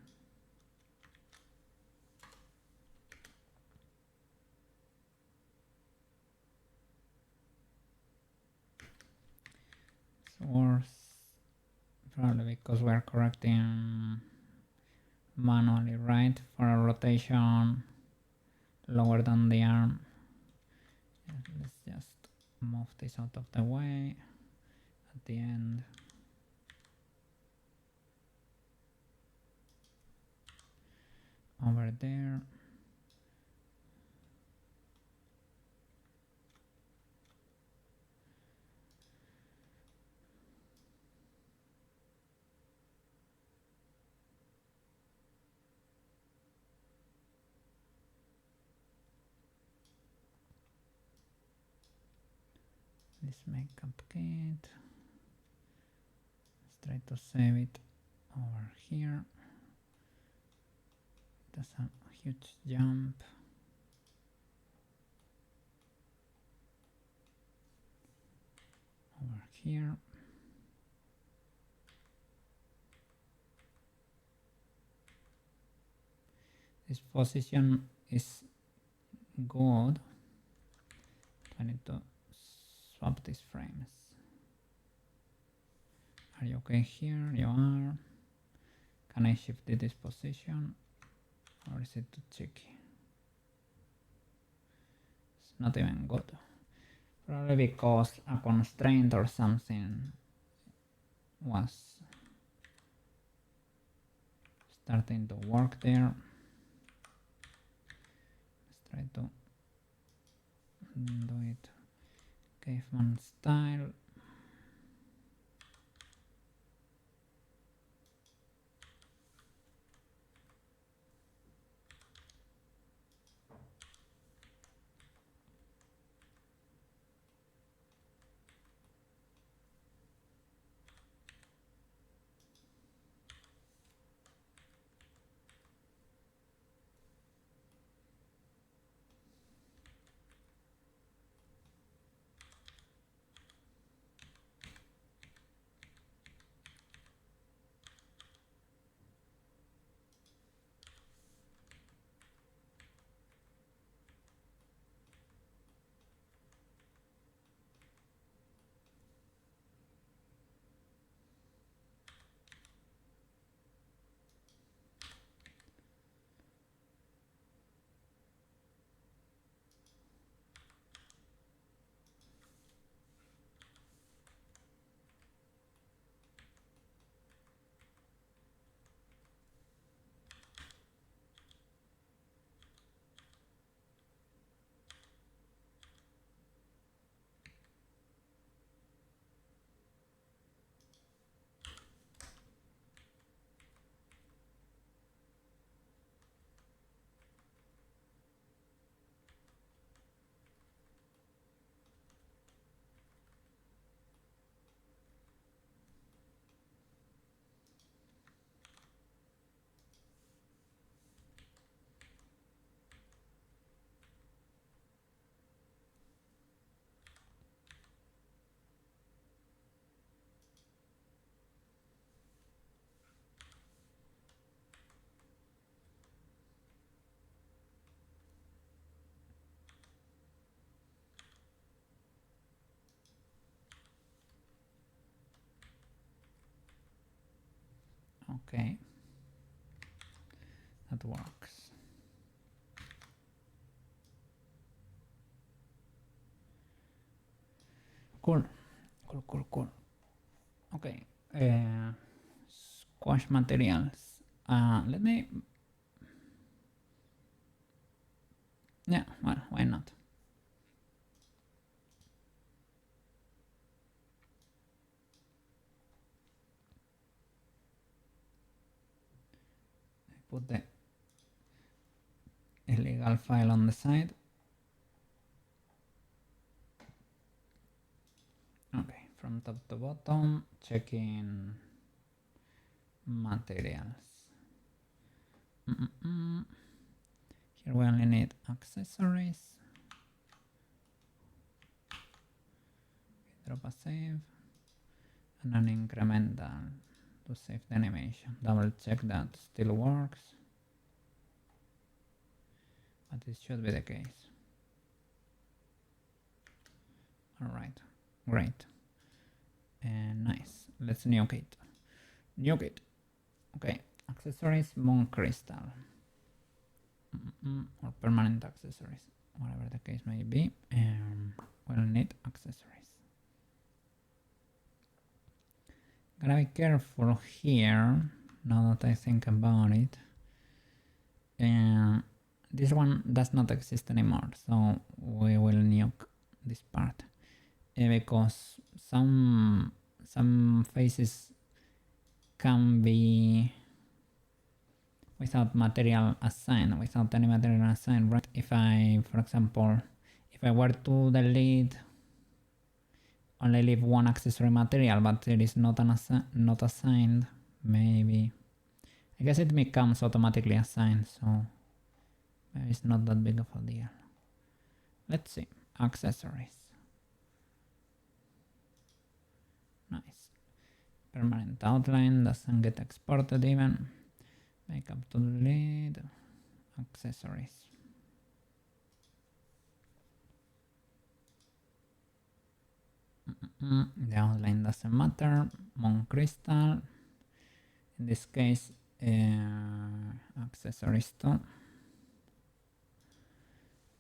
A: Source Probably because we're correcting manually, right? For a rotation lower than the arm. Let's just move this out of the way at the end. Over there. This makeup kit. Let's try to save it over here. That's a huge jump. Over here. This position is good. I need to swap these frames. Are you okay here? You are. Can I shift this position? Or is it too tricky? It's not even good. Probably because a constraint or something was starting to work there. Let's try to do it caveman style. Okay, that works. Cool. Okay, squash materials. Let me. Yeah, well, why not? Put the illegal file on the side. Okay, from top to bottom, checking materials. Here we only need accessories. Drop a save and an incremental to save the animation. Double check that still works, but it should be the case. All right, great, and nice. Let's nuke it. Nuke it. Okay, accessories, moon crystal. Or permanent accessories, whatever the case may be. We'll need accessories. Gotta be careful here, now that I think about it. This one does not exist anymore, so we will nuke this part. Because some faces can be without material assigned, without any material assigned, right? If I, for example, if I were to delete, only leave one accessory material, but it is not not assigned, maybe. I guess it becomes automatically assigned, so maybe it's not that big of a deal. Let's see, accessories. Nice. Permanent outline doesn't get exported even. Makeup to delete. Accessories. The outline doesn't matter. Moon crystal. In this case, accessories too.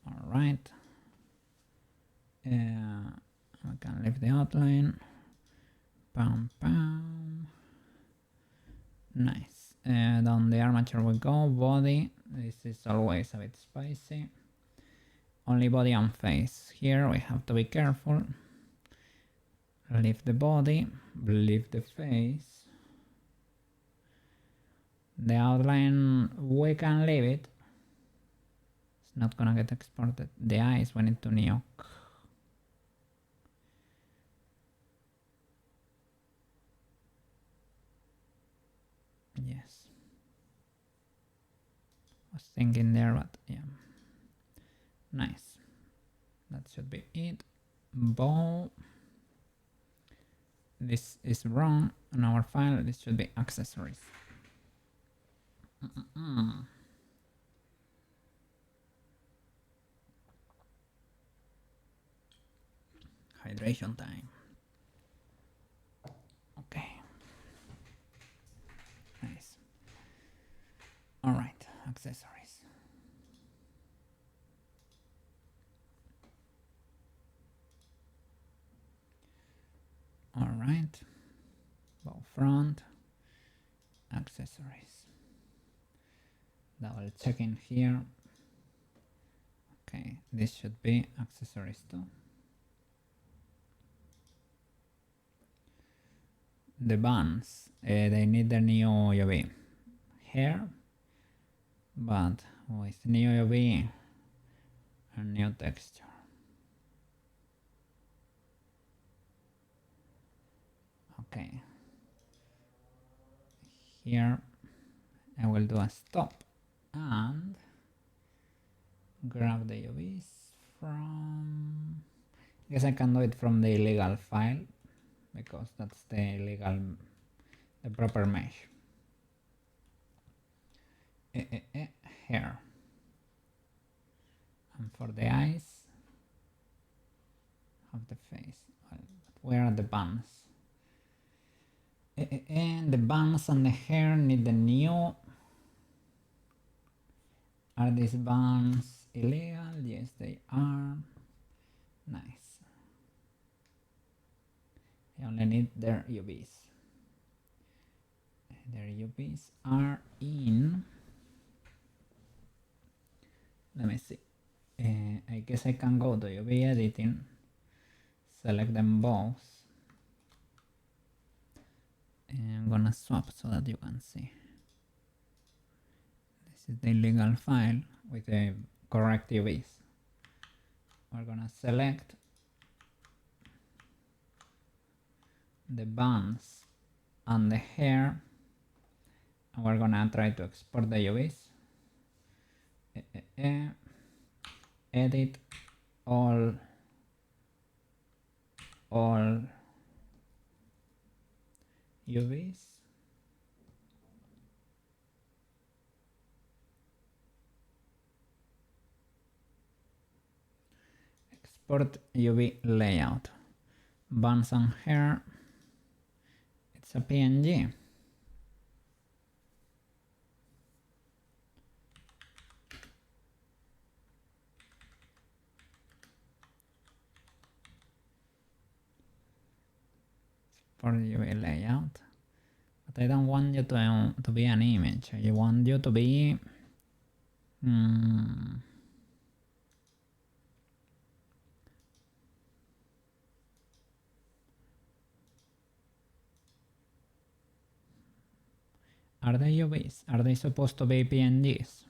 A: Alright. I can leave the outline. Pam pam. Nice. Down the armature we go. Body. This is always a bit spicy. Only body and face. Here we have to be careful. Leave the body. Leave the face. The outline, we can leave it. It's not gonna get exported. The eyes we need to nuke. Yes. Was thinking there, but yeah. Nice. That should be it. Bow. This is wrong on our file. This should be accessories. Hydration time. Okay. Nice. All right, accessories. All right. Bow front. Accessories. Double checking here. Okay, this should be accessories too. The buns, they need the Neo UV hair, but with Neo UV a new texture. Okay, here I will do a stop and grab the UVs from, I guess I can do it from the illegal file because that's the illegal, the proper mesh. Here. And for the eyes, have the face. Well, where are the buns? And the buns and the hair need the new. Are these buns illegal? Yes, they are. Nice. I only need their UVs. Their UVs are in. Let me see. I guess I can go to UV editing, select them both. And I'm gonna swap so that you can see. This is the illegal file with the correct UVs. We're gonna select the buns and the hair, and we're gonna try to export the UVs. Edit all UVs. Export UV layout. Buns and hair. It's a PNG. for UV layout. But I don't want you to be an image. I want you to be are they UVs? Are they supposed to be PNGs?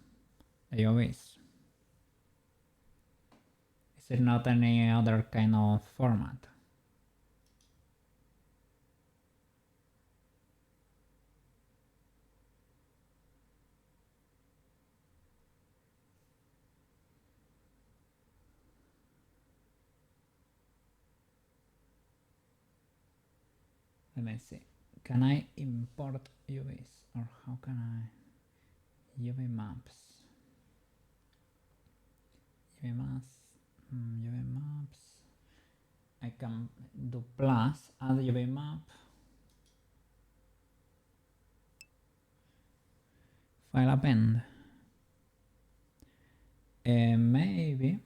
A: The UVs. Is it not any other kind of format? Let me see. Can I import UVs or how can I? UV maps. UV maps. UV maps. I can do plus, add UV map. File append. Maybe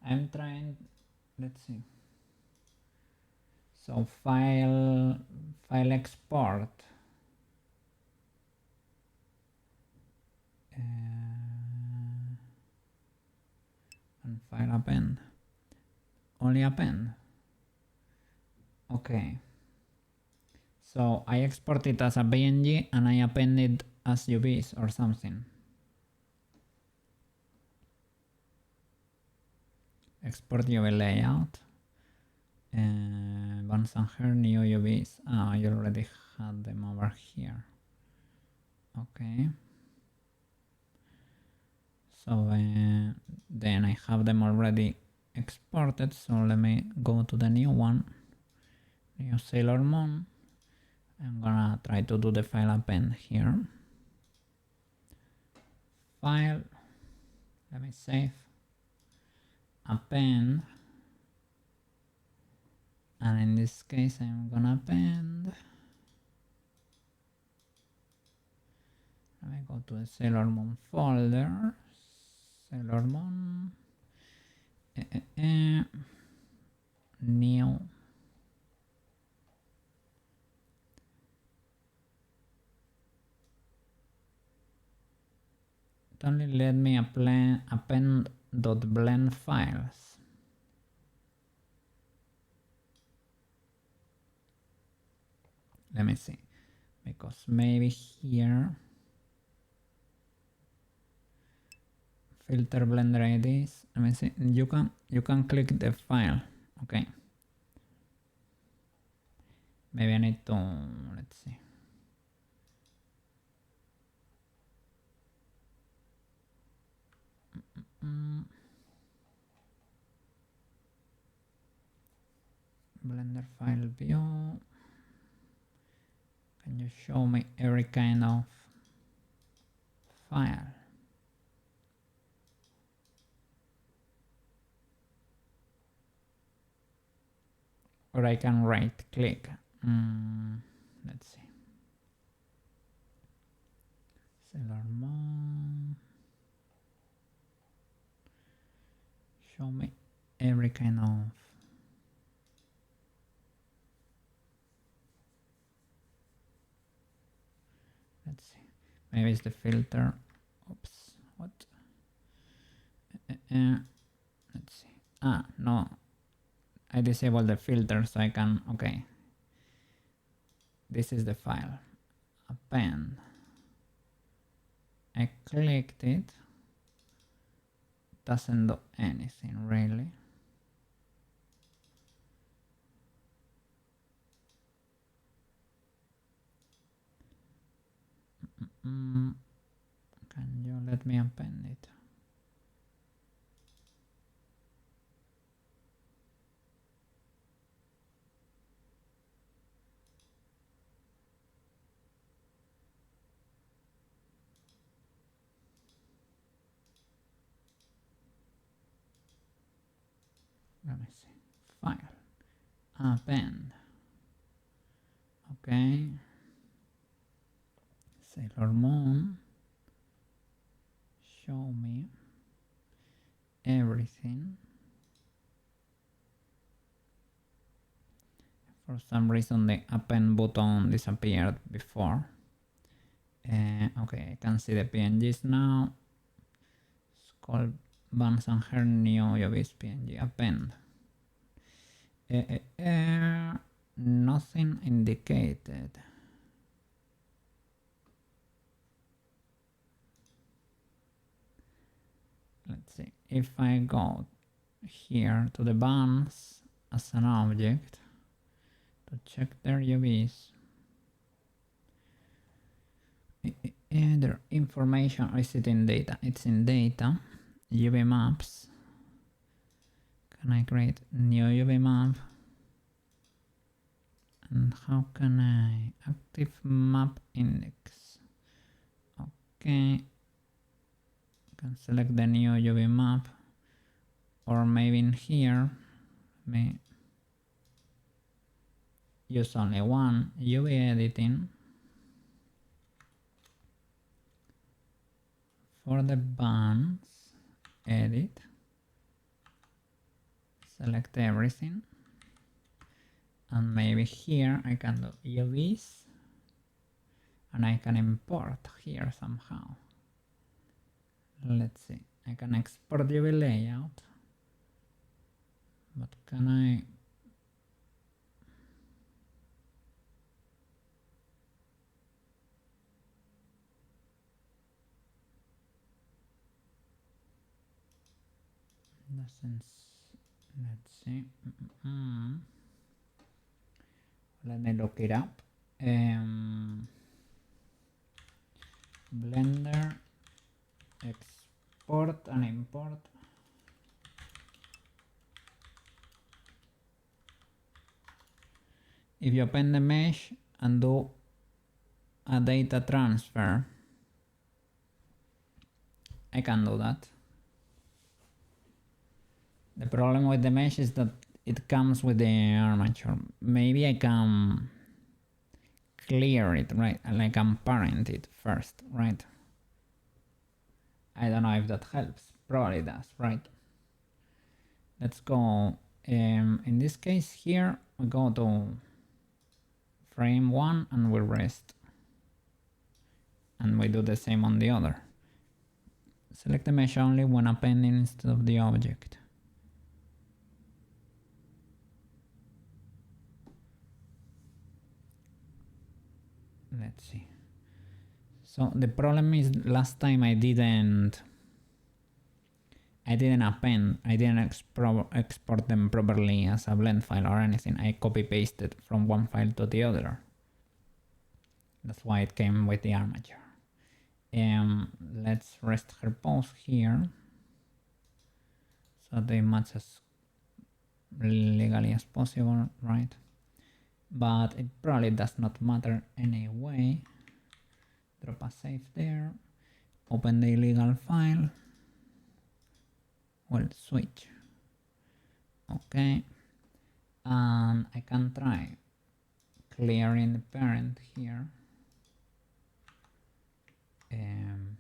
A: I'm trying. Let's see. So file export. And file append. Only append. Okay. So I export it as a PNG and I append it as UVs or something. Export UV layout. Bones and hair, new UVs. Ah, I already had them over here. Okay. So then I have them already exported. So let me go to the new one. New Sailor Moon. I'm gonna try to do the file append here. File. Let me save. Append. And in this case, I'm gonna append. Let me go to the Sailor Moon folder. Sailor Moon. New. It only let me append .blend files. Let me see, because maybe here filter blender IDs. Let me see. You can click the file. Okay. Maybe I need to, let's see. Blender file view. Can you show me every kind of file? Or I can right click. Let's see. Sailor Moon. Show me every kind of. Let's see. Maybe it's the filter. Oops. What? Let's see. Ah, no. I disable the filter so I can. Okay. This is the file. Append. I clicked it. Doesn't do anything really. Can you let me append it? Let me see. File. Append. Okay. Sailor Moon. Show me everything. For some reason the append button disappeared before. Okay, I can see the PNGs now. It's called Vans and her new Jovis PNG append. Nothing indicated. Let's see, if I go here to the bands as an object to check their UVs, their information, is it in data? It's in data, UV maps. Can I create new UV map? And how can I active map index? Okay, can select the new UV map, or maybe in here may use only one UV editing for the bands. Edit, select everything, and maybe here I can do UVs and I can import here somehow. Let's see, I can export UV layout, but can I? Doesn't. Let's see. Let me look it up. Blender export and import. If you open the mesh and do a data transfer, I can do that. The problem with the mesh is that it comes with the armature. Maybe I can clear it, right? And I can parent it first, right? I don't know if that helps. Probably does, right? Let's go. In this case here, we go to frame 1 and we rest. And we do the same on the other. Select the mesh only when appending instead of the object. Let's see. So the problem is last time I didn't append, I didn't export them properly as a blend file or anything. I copy pasted from one file to the other. That's why it came with the armature. Let's rest her pose here so they match as legally as possible, right? But it probably does not matter anyway. Drop a save there, open the illegal file, well, switch, okay, and I can try clearing the parent here. Can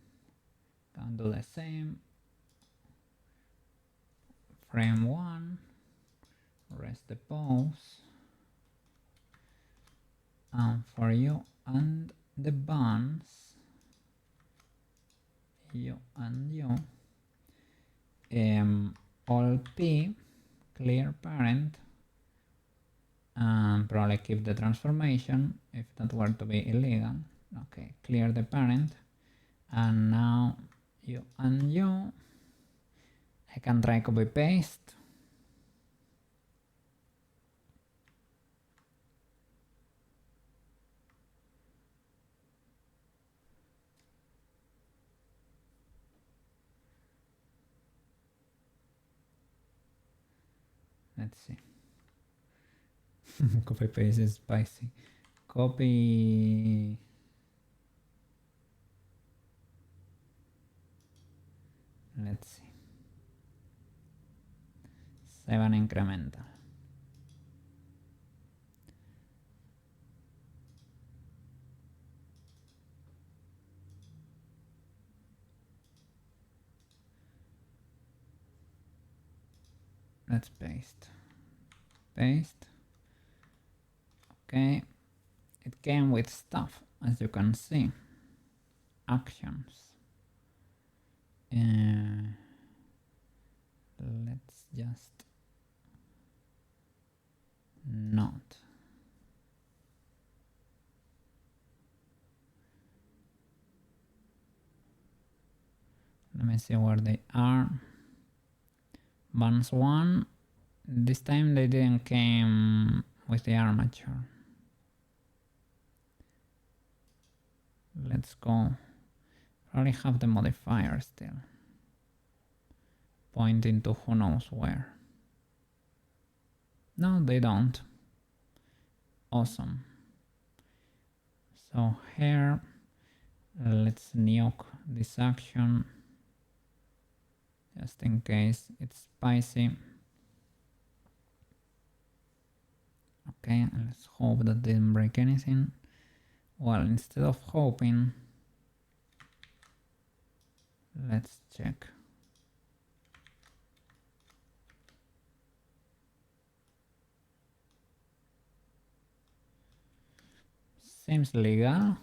A: do the same, frame 1, rest the pose, and for you and the buns, you and you, all P, clear parent, and probably keep the transformation if that were to be illegal. Okay, clear the parent, and now you and you, I can try copy paste. Let's see. Copy paste is spicy. Copy. Let's see. 7 incremental. Let's paste. Paste. Okay, it came with stuff, as you can see. Actions. Let's just not. Let me see where they are. Buns 1. This time they didn't came with the armature. Let's go. Probably have the modifier still, pointing to who knows where. No, they don't. Awesome. So here, let's nuke this action, just in case it's spicy. Okay, let's hope that didn't break anything. Well, instead of hoping, let's check. Seems legal.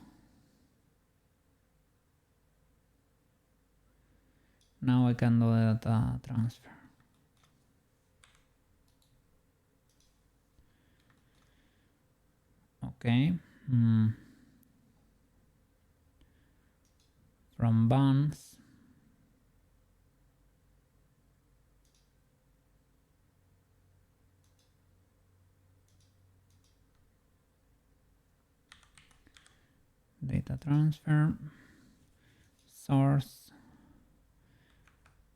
A: Now I can do the data transfer. Okay. From buns. Data transfer. Source.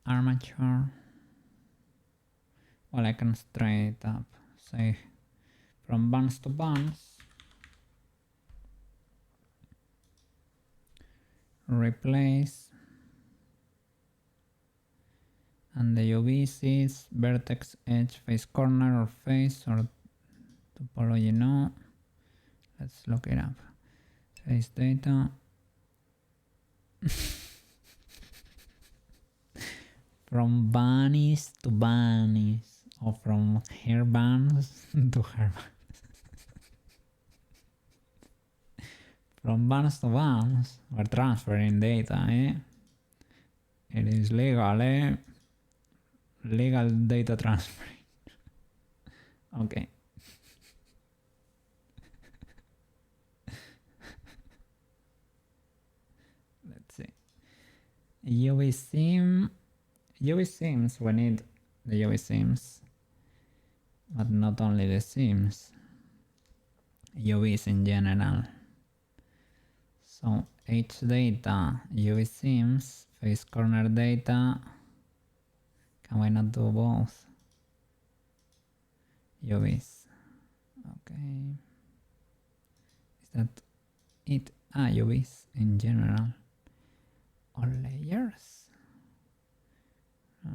A: Armature. Well, I can straight up say from buns to buns. Replace. And the UVs, vertex, edge, face corner, or face, or topology, no. Let's look it up. Face data. From bunnies to bunnies, or from hair bands to hair bands. From buns to buns, we're transferring data, eh? It is legal, eh? Legal data transferring. Okay. Let's see. UV sim. UV sims, we need the UV sims, but not only the sims, UVs in general. So H data, UV sims, face corner data. Can we not do both? UVs. Okay. Is that it? UVs in general. All layers.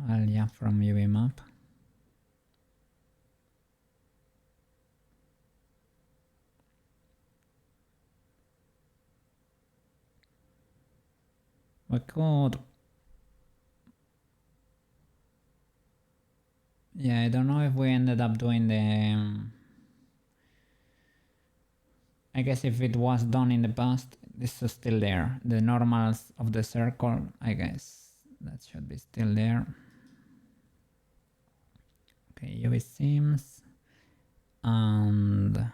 A: Well, yeah, from UV map. We could. Yeah, I don't know if we ended up doing the. I guess if it was done in the past, this is still there. The normals of the circle, I guess that should be still there. Okay, UV sims and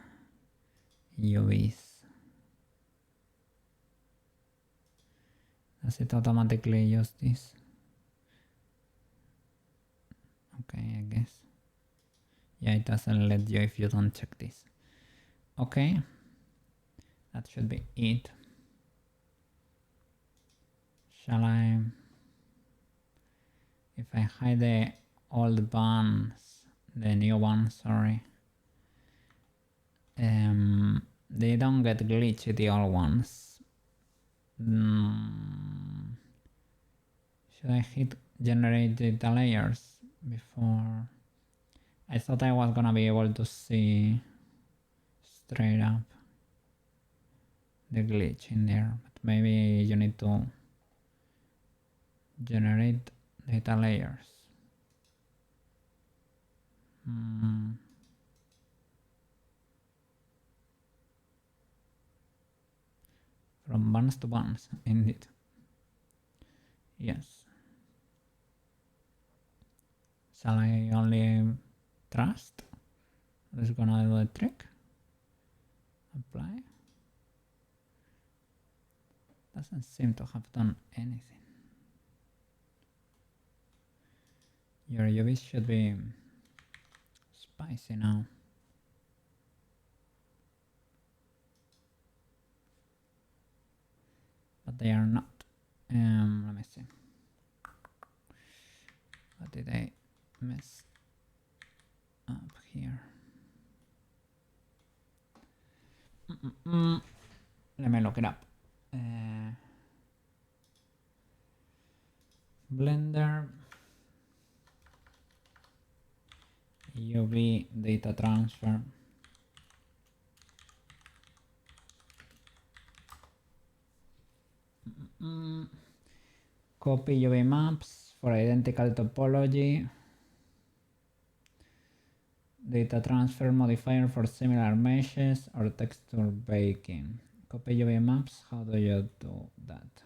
A: UVs. Does it automatically use this? Okay, I guess. Yeah, it doesn't let you if you don't check this. Okay, that should be it. Shall I? If I hide the old buns, the new ones, sorry. They don't get glitchy, the old ones. Should I hit generate data layers before? I thought I was gonna be able to see straight up the glitch in there, but maybe you need to generate data layers. From buns to buns, indeed. Yes. Shall I only trust? This is gonna do the trick. Apply. Doesn't seem to have done anything. Your UVs should be spicy now. But they are not. Let me see. What did I mess up here? Let me look it up. Blender UV data transfer. Copy UV maps for identical topology. Data transfer modifier for similar meshes or texture baking. Copy UV maps, how do you do that?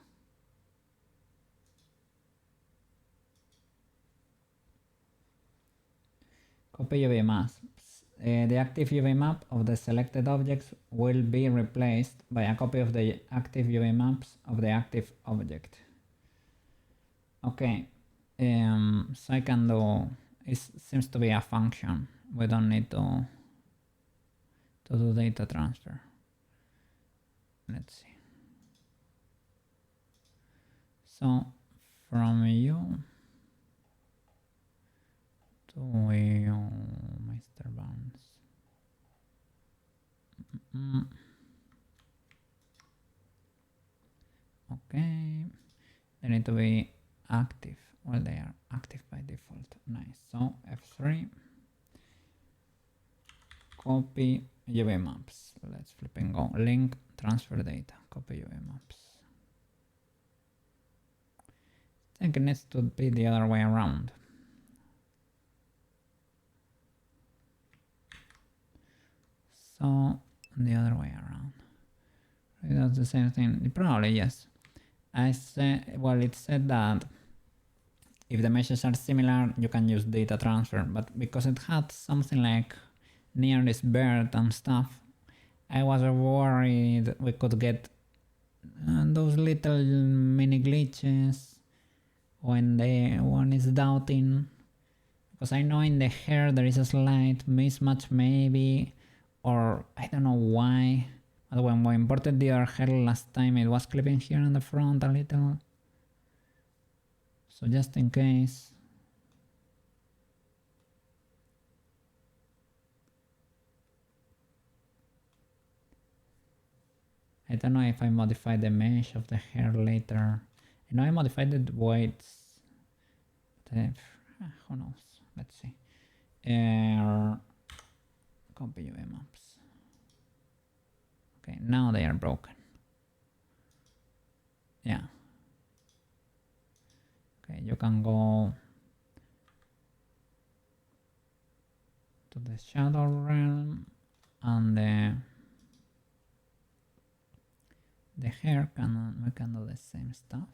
A: Copy UV maps. The active UV map of the selected objects will be replaced by a copy of the active UV maps of the active object. Okay, so I can do, it seems to be a function. We don't need to do data transfer. Let's see. So from you to you, Mr. Bounce. Okay, they need to be active. Well, they are active by default. Nice. So F3, copy UV maps. Let's flip and go. Link, transfer data, copy UV maps. I think it needs to be the other way around. So the other way around. That's the same thing. Probably yes. I said, well, it said that if the meshes are similar, you can use data transfer, but because it had something like nearest bird and stuff, I was worried we could get those little mini glitches when the one is doubting, because I know in the hair there is a slight mismatch maybe, or I don't know why, but when we imported the other hair last time it was clipping here on the front a little, so just in case. I don't know if I modified the mesh of the hair later. I know I modified the weights, but who knows? Let's see. Copy UV maps. Okay, now they are broken. Yeah. Okay, you can go to the shadow realm and the hair we can do the same stuff.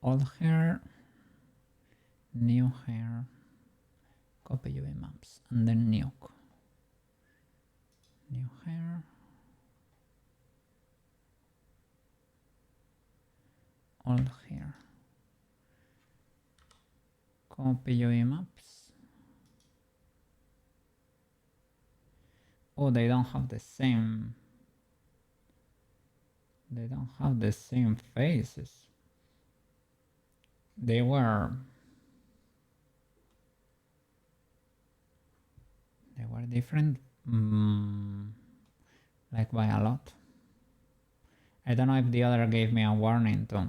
A: Old hair, new hair, copy UV maps, and then nuke. New hair, old hair, copy UV maps. Oh, they don't have the same. They don't have the same faces. They were different, like by a lot. I don't know if the other gave me a warning too.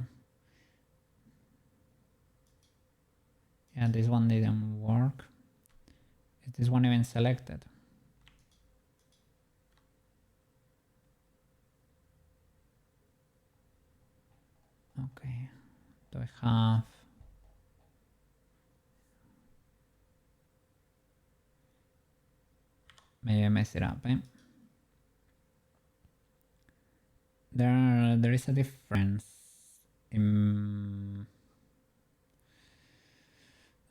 A: Yeah, this one didn't work. Is this one even selected? Okay, do I have? Maybe I messed it up, eh? there is a difference in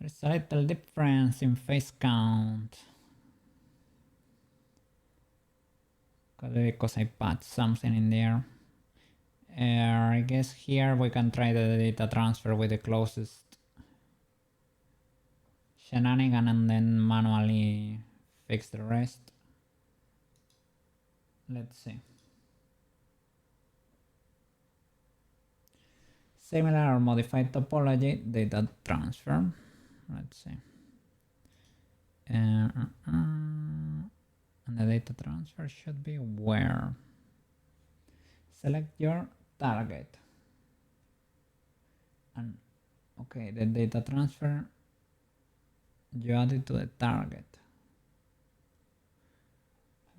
A: there's a little difference in face count because I patched something in there. I guess here we can try the data transfer with the closest shenanigan and then manually fix the rest. Let's see. Similar or modified topology, data transfer. Let's see. And the data transfer should be where? Select your target. And okay, the data transfer you add it to the target.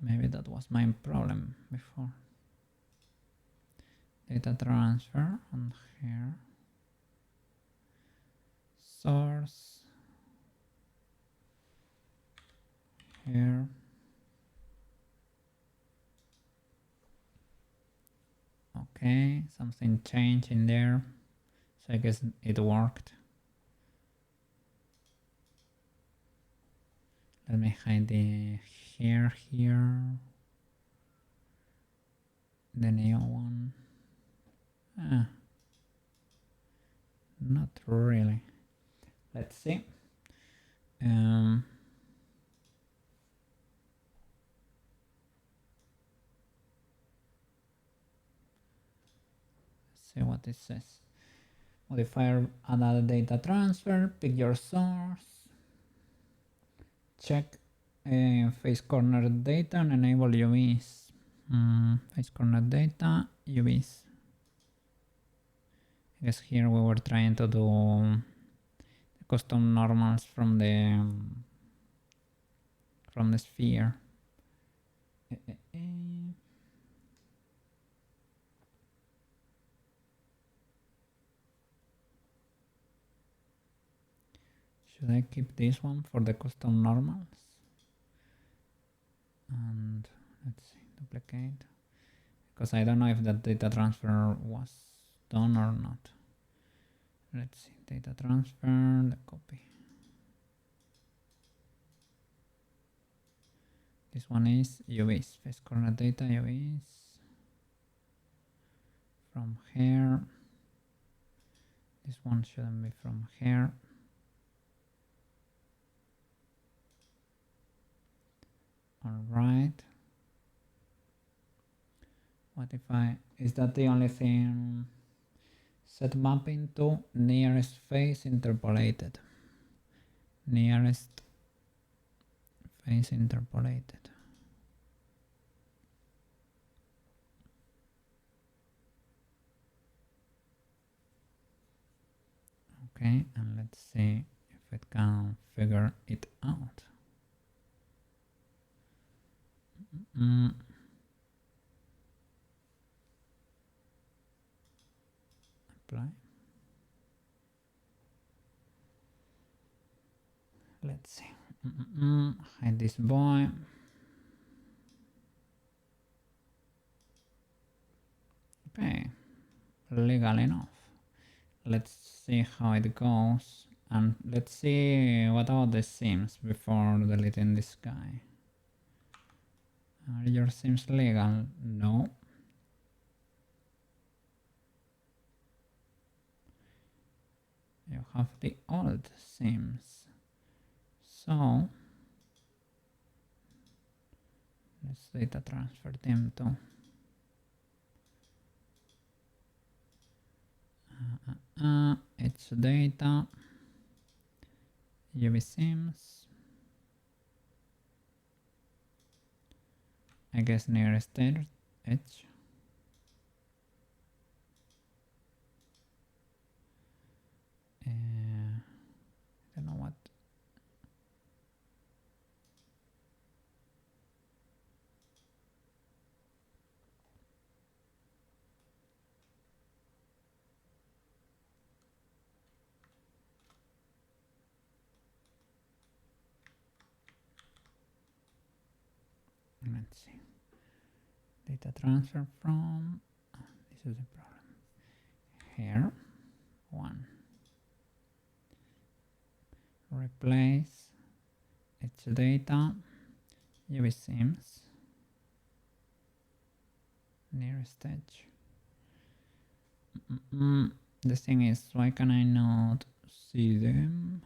A: Maybe that was my problem before. Data transfer on here. Source. Here. Okay, something changed in there. So I guess it worked. Let me hide the here. The new one. Not really. Let's see. See what it says. Modifier another data transfer, pick your source, check face corner data and enable UVs. Face corner data, UVs. I guess here we were trying to do the custom normals from the sphere. Should I keep this one for the custom normals? And let's see, duplicate. Because I don't know if that data transfer was done or not. Let's see, data transfer, the copy. This one is UVs, face corner data UVs. From here. This one shouldn't be from here. Alright. What if is that the only thing? Set mapping to nearest face interpolated. Nearest face interpolated. Okay, and let's see if it can figure it out. Apply. Let's see. Hide this boy. Okay, legal enough. Let's see how it goes, and let's see what about the sims before deleting this guy. Are your sims legal? No. You have the old sims. So let's data transfer them to it's data UV sims. I guess nearest edge. I don't know what. Let's see. Data transfer from is the problem. Here, 1. Replace its data, UV sims, nearest edge. The thing is, why can I not see them?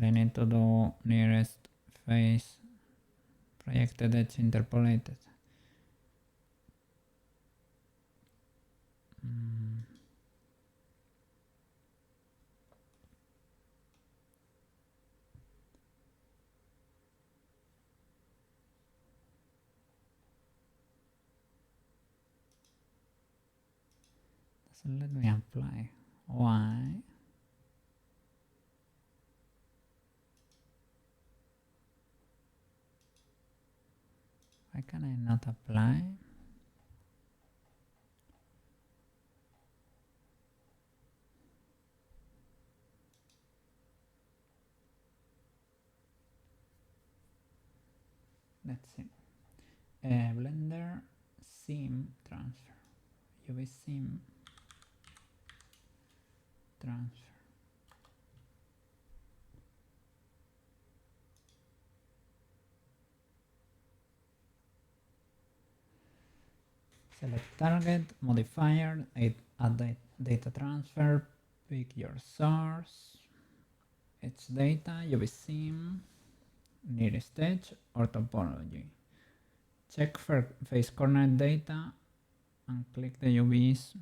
A: I need to do nearest face projected edge interpolated. Doesn't let me apply. Why? Why can I not apply? Let's see. Blender sim transfer. UV sim transfer. Select target, modifier, add data transfer, pick your source, its data, UV sim, nearest edge, or topology. Check for face coordinate data and click the UVs.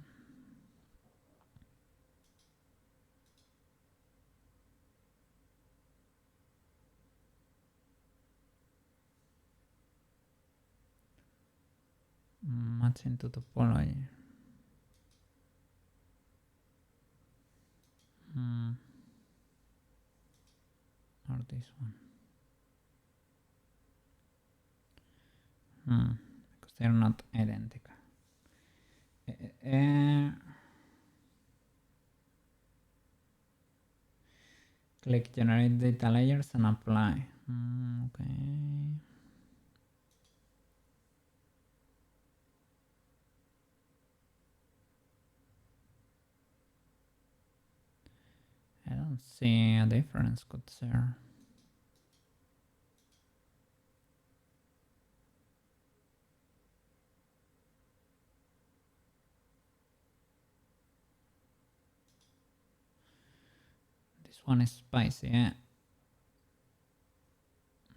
A: Match into topology. Or this one. Because they're not identical. Click generate data layers and apply. Okay. I don't see a difference, good sir. This one is spicy, eh?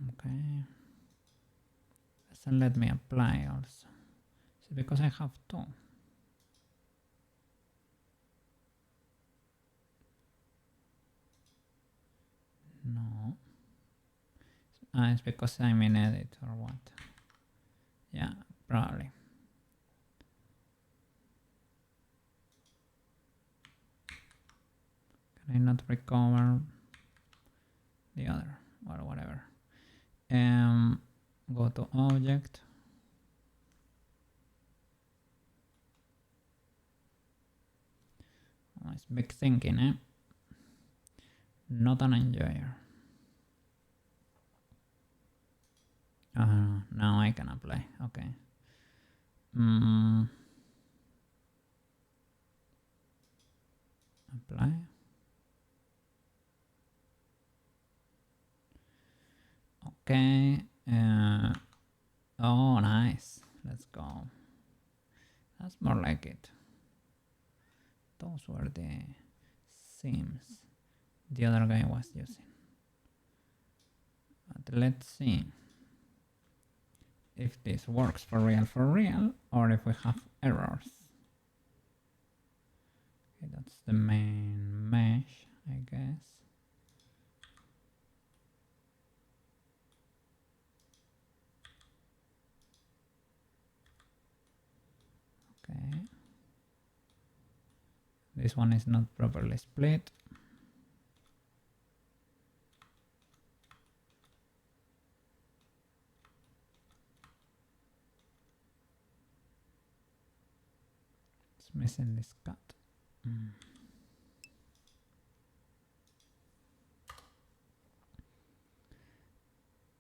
A: Okay. Doesn't let me apply also. Is it because I have to? No. It's because I'm in edit or what? Yeah, probably. Can I not recover the other or whatever? Go to object. Oh, it's big thinking, eh? Not an enjoyer. Now I can apply. Okay. Apply. Okay. Oh, nice. Let's go. That's more like it. Those were the sims the other guy was using. But let's see if this works for real, or if we have errors. Okay, that's the main mesh, I guess. Okay. This one is not properly split. It's missing this cut.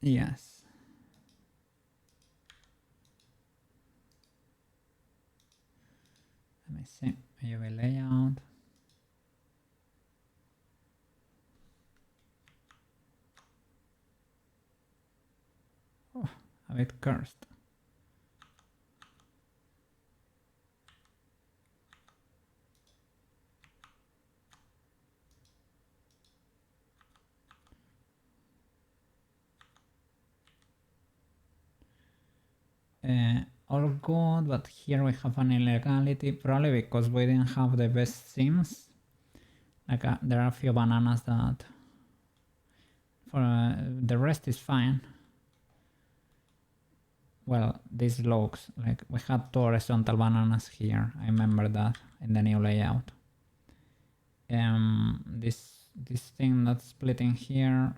A: Yes. Let me see. UV layout. Oh, a bit cursed. All good, but here we have an illegality, probably because we didn't have the best sims. Like there are a few bananas that for the rest is fine. Well, these logs, like we had two horizontal bananas here. I remember that in the new layout. This thing that's splitting here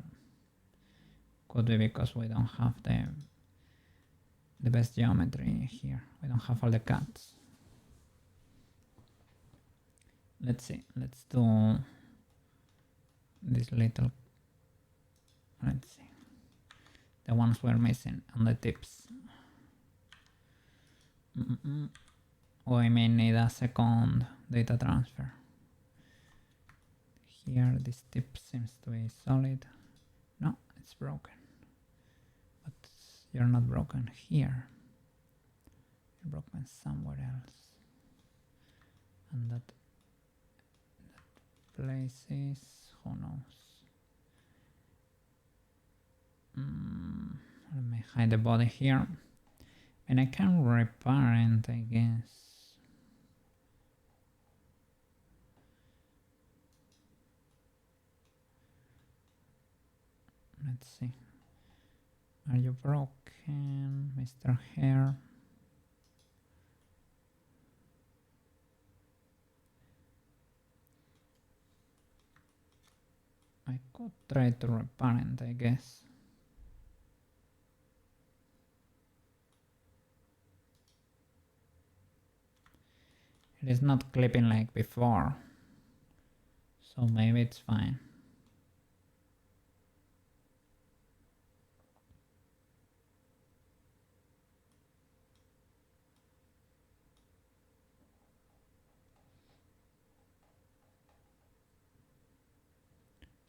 A: could be because we don't have the best geometry here. We don't have all the cuts. Let's see. Let's do this little. Let's see. The ones we're missing on the tips. We may need a second data transfer. Here this tip seems to be solid. No, it's broken. But you're not broken here. You're broken somewhere else. And that place is, who knows? Let me hide the body here. And I can repair it, I guess. Let's see. Are you broken, Mr. Hair? I could try to repair it, I guess. It is not clipping like before, so maybe it's fine.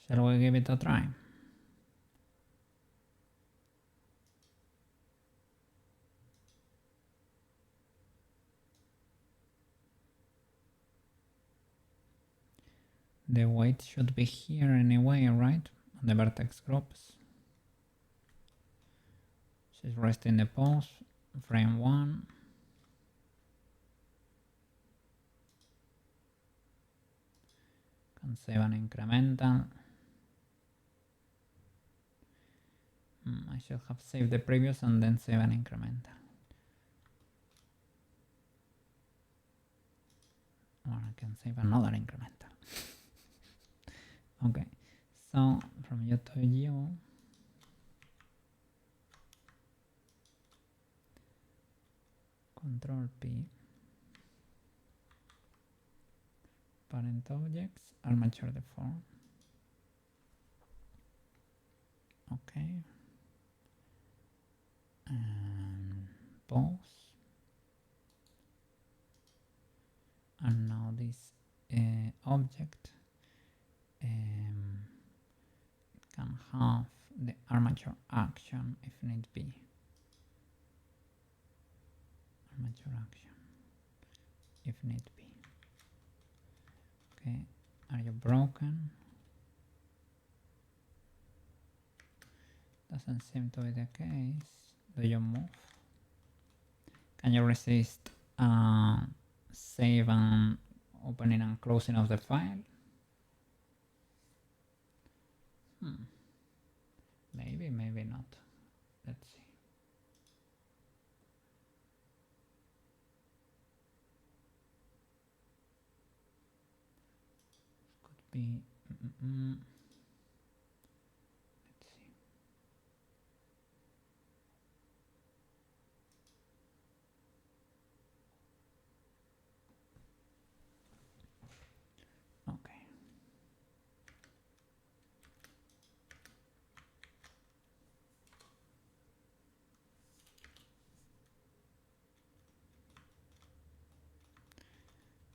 A: Shall we give it a try? The weight should be here anyway, right? On the vertex groups. She's resting the pose, frame 1. Can save an incremental. I should have saved the previous and then save an incremental. Or I can save another incremental. Okay, so from you to you. Control P. Parent objects, armature deform. Okay. And pose. And now this object can have the armature action if need be. Armature action if need be. Okay, are you broken? Doesn't seem to be the case. Do you move? Can you resist save and opening and closing of the file? Maybe, maybe not. Let's see. Could be. Let's see. Okay.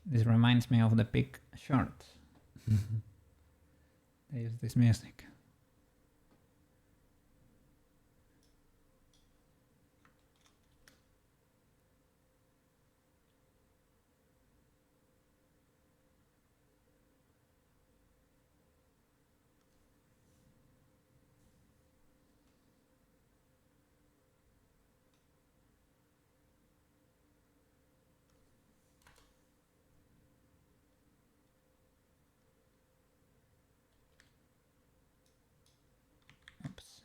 A: This reminds me of the pig shorts. They use this music. Oops.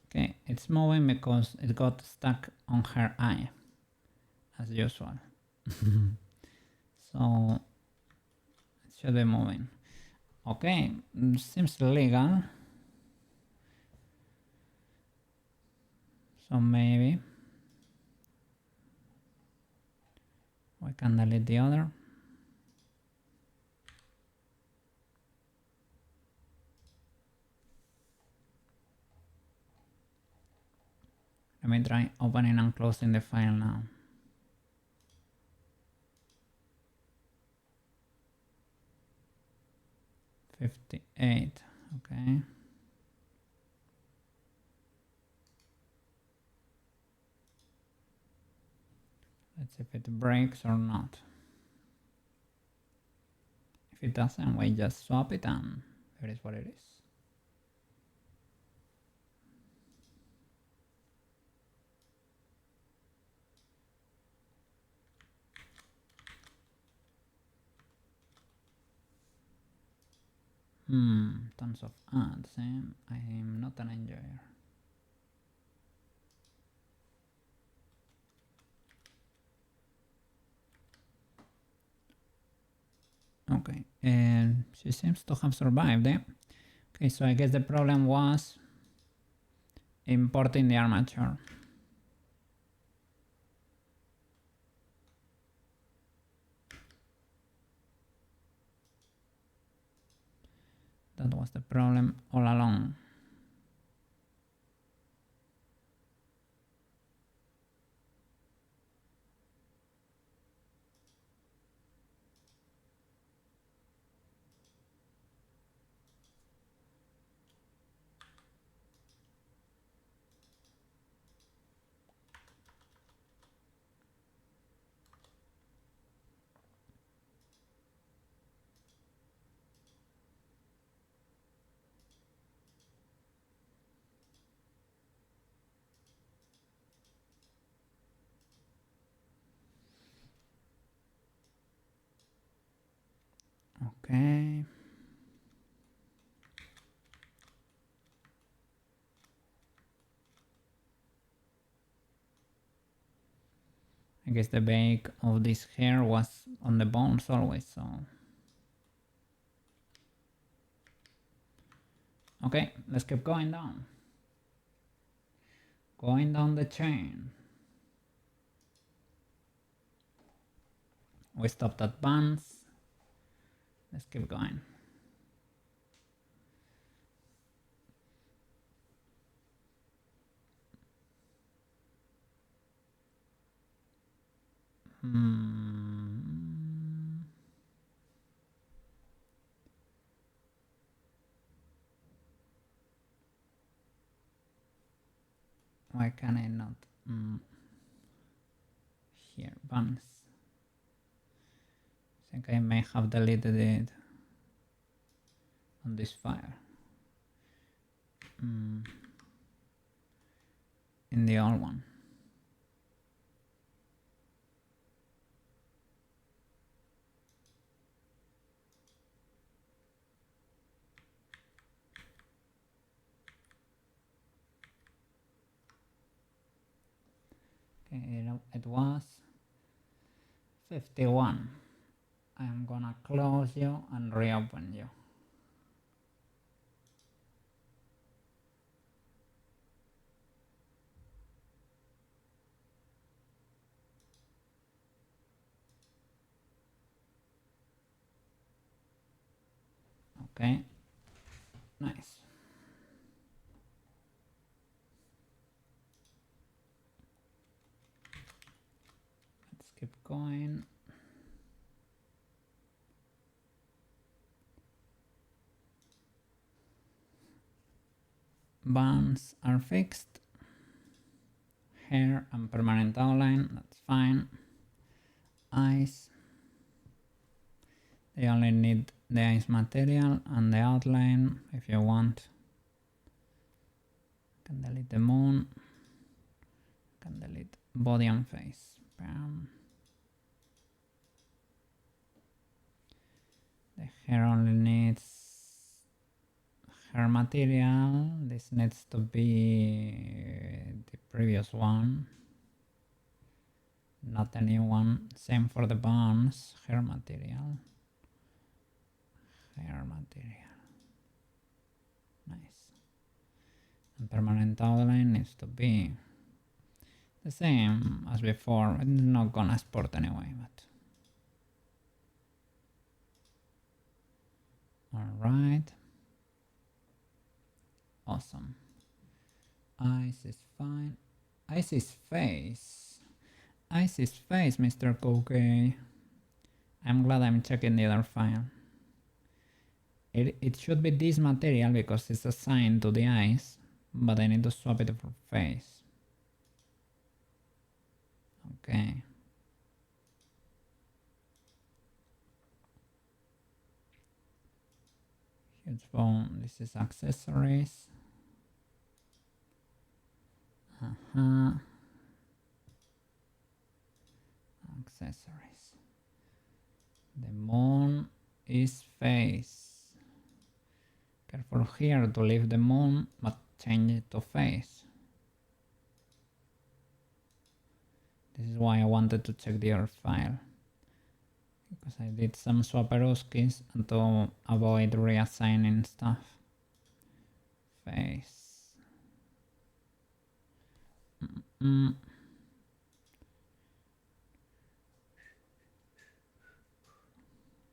A: Okay, it's moving because it got stuck on her eye, as usual. So it should be moving. Okay, seems legal. So maybe we can delete the other. Let me try opening and closing the file now. $58, okay. Let's see if it breaks or not. If it doesn't, we just swap it and it is what it is. Tons of ads, I am not an enjoyer. Okay, and she seems to have survived, Okay, so I guess the problem was importing the armature. That was the problem all along. Okay. I guess the bake of this hair was on the bones always, so. Okay, let's keep going down. Going down the chain. We stopped at buns. Let's keep going. Why can I not? Here, buns. I think I may have deleted it on this file. In the old one. Okay, it was 51. I'm gonna close you and reopen you. Okay, nice. keep going. Buns are fixed. Hair and permanent outline, that's fine. Eyes. They only need the eyes material and the outline if you want. Can delete the moon. Can delete body and face. Bam. The hair only needs hair material. This needs to be the previous one, not a new one. Same for the buns. Hair material. Hair material. Nice. And permanent outline needs to be the same as before. It's not gonna export anyway, but alright. Awesome. Eyes is fine. Eyes is face. Eyes is face, Mr. Cookie. I'm glad I'm checking the other file. It should be this material because it's assigned to the eyes, but I need to swap it for face. Okay. Huge bone. This is accessories. Accessories. The moon is face. Careful here to leave the moon, but change it to face. This is why I wanted to check the other file, because I did some swapperooskis and to avoid reassigning stuff. Face.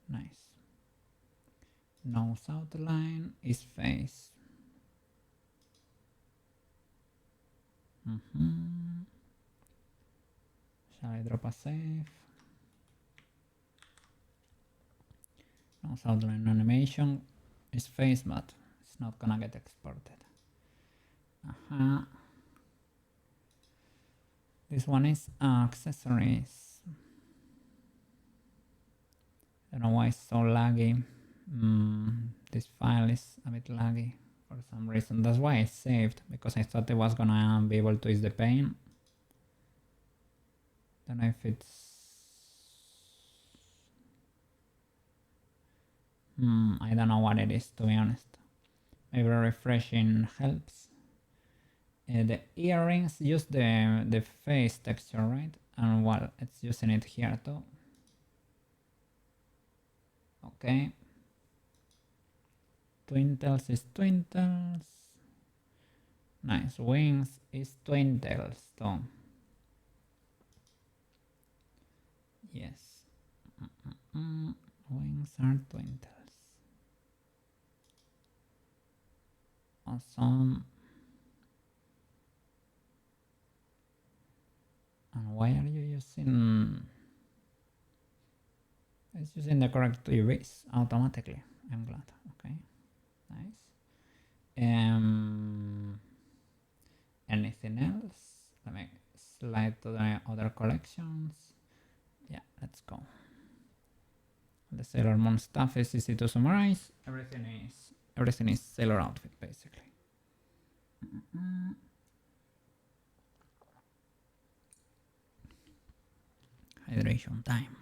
A: Nice. Nose outline is face. Shall I drop a save? Nose outline animation is face, but it's not gonna get exported. This one is accessories. I don't know why it's so laggy. This file is a bit laggy for some reason. That's why I saved, because I thought I was gonna be able to ease the pain. Don't know if it's... I don't know what it is, to be honest. Maybe refreshing helps. The earrings use the face texture, right? And well, it's using it here too. Okay. Twin-tails is twin-tails. Nice. Wings is twin-tails too. Yes. Wings are twin-tails. Awesome. And why are you using... It's using the correct UVs automatically. I'm glad. Okay. Nice. Anything else? Let me slide to the other collections. Yeah, let's go. The Sailor Moon stuff is easy to summarize. Everything is Sailor outfit basically. Hydration time.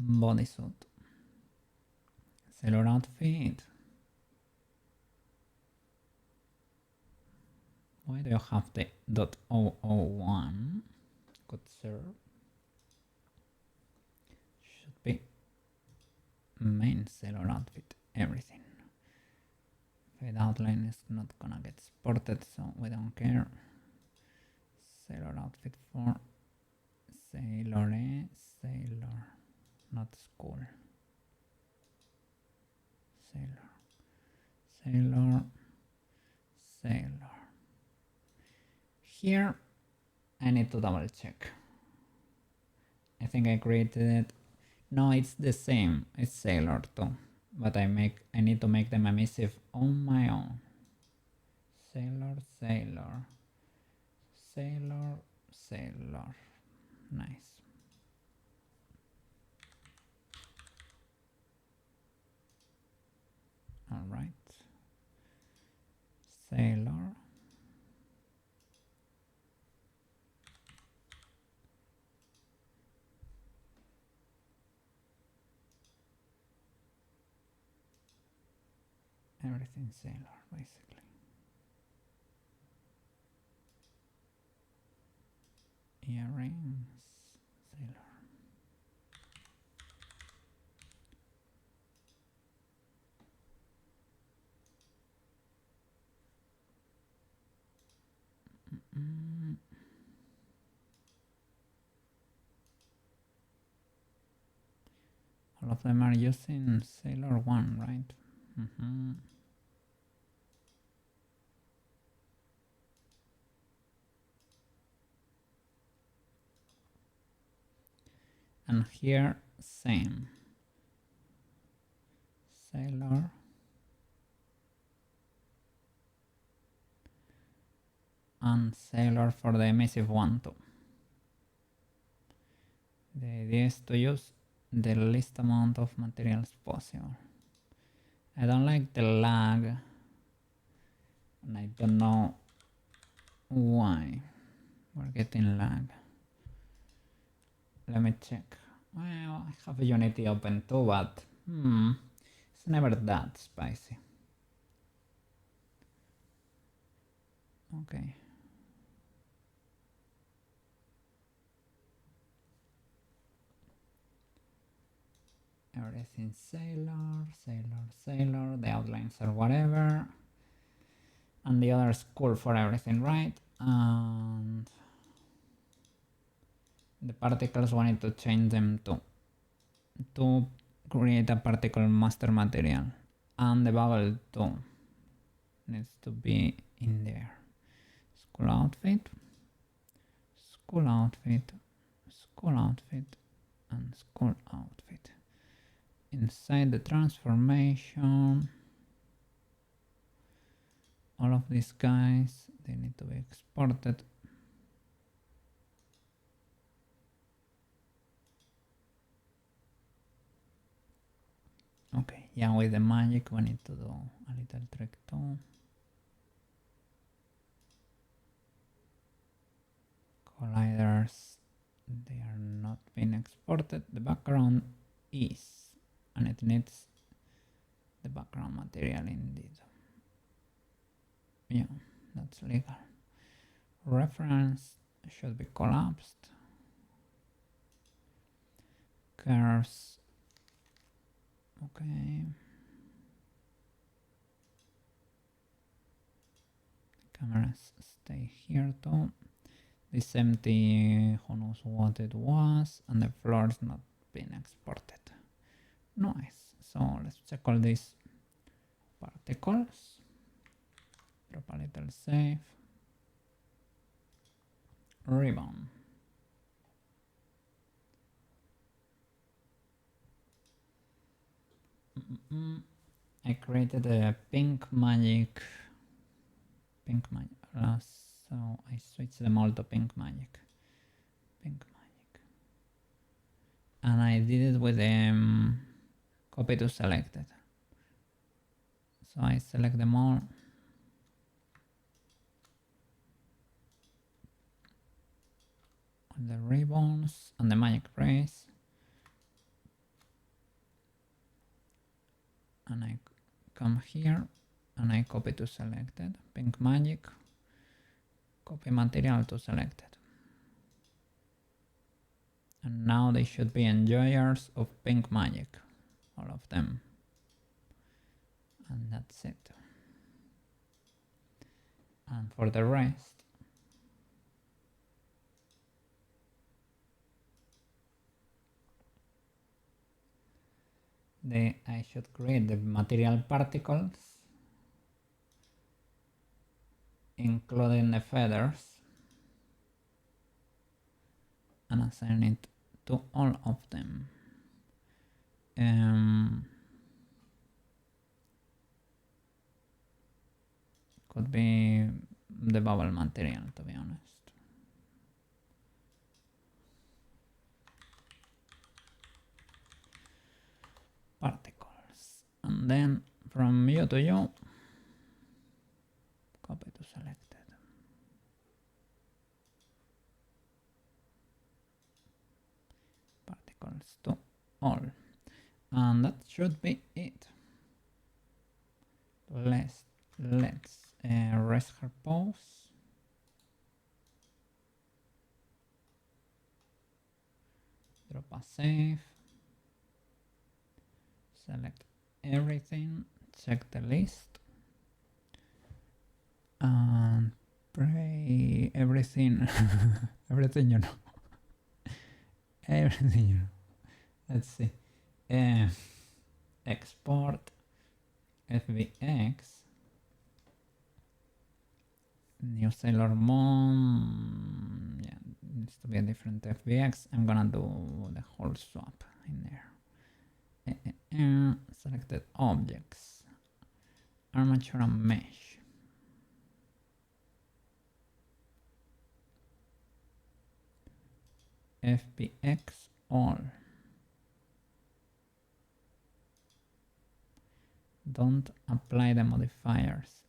A: Bodysuit. Sailor outfit. Why do you have the .001? Good sir. Should be main Sailor outfit. Everything. Fade outline is not gonna get exported, so we don't care. Sailor outfit for Sailor, Sailor, not school. Sailor, Sailor, Sailor. here I need to double check. I think I created it. No, it's the same. It's sailor too. But I need to make them emissive on my own. Sailor, sailor, sailor, sailor. Nice. All right. Sailor. Everything sailor, basically. Earrings, sailor. All of them are using Sailor 1, right? And here, same. Sailor. And sailor for the emissive one too. The idea is to use the least amount of materials possible. I don't like the lag, and I don't know why we're getting lag. Let me check. Well, I have Unity open too, but it's never that spicy. Okay. Everything sailor, sailor, sailor. The outlines are whatever. And the other is cool for everything, right? And the particles wanted to change them to create a particle master material. And the bubble too needs to be in there. School outfit, school outfit, school outfit, and school outfit. Inside the transformation, all of these guys, they need to be exported. Okay, yeah, with the magic we need to do a little trick too. Colliders, they are not being exported. The background is, and it needs the background material indeed. Yeah, that's legal. Reference should be collapsed. Curves, okay. Cameras stay here too. This empty, who knows what it was, and the floor is not being exported. Nice. So let's check all these particles. Drop a little save. Ribbon. I created a pink magic. So I switched them all to pink magic. And I did it with copy to selected. So I select them all. The ribbons and the magic rays. And I come here and I copy to selected. Pink magic. Copy material to selected. And now they should be enjoyers of pink magic. All of them. And that's it. And for the rest, I should create the material particles, including the feathers. and assign it to all of them. Could be the bubble material, to be honest. Particles, and then from you to you, copy to selected. Particles to all, and that should be it. Let's rest her pose. Drop a save. Select everything. Check the list. And pray everything. Everything you know. Everything you know. Let's see. Export FBX. New Sailor Moon. Yeah, needs to be a different FBX. I'm gonna do the whole swap in there. Selected objects. Armature and mesh. FBX all. Don't apply the modifiers.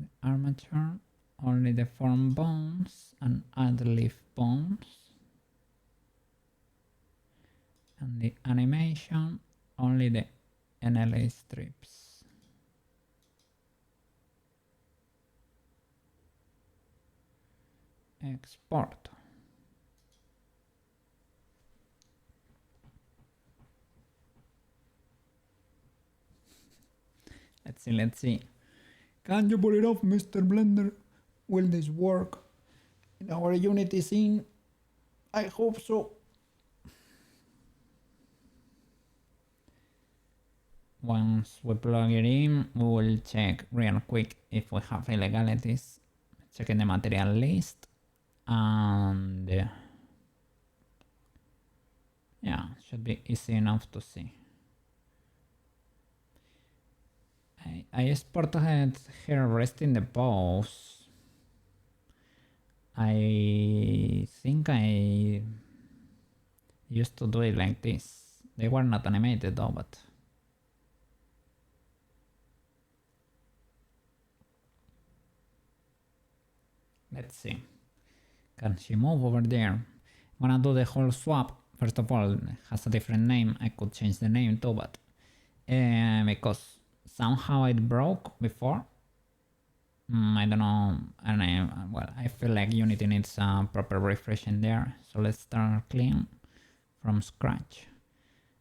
A: The armature, only the form bones and add leaf bones. And the animation, only the NLA strips. Export. Let's see. Can you pull it off, Mr. Blender? Will this work in our Unity scene? I hope so. Once we plug it in, we will check real quick if we have illegalities. Checking the material list, and yeah, should be easy enough to see. I exported her resting the pose. I think I used to do it like this. They were not animated though, but let's see. Can she move over there? I'm gonna do the whole swap. First of all, it has a different name. I could change the name too, but because somehow it broke before. I don't know, and well, I feel like Unity needs a proper refresh in there. So let's start clean from scratch,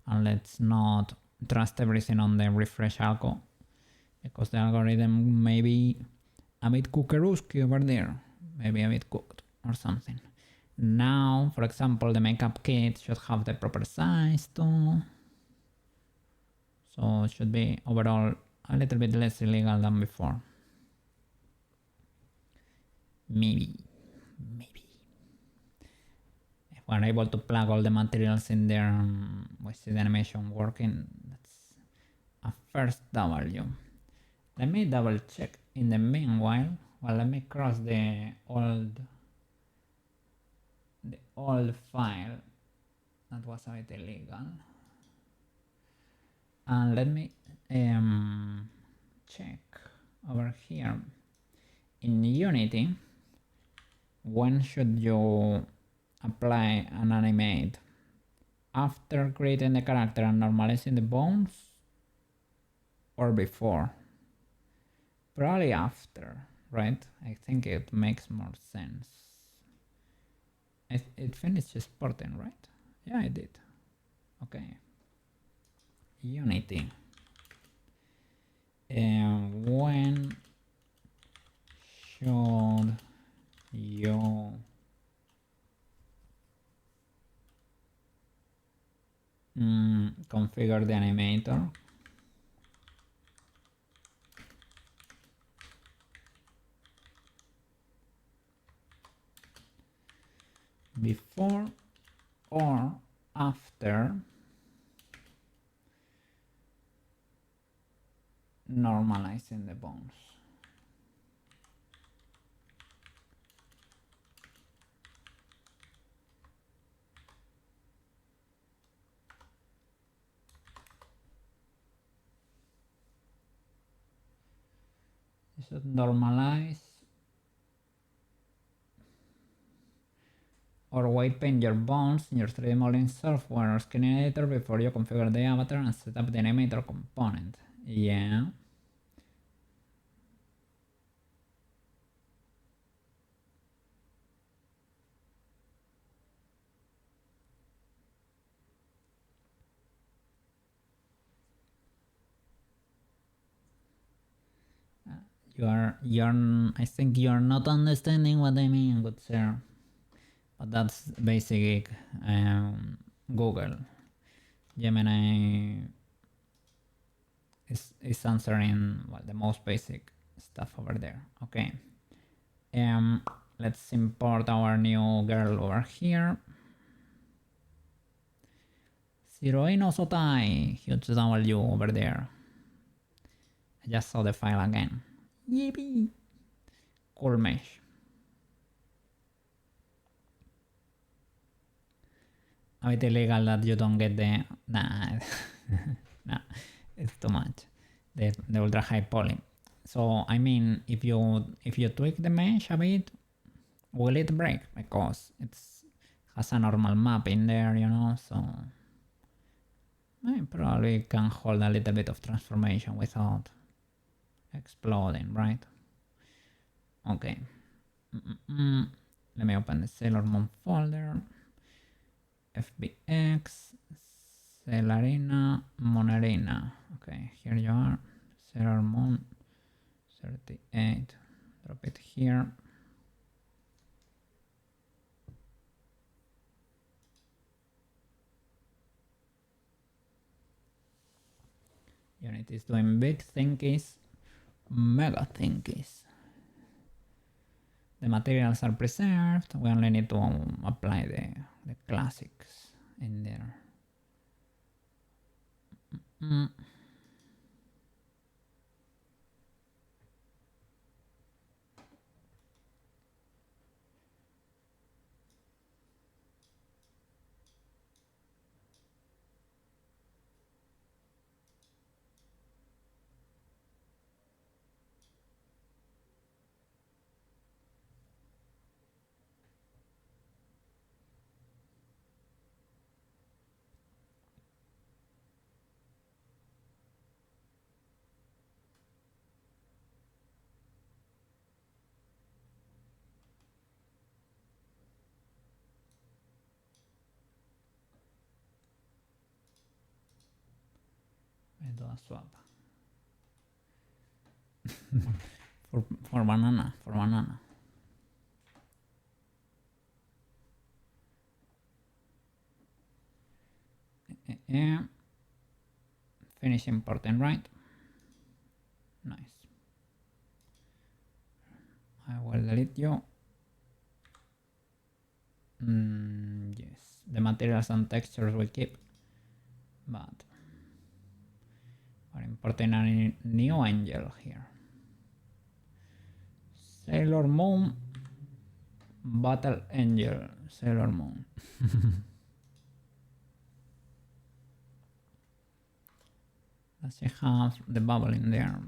A: and let's not trust everything on the refresh algo, because the algorithm may be a bit cookerooski over there, maybe a bit cooked or something. Now, for example, the makeup kit should have the proper size too, so it should be overall a little bit less illegal than before. Maybe. If we're able to plug all the materials in there, we see the animation working. That's a first W. Let me double check in the meanwhile. Well, let me cross the old file. That was a bit illegal. And let me check over here in Unity. When should you apply an animate? After creating the character and normalizing the bones, or before? Probably after, right? I think it makes more sense. It finished exporting, right? Yeah, I did. Okay. Unity. When should you configure the animator? before or after normalizing the bones. You should normalize or weight paint your bones in your 3D modeling software or scanning editor before you configure the avatar and set up the animator component. Yeah. I think you're not understanding what I mean, good sir. But that's basic Google. Gemini is answering the most basic stuff over there. Okay. Let's import our new girl over here. Zero no sotai, huge W over there. I just saw the file again. Yippee! Cool mesh. A bit illegal that you don't get the... Nah, nah, it's too much. The ultra high poly. So I mean, if you tweak the mesh a bit, will it break? Because it has a normal map in there, you know, so it probably can hold a little bit of transformation without exploding, right? Okay. Let me open the Sailor Moon folder. FBX, Celarina, Monarina. Okay, here you are. Sailor Moon 38. Drop it here. Unit is doing big thinkies, mega thinkies. The materials are preserved. We only need to apply the classics in there. I do a swap. for banana, for banana. Finish importing, right? Nice. I will delete you. Yes, the materials and textures will keep, but we're importing a new angel here. Sailor Moon Battle Angel. Sailor Moon. Does she have the bubble in there?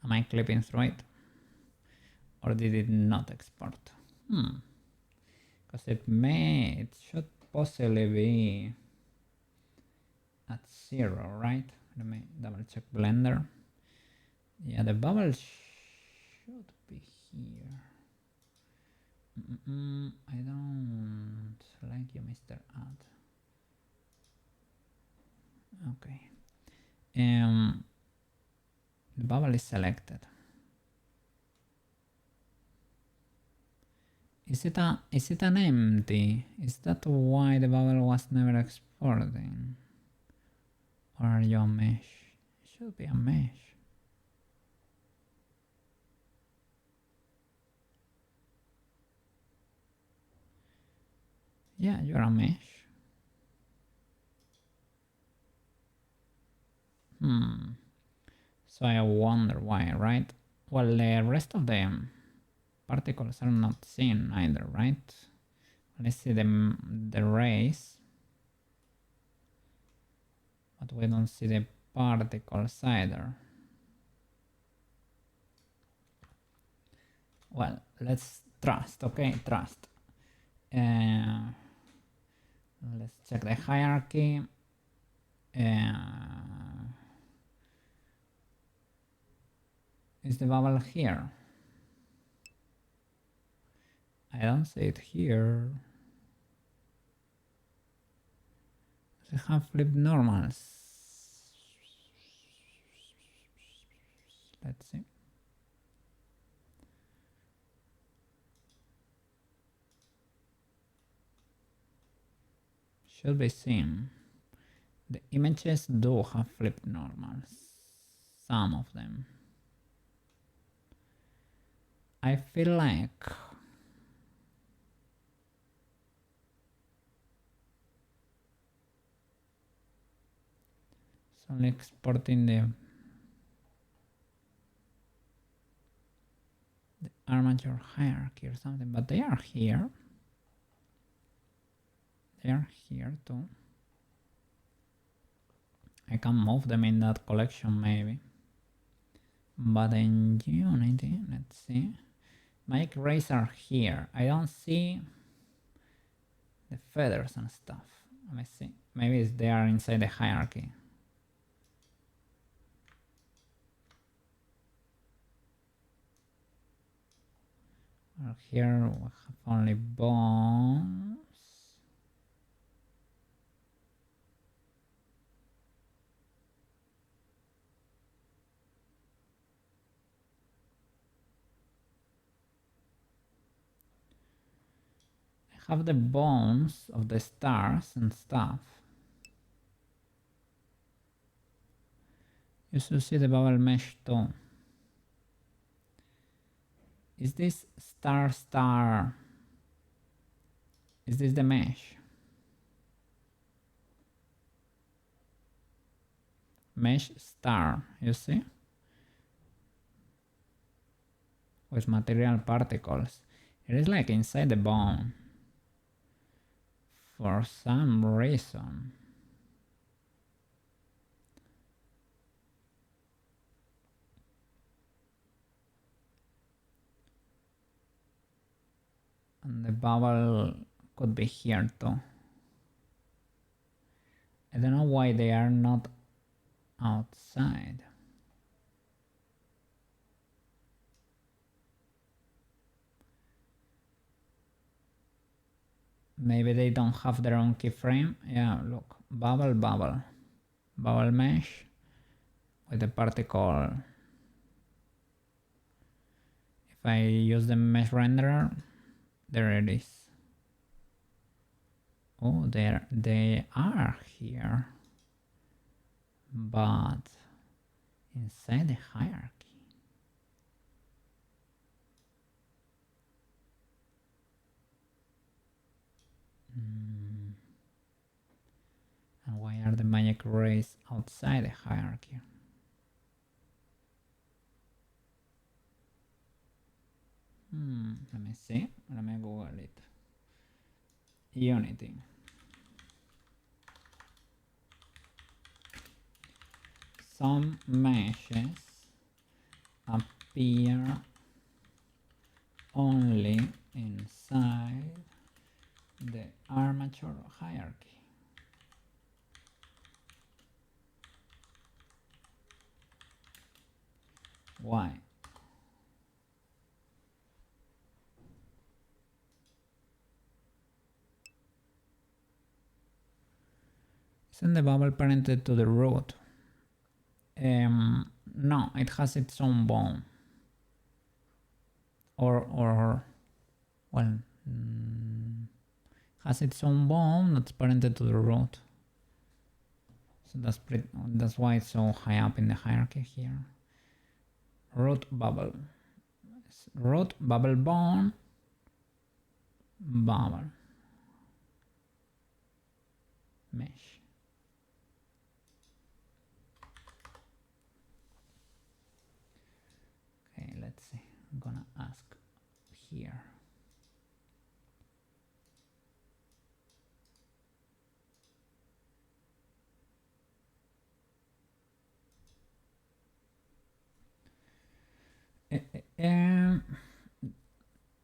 A: Am I clipping through it? Or did it not export? Because it should possibly be at 0, right? Let me double check Blender. Yeah, the bubble should be here. I don't like you, Mr. Add. Okay. The bubble is selected. Is it an empty? Is that why the bubble was never exporting? Or are you a mesh? It should be a mesh. Yeah, you're a mesh. So I wonder why, right? Well, the rest of the particles are not seen either, right? Let's see the rays, but we don't see the particles either. Well, let's trust, okay, trust. Let's check the hierarchy. Is the bubble here? I don't see it here. They have flipped normals. Let's see. Should be seen. The images do have flipped normals. Some of them. I feel like it's only exporting the armature hierarchy or something, but they are here. They are here too. I can move them in that collection maybe. But in Unity, let's see. Magic rays are here. I don't see the feathers and stuff. Let me see. Maybe they are inside the hierarchy. Well, here we have only bones. I have the bones of the stars and stuff. You should see the bubble mesh too. Is this star? Is this the mesh? Mesh star, you see? With material particles. It is like inside the bone. For some reason. And the bubble could be here too. I don't know why they are not outside. Maybe they don't have their own keyframe. Yeah, look, bubble mesh with the particle. If I use the mesh renderer, there it is. Oh, they are here, but inside the hierarchy. And why are the magic rays outside the hierarchy? Let me see. Let me Google it. Unity. Some meshes appear only inside the armature hierarchy. Why? Isn't the bubble parented to the root? No, it has its own bone. Or well, has its own bone that's parented to the root. So that's why it's so high up in the hierarchy here. Root bubble, bone, bubble. mesh. Okay, let's see. I'm gonna ask here.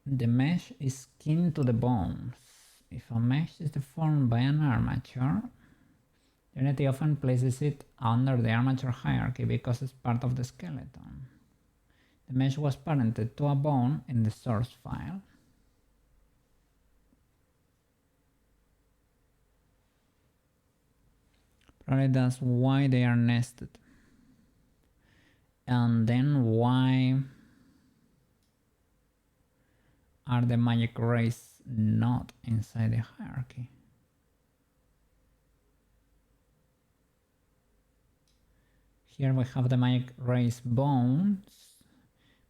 A: The mesh is kin to the bones. If a mesh is deformed by an armature, Unity often places it under the armature hierarchy because it's part of the skeleton. The mesh was parented to a bone in the source file. Probably that's why they are nested. And then why are the magic rays not inside the hierarchy? Here we have the magic rays bones,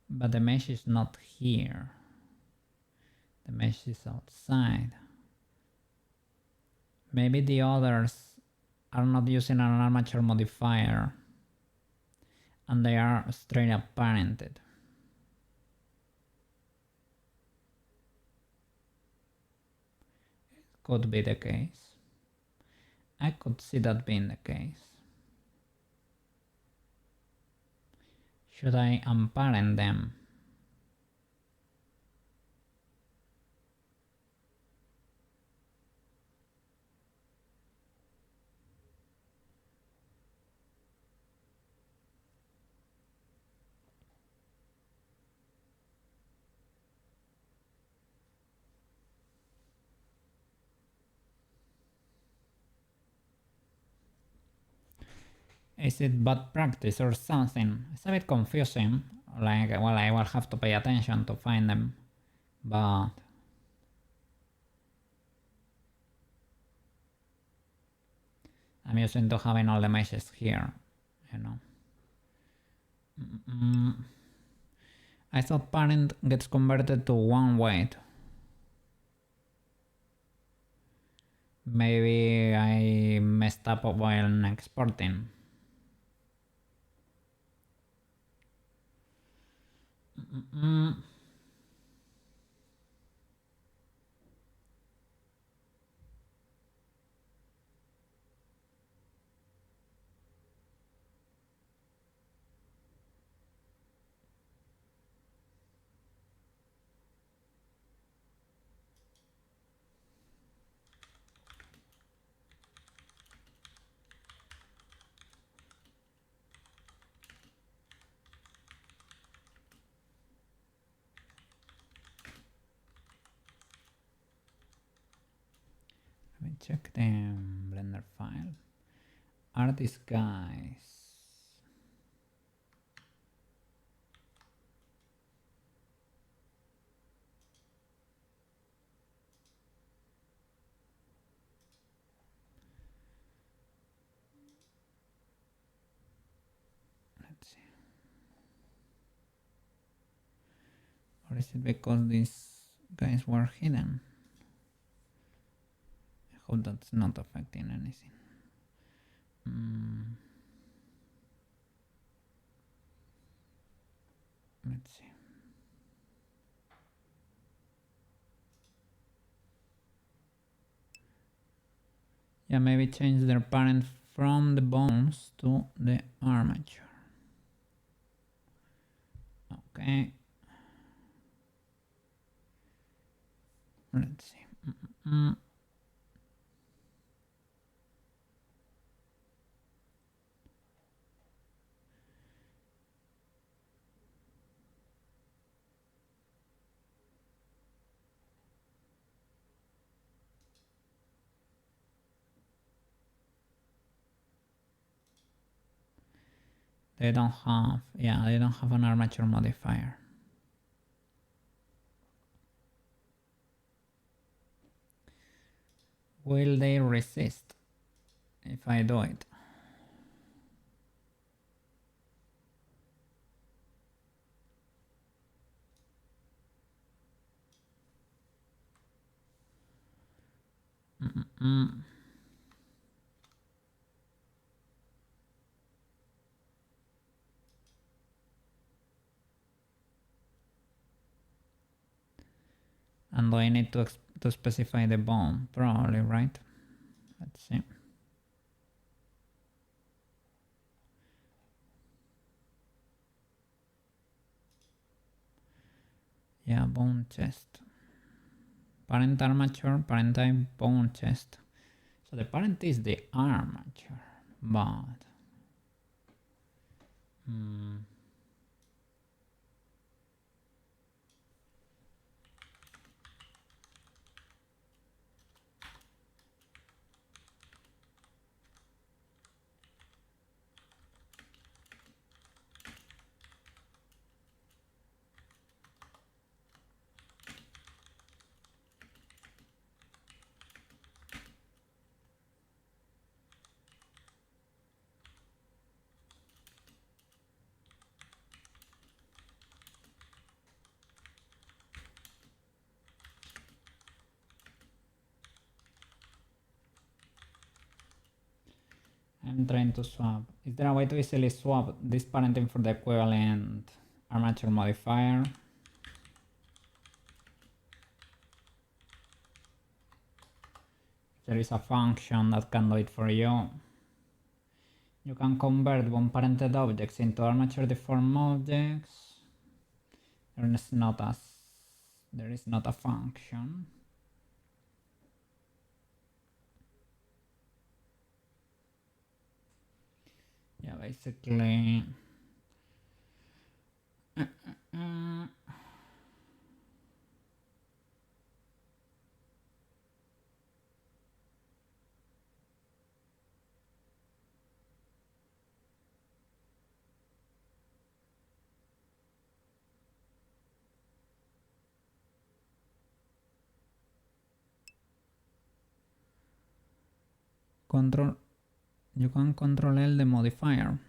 A: but the mesh is not here. The mesh is outside. Maybe the others are not using an armature modifier and they are straight up parented. It could be the case. I could see that being the case. Should I unparent them? Is it bad practice or something? It's a bit confusing. Like, well, I will have to pay attention to find them, but I'm used to having all the meshes here, you know. I thought parent gets converted to one weight. Maybe I messed up while exporting. Let me check the Blender file. Are these guys? Let's see. Or is it because these guys were hidden? I hope that's not affecting anything. Let's see. Yeah, maybe change their parent from the bones to the armature. Okay. Let's see. They don't have, yeah, they don't have an armature modifier. Will they resist if I do it? do I need to specify the bone? Probably, right? Let's see. Yeah, bone chest. Parent armature, parent type, bone chest. So the parent is the armature, but I'm trying to swap. Is there a way to easily swap this parenting for the equivalent armature modifier? There is a function that can do it for you. You can convert one parented objects into armature deformed objects. There is not a function. Yeah, basically. You can control L the modifier.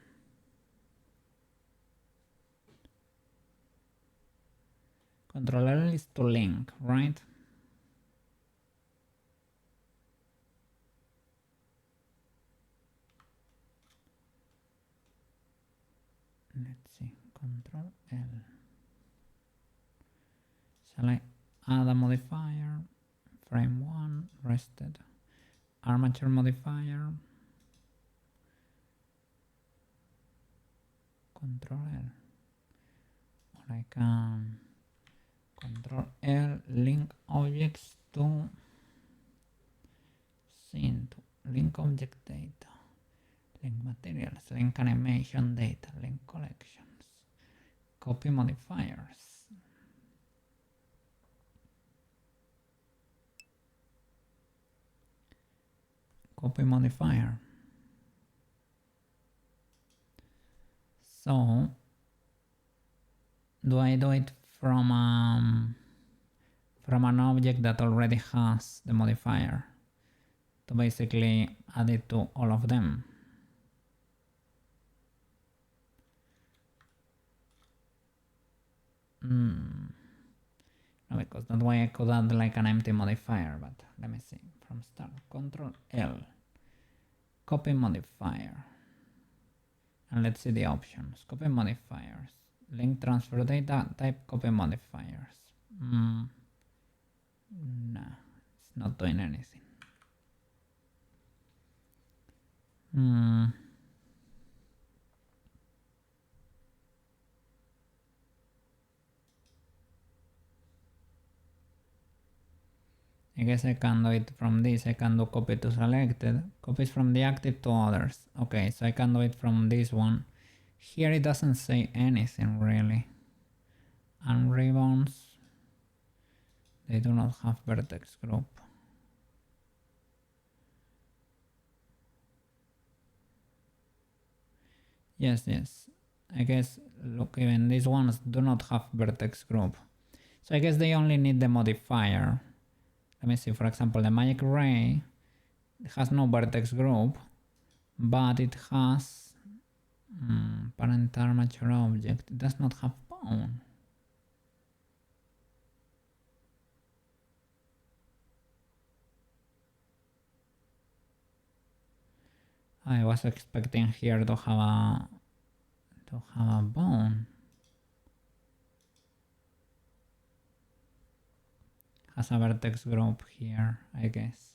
A: Control L is to link, right? Let's see, control L. Shall I add a modifier? Frame 1, rested. Armature modifier. Control L. Or I can control L, link objects to scene, to link object data, link materials, link animation data, link collections, copy modifiers. Copy modifier. So, do I do it from an object that already has the modifier to basically add it to all of them? No, because that way I could add like an empty modifier, but let me see. From start, Control L, copy modifier, and let's see the options. Copy modifiers, link transfer data, type copy modifiers. Nah, it's not doing anything. I guess I can do it from this. I can do copy to selected, copies from the active to others. Okay, so I can do it from this one. Here it doesn't say anything really. And ribbons, they do not have vertex group. Yes, I guess, look, even these ones do not have vertex group. So I guess they only need the modifier. Let me see, for example, the magic ray has no vertex group, but it has parent armature object. It does not have bone. I was expecting here to have a bone. has a vertex group here, I guess.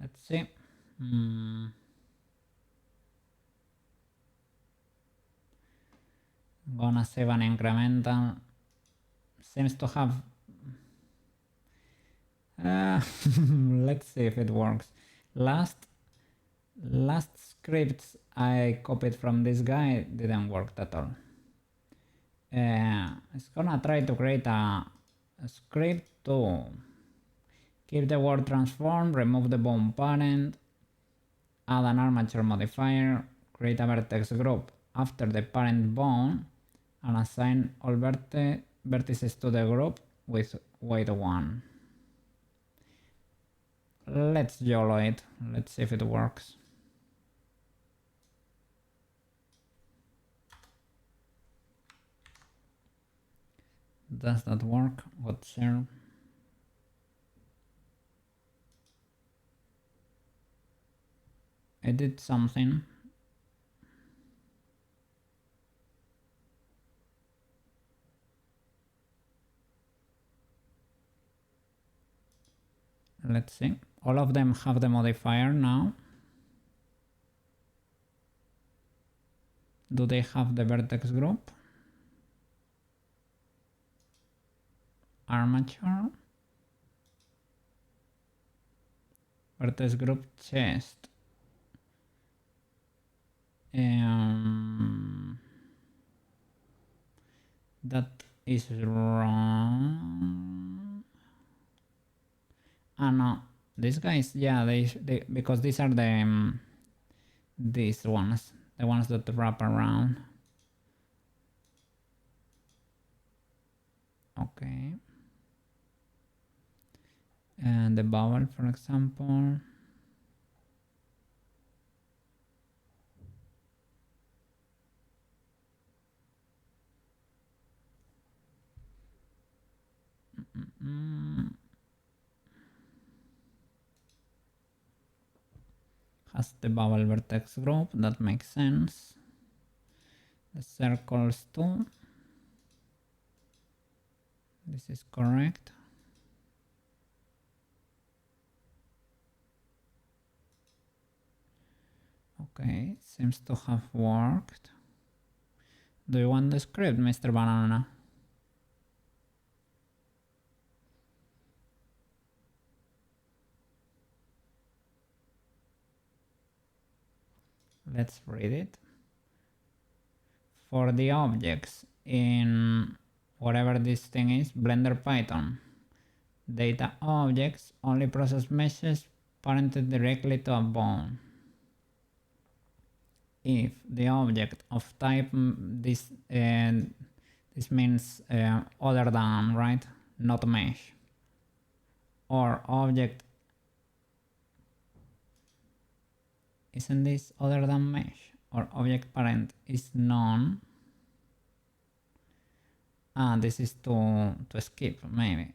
A: Let's see. Gonna save an incremental. Seems to have. Let's see if it works. Last scripts I copied from this guy didn't work at all. It's gonna try to create a script to keep the word transform, remove the bone parent, add an armature modifier, create a vertex group after the parent bone, and assign all vertices to the group with weight 1. Let's YOLO it. Let's see if it works. Does that work? What's there? I did something. Let's see. All of them have the modifier now. Do they have the vertex group? Armature. Vertex group chest. That is wrong. Ah no, these guys, yeah, they because these are the these ones, the ones that wrap around. Okay. And the vowel, for example. Has the vowel vertex group, that makes sense. The circles too. This is correct. Okay, seems to have worked. Do you want the script, Mr. Banana? Let's read it. For the objects in whatever this thing is, Blender Python, data objects only process meshes parented directly to a bone. If the object of type this means other than, right, not mesh, or object, isn't this other than mesh, or object parent is none. This is to skip, maybe.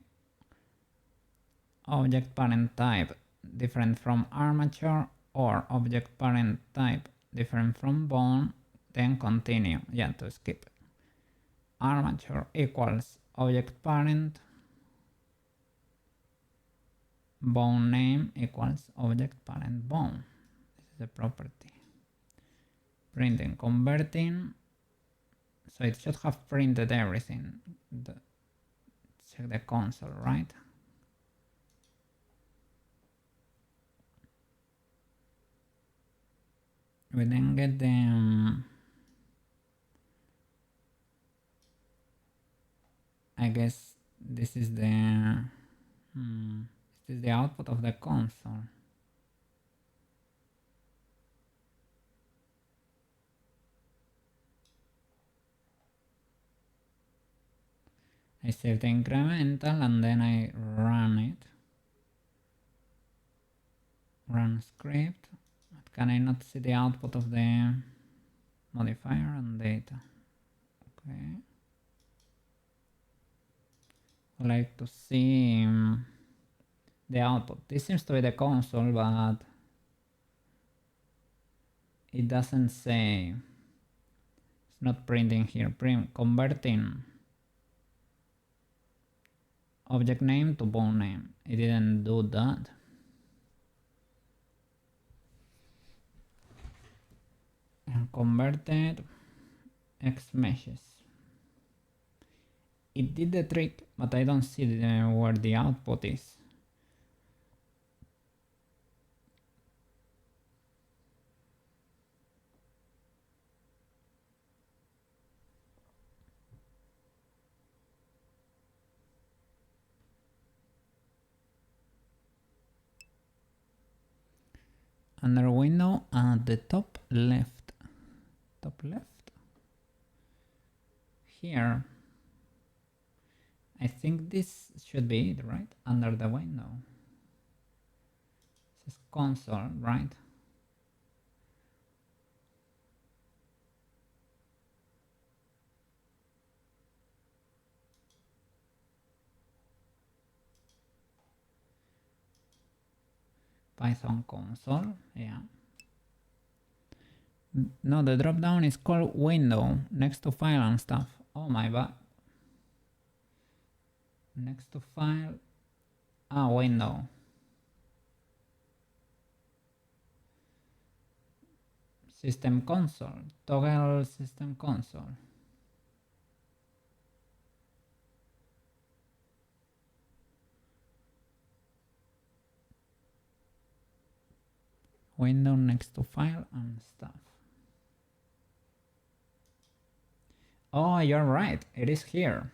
A: Object parent type different from armature, or object parent type different from bone, then continue, yeah, to skip. Armature equals object parent, bone name equals object parent bone. This is a property. Printing, converting, so it should have printed everything. Check the console, right? We then get the I guess this is the This is the output of the console. I save the incremental and then I run it. Run script. But can I not see the output of the modifier and data? Okay. I like to see the output. This seems to be the console, but it doesn't say. It's not printing here. Converting object name to bone name. It didn't do that. And converted X meshes. It did the trick, but I don't see where the output is. Under window at the top left. Here. I think this should be it, right? Under the window. This is console, right? Python console, yeah. No, the drop down is called window next to file and stuff. Oh my bad. Next to file. Ah, window. System console. Toggle system console. Window next to file and stuff. Oh, you're right. It is here.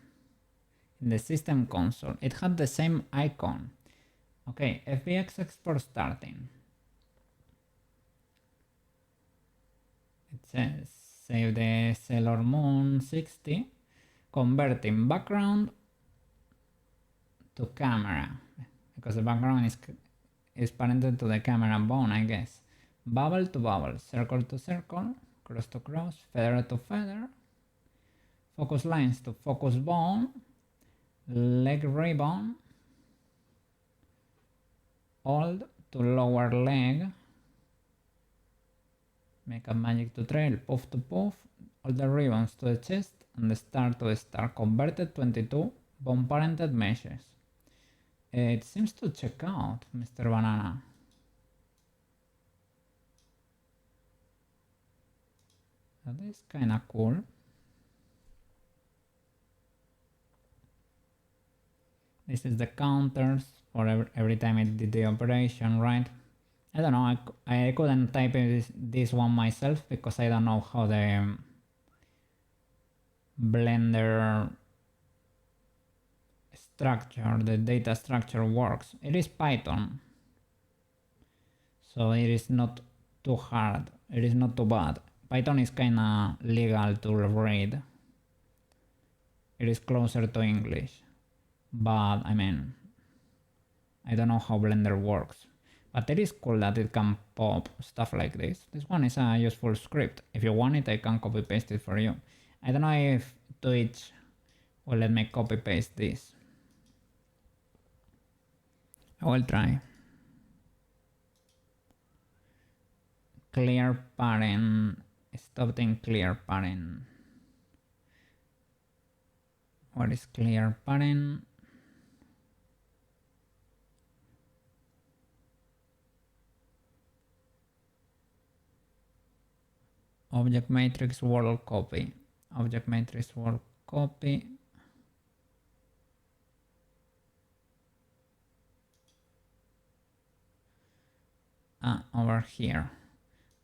A: In the system console. It had the same icon. Okay, FBX export starting. It says save the Sailor Moon 60. Converting background to camera. Because the background is parented to the camera bone, I guess. Bubble to bubble, circle to circle, cross to cross, feather to feather, focus lines to focus bone, leg ribbon, hold to lower leg, make a magic to trail, puff to puff, all the ribbons to the chest, and the star to the star. Converted 22 bone parented meshes. It seems to check out, Mr. Banana. That is kinda cool. This is the counters for every time it did the operation, right? I don't know, I couldn't type this one myself because I don't know how the Blender structure, the data structure works. It is Python, so it is not too hard, it is not too bad. Python is kinda legal to read. It is closer to English, but I mean, I don't know how Blender works. But it is cool that it can pop stuff like this. This one is a useful script. If you want it, I can copy paste it for you. I don't know if Twitch will let me copy paste this. I will try. Clear parent. Stop in clear parent. What is clear parent? Object matrix world copy. Object matrix world copy. Over here.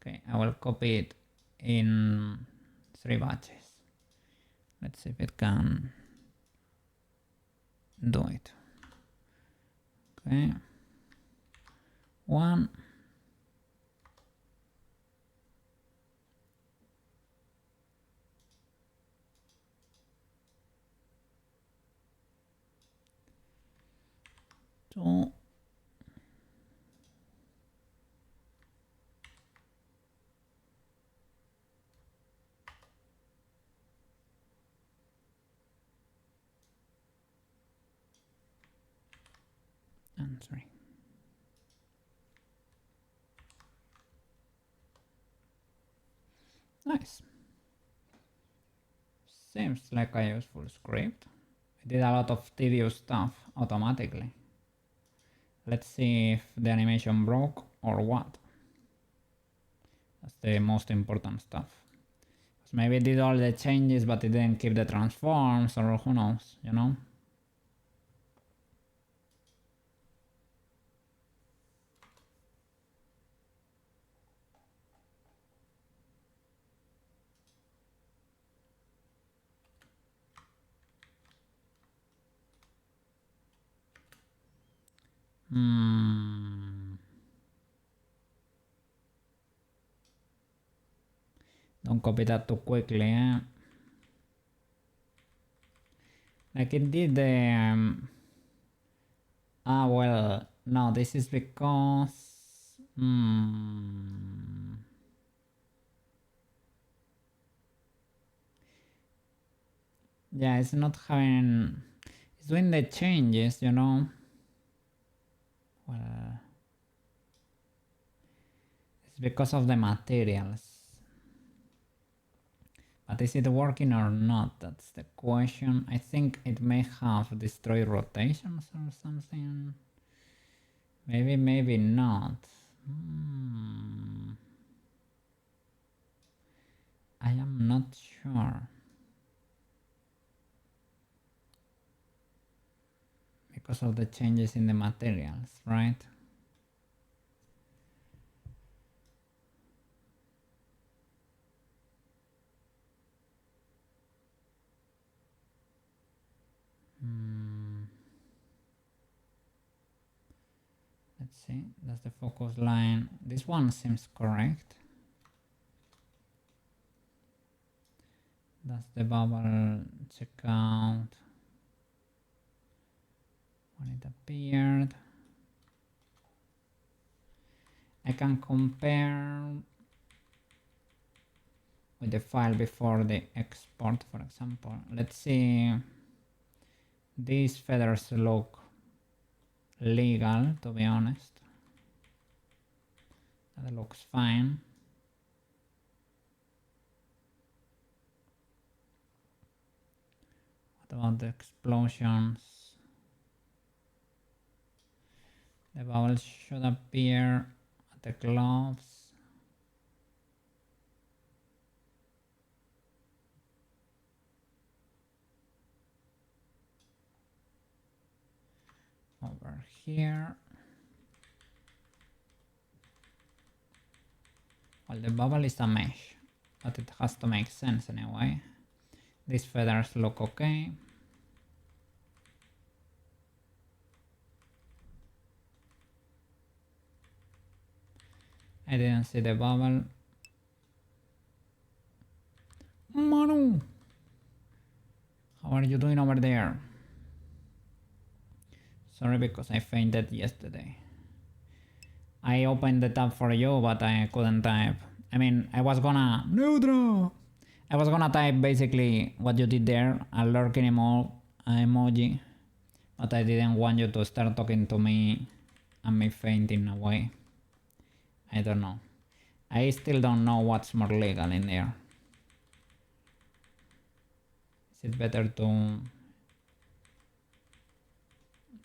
A: Okay, I will copy it in 3 batches. Let's see if it can do it. Okay. 1. Two. And 3. Nice. Seems like a useful script. It did a lot of tedious stuff automatically. Let's see if the animation broke or what. That's the most important stuff. Maybe it did all the changes but it didn't keep the transforms, or who knows, you know? Don't copy that too quickly, eh? Like it did the... well, no, this is because... Yeah, it's not having... It's doing the changes, you know? Well... It's because of the materials. But is it working or not? That's the question. I think it may have destroyed rotations or something. Maybe, maybe not. I am not sure. Because of the changes in the materials, right? Let's see, that's the focus line. This one seems correct. That's the bubble. Check out when it appeared. I can compare with the file before the export, for example. Let's see. These feathers look legal, to be honest. That looks fine. What about the explosions? The bubbles should appear at the gloves. Over here. Well, the bubble is a mesh, but it has to make sense anyway. These feathers look okay. I didn't see the bubble. Manu! How are you doing over there? Sorry because I fainted yesterday. I opened the tab for you, but I couldn't type. I mean, I was gonna... Neutral! I was gonna type basically what you did there, a lurking emoji. But I didn't want you to start talking to me and me fainting away. I don't know. I still don't know what's more legal in there. Is it better to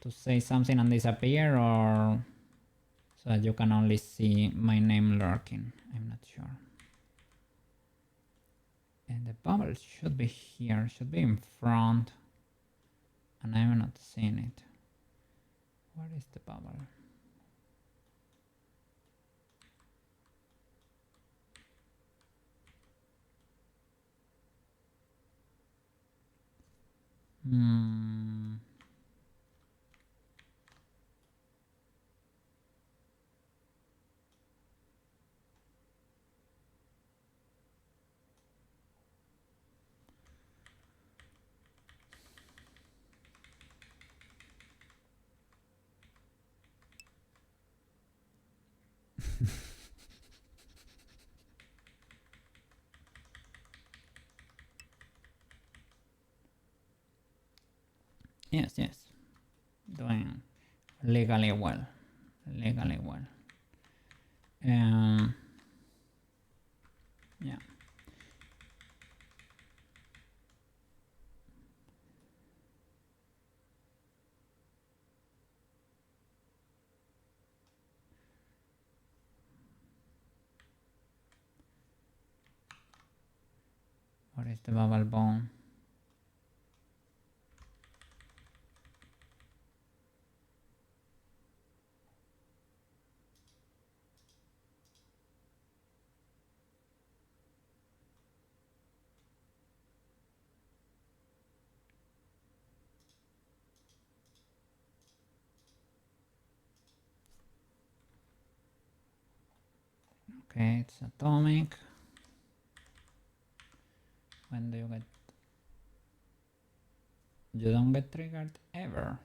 A: say something and disappear, or so that you can only see my name lurking? I'm not sure. And the bubble should be here, should be in front, and I'm not seeing it. Where is the bubble? Yes, yes. Doing legally well. Legally well. Yeah. What is the bubble bone? Okay, it's atomic. When do you get... You don't get triggered ever.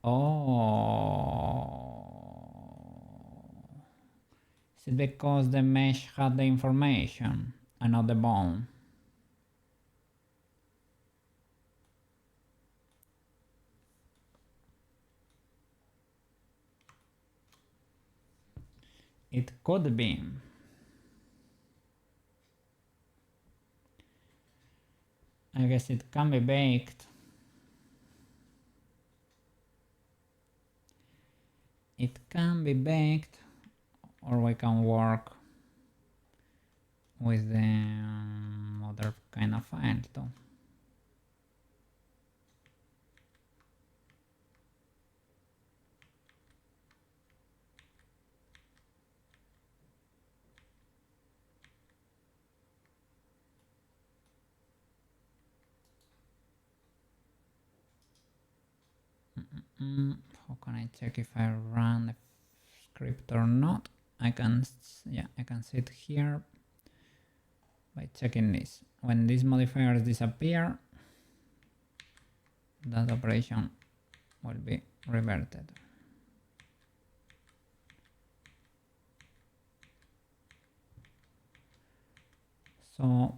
A: Oh. Is it because the mesh had the information and not the bone? It could be. I guess it can be baked. It can be baked, or we can work with the other kind of file too. How can I check if I run the script or not? I can sit here by checking this. When these modifiers disappear, that operation will be reverted. So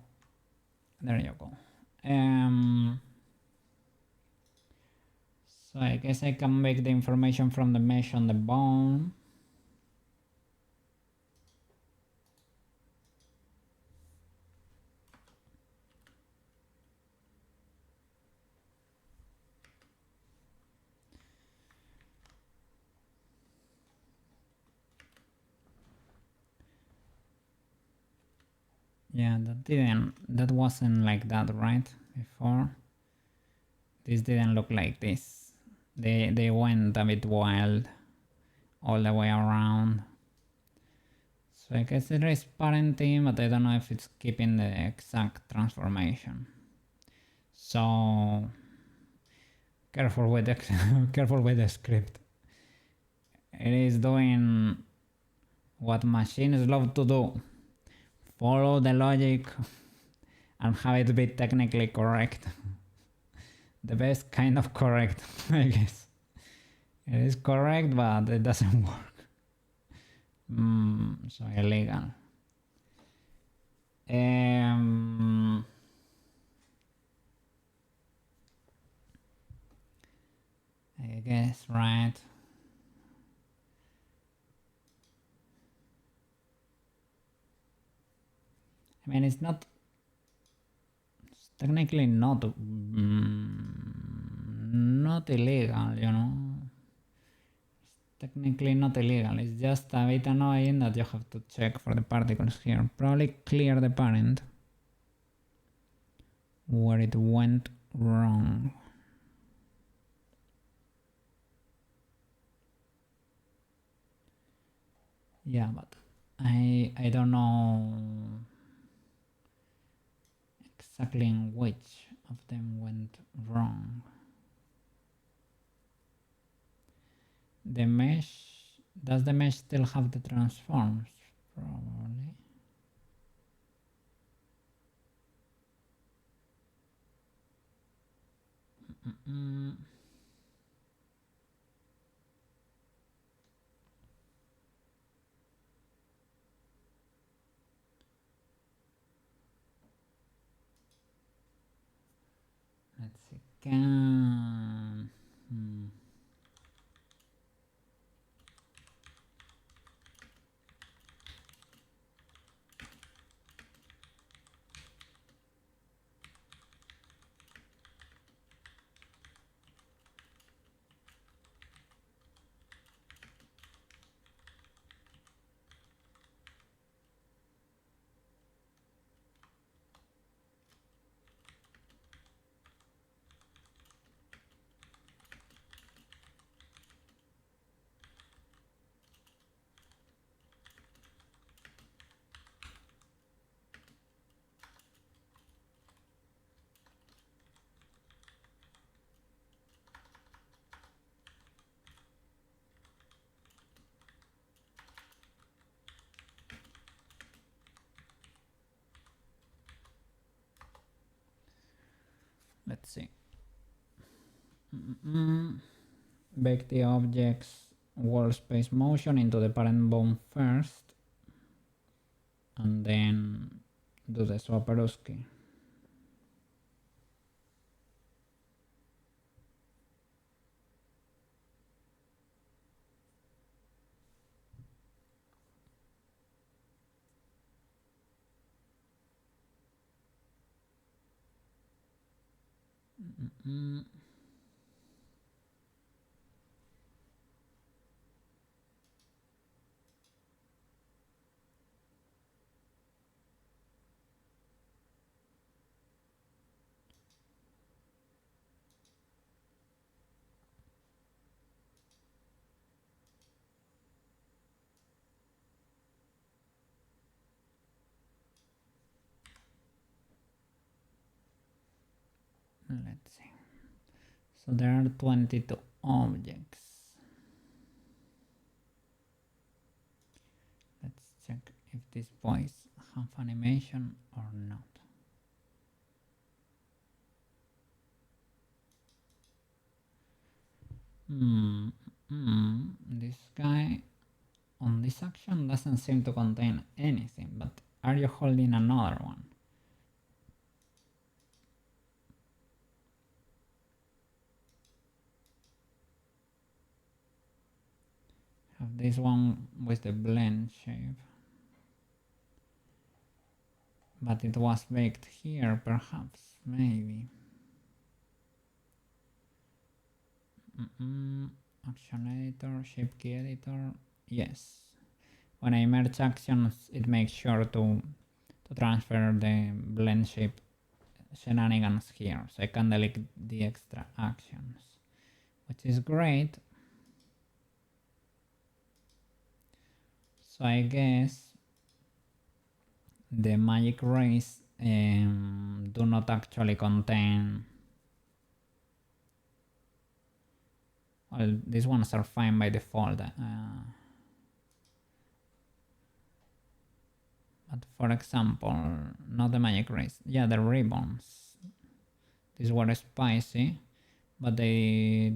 A: there you go. So I guess I can make the information from the mesh on the bone. Yeah, that wasn't like that, right? Before. This didn't look like this. They went a bit wild all the way around. So I guess it is parenting, but I don't know if it's keeping the exact transformation. So careful with the careful with the script. It is doing what machines love to do. Follow the logic and have it be technically correct. The best kind of correct, I guess. It is correct, but it doesn't work. So illegal. I guess, right? I mean, it's technically not not illegal, you know. It's technically not illegal. It's just a bit annoying that you have to check for the particles here. Probably clear the parent where it went wrong. Yeah, but I don't know exactly in which of them went wrong. The mesh, does the mesh still have the transforms? Probably. Let's see. Can let's see. Bake the object's wall space motion into the parent bone first, and then do the Swarovski. Let's see. So there are 22 objects. Let's check if these boys have animation or not. This guy on this action doesn't seem to contain anything, but are you holding another one? Have this one with the blend shape, but it was baked here, perhaps, maybe. Action editor, shape key editor, yes. When I merge actions, it makes sure to transfer the blend shape shenanigans here, so I can delete the extra actions, which is great. So I guess the magic rays do not actually contain. Well, these ones are fine by default. But for example, not the magic rays. Yeah, the ribbons. These were spicy, but they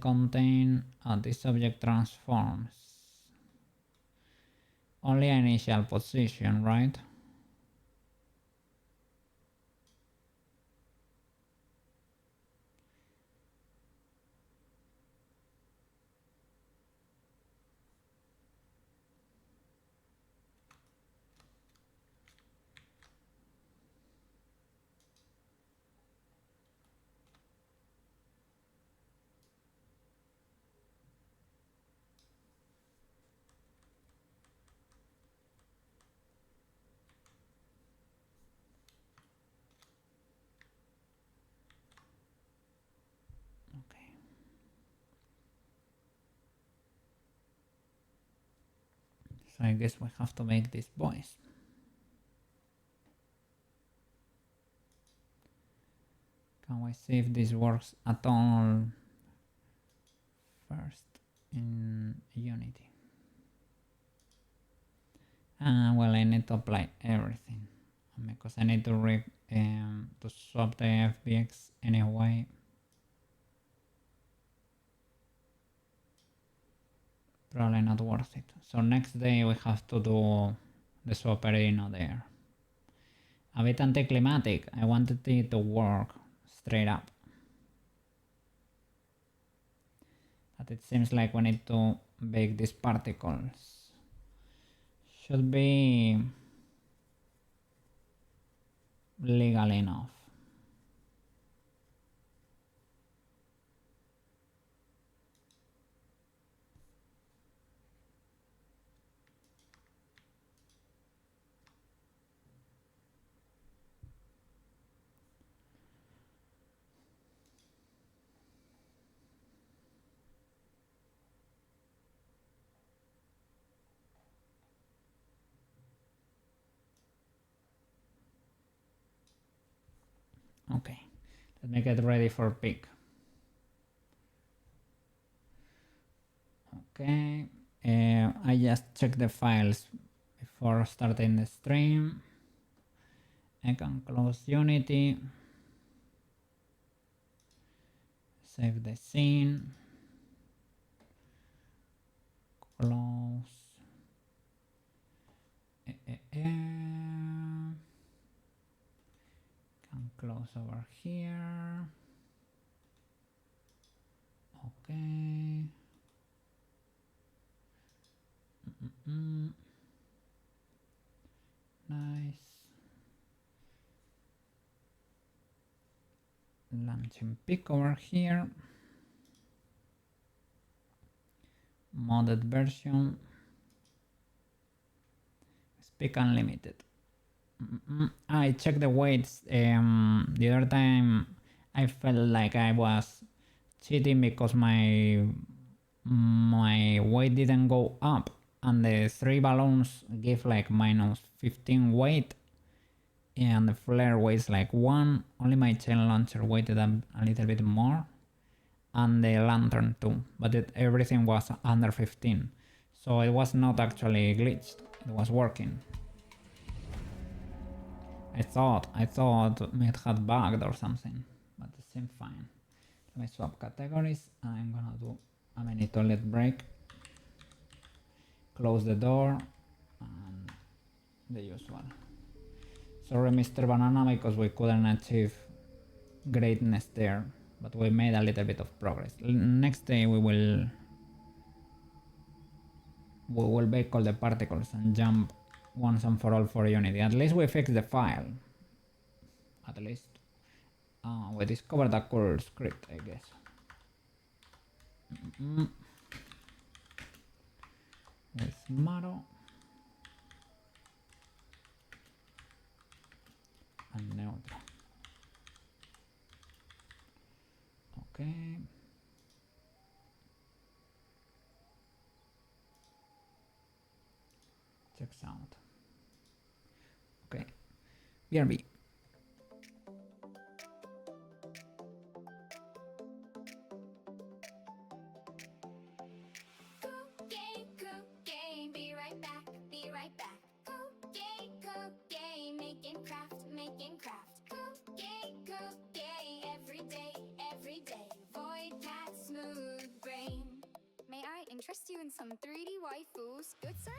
A: contain this object transforms. Only initial position, right? So I guess we have to make these boys. Can we see if this works at all first in Unity? Well, I need to apply everything because I need to swap the FBX anyway. Probably not worth it. So next day we have to do the Swapperino there. A bit anticlimactic. I wanted it to work straight up. But it seems like we need to bake these particles. Should be legal enough. Okay, let me get ready for pick. Okay, I just checked the files before starting the stream. I can close Unity, save the scene, close. Can close over here. Okay. Nice. Launching pick over here. Modded version. Speak unlimited. I checked the weights. The other time I felt like I was cheating because my weight didn't go up, and the 3 balloons give like minus 15 weight, and the flare weighs like 1. Only my chain launcher weighted a little bit more, and the lantern too, but everything was under 15, so it was not actually glitched, it was working. I thought it had bugged or something, but it seemed fine. Let me swap categories. I'm gonna do a mini toilet break, close the door, and the usual. Sorry, Mr. Banana, because we couldn't achieve greatness there, but we made a little bit of progress. Next day we will bake all the particles and jump once and for all for Unity. At least we fixed the file. At least. We discovered a cool script, I guess. With Maro and neutral. Okay. Check sound. Okay. BRB.
B: Interest you in some 3D waifus, good sir?